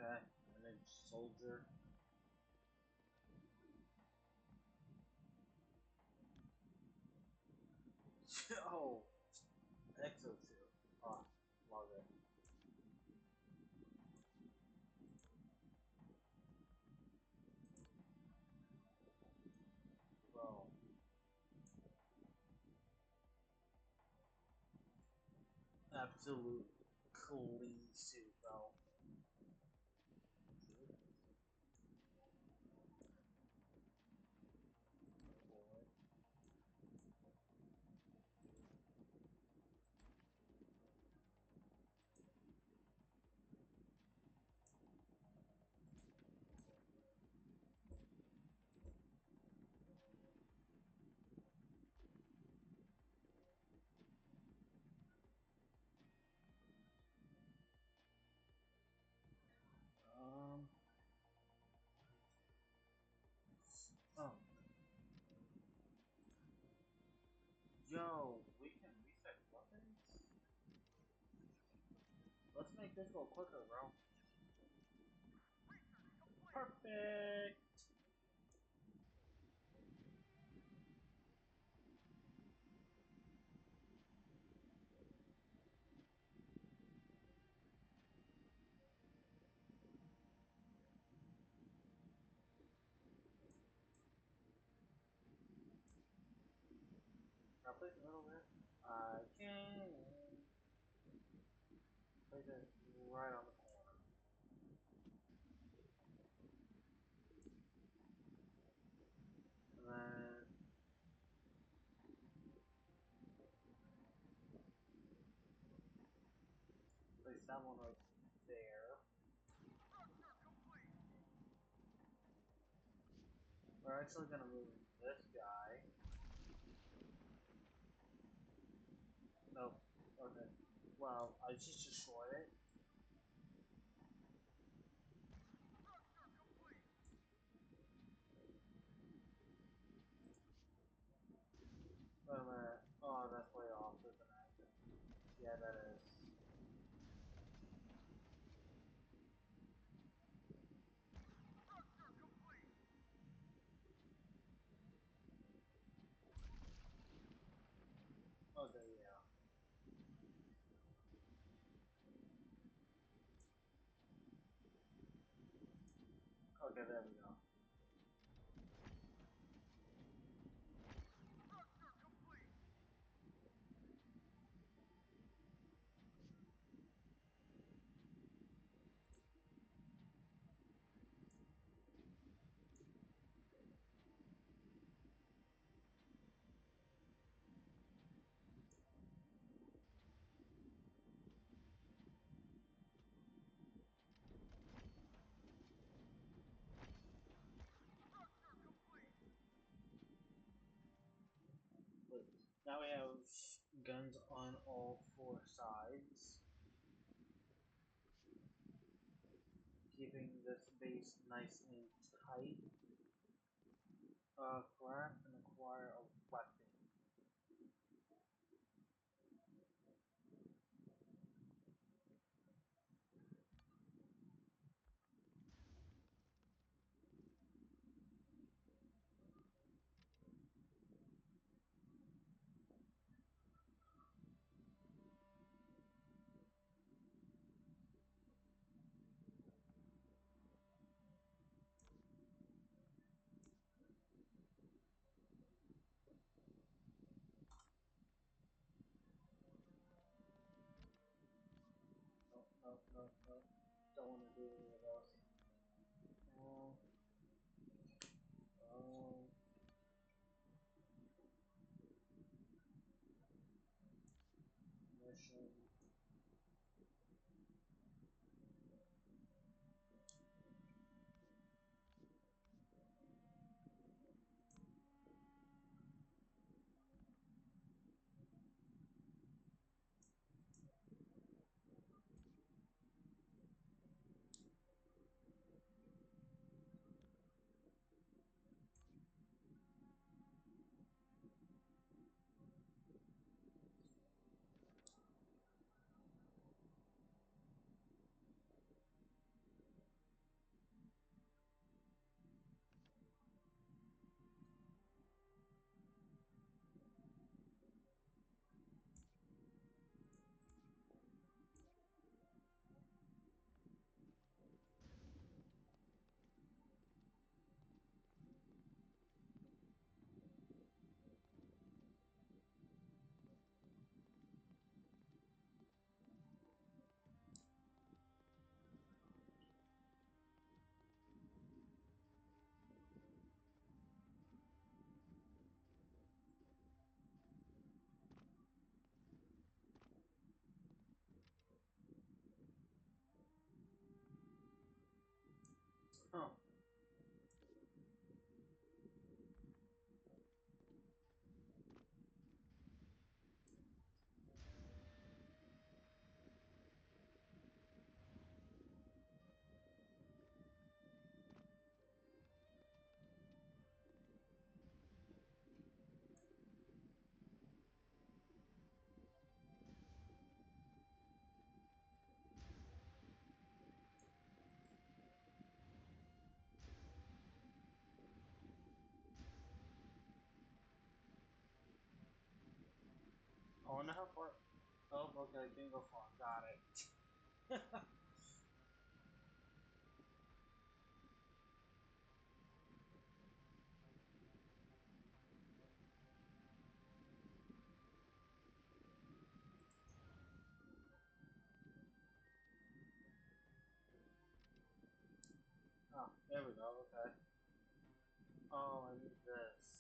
Speaker 1: Okay, managed soldier. Oh, exosuit. Oh, love it. Bro. Absolute clean suit, bro. Oh. Yo, we can reset weapons? Let's make this go quicker, bro. Perfect! Can I place it a little bit? I can. Place it right on the corner. And then place that one right there. We're actually gonna move this guy. Nope. Okay. Well, I just destroyed it. Wait a minute. Oh, that's way off, isn't it? Yeah, that is. Okay, yeah. Okay, there we go. But now we have guns on all four sides, keeping this base nice and tight. Craft and acquire a weapon. No, no, no, no. Don't want to do any of those. Oh, oh. Mission. Huh. I wonder how far. Oh, okay, can go far. Got it. Oh, there we go. Okay. Oh, I need this.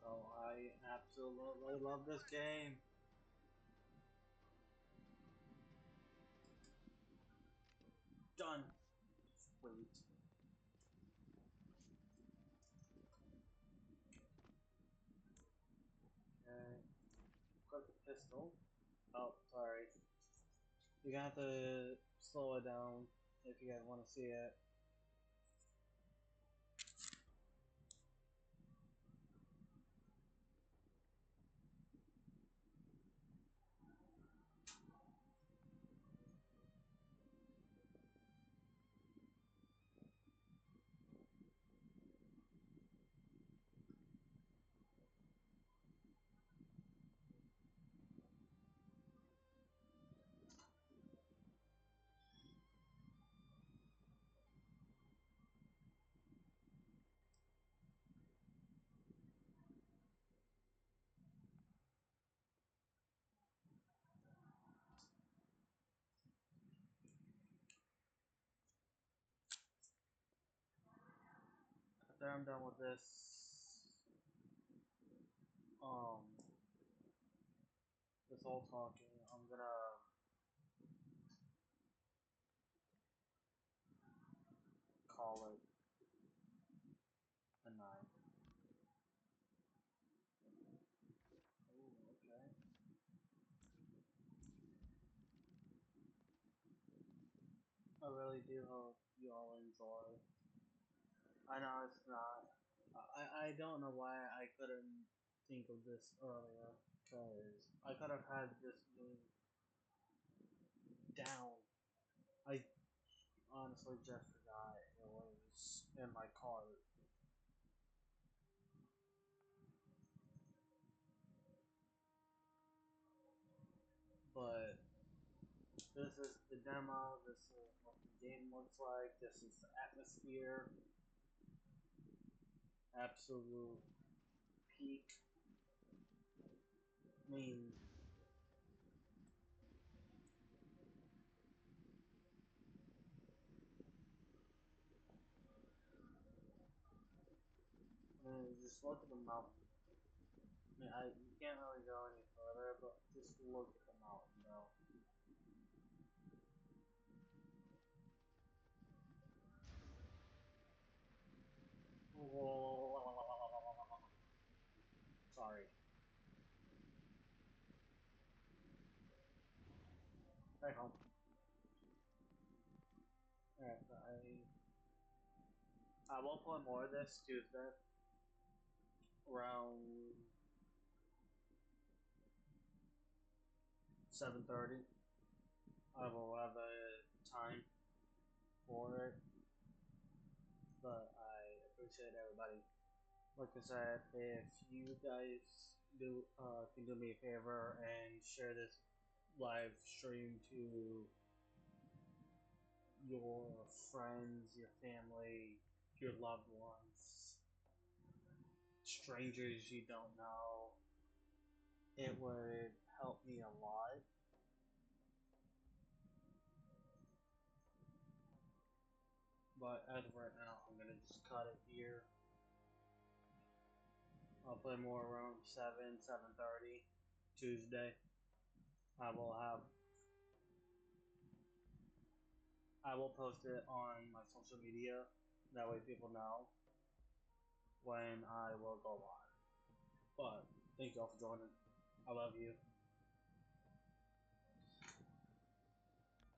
Speaker 1: Oh, I absolutely love this game. Done. Sweet. Okay. Quick pistol. Oh, sorry. You're gonna have to slow it down if you guys want to see it. After I'm done with this, um, this whole talking, I'm gonna call it a night. Ooh, okay. I really do hope you all enjoy. I know it's not. I don't know why I couldn't think of this earlier. Because I could have had this game down. I honestly just forgot it was in my cart. But this is the demo. This is what we the game looks like. This is the atmosphere. Absolute peak. I mean, just look at the mountain. I mean, you can't really go any further, but just look at the mountain, though. Sorry. Back home. Alright, I will play more of this Tuesday. Around 7:30. I will have a time for it. But I appreciate everybody. Like I said, if you guys can do me a favor and share this live stream to your friends, your family, your loved ones, strangers you don't know, it would help me a lot. But as of right now, I'm gonna just cut it here. I'll play more around 7:30 Tuesday. I will post it on my social media. That way people know when I will go live. But thank you all for joining. I love you.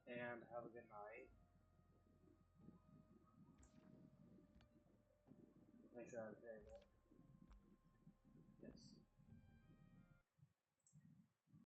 Speaker 1: And have a good night. Make sure I say that.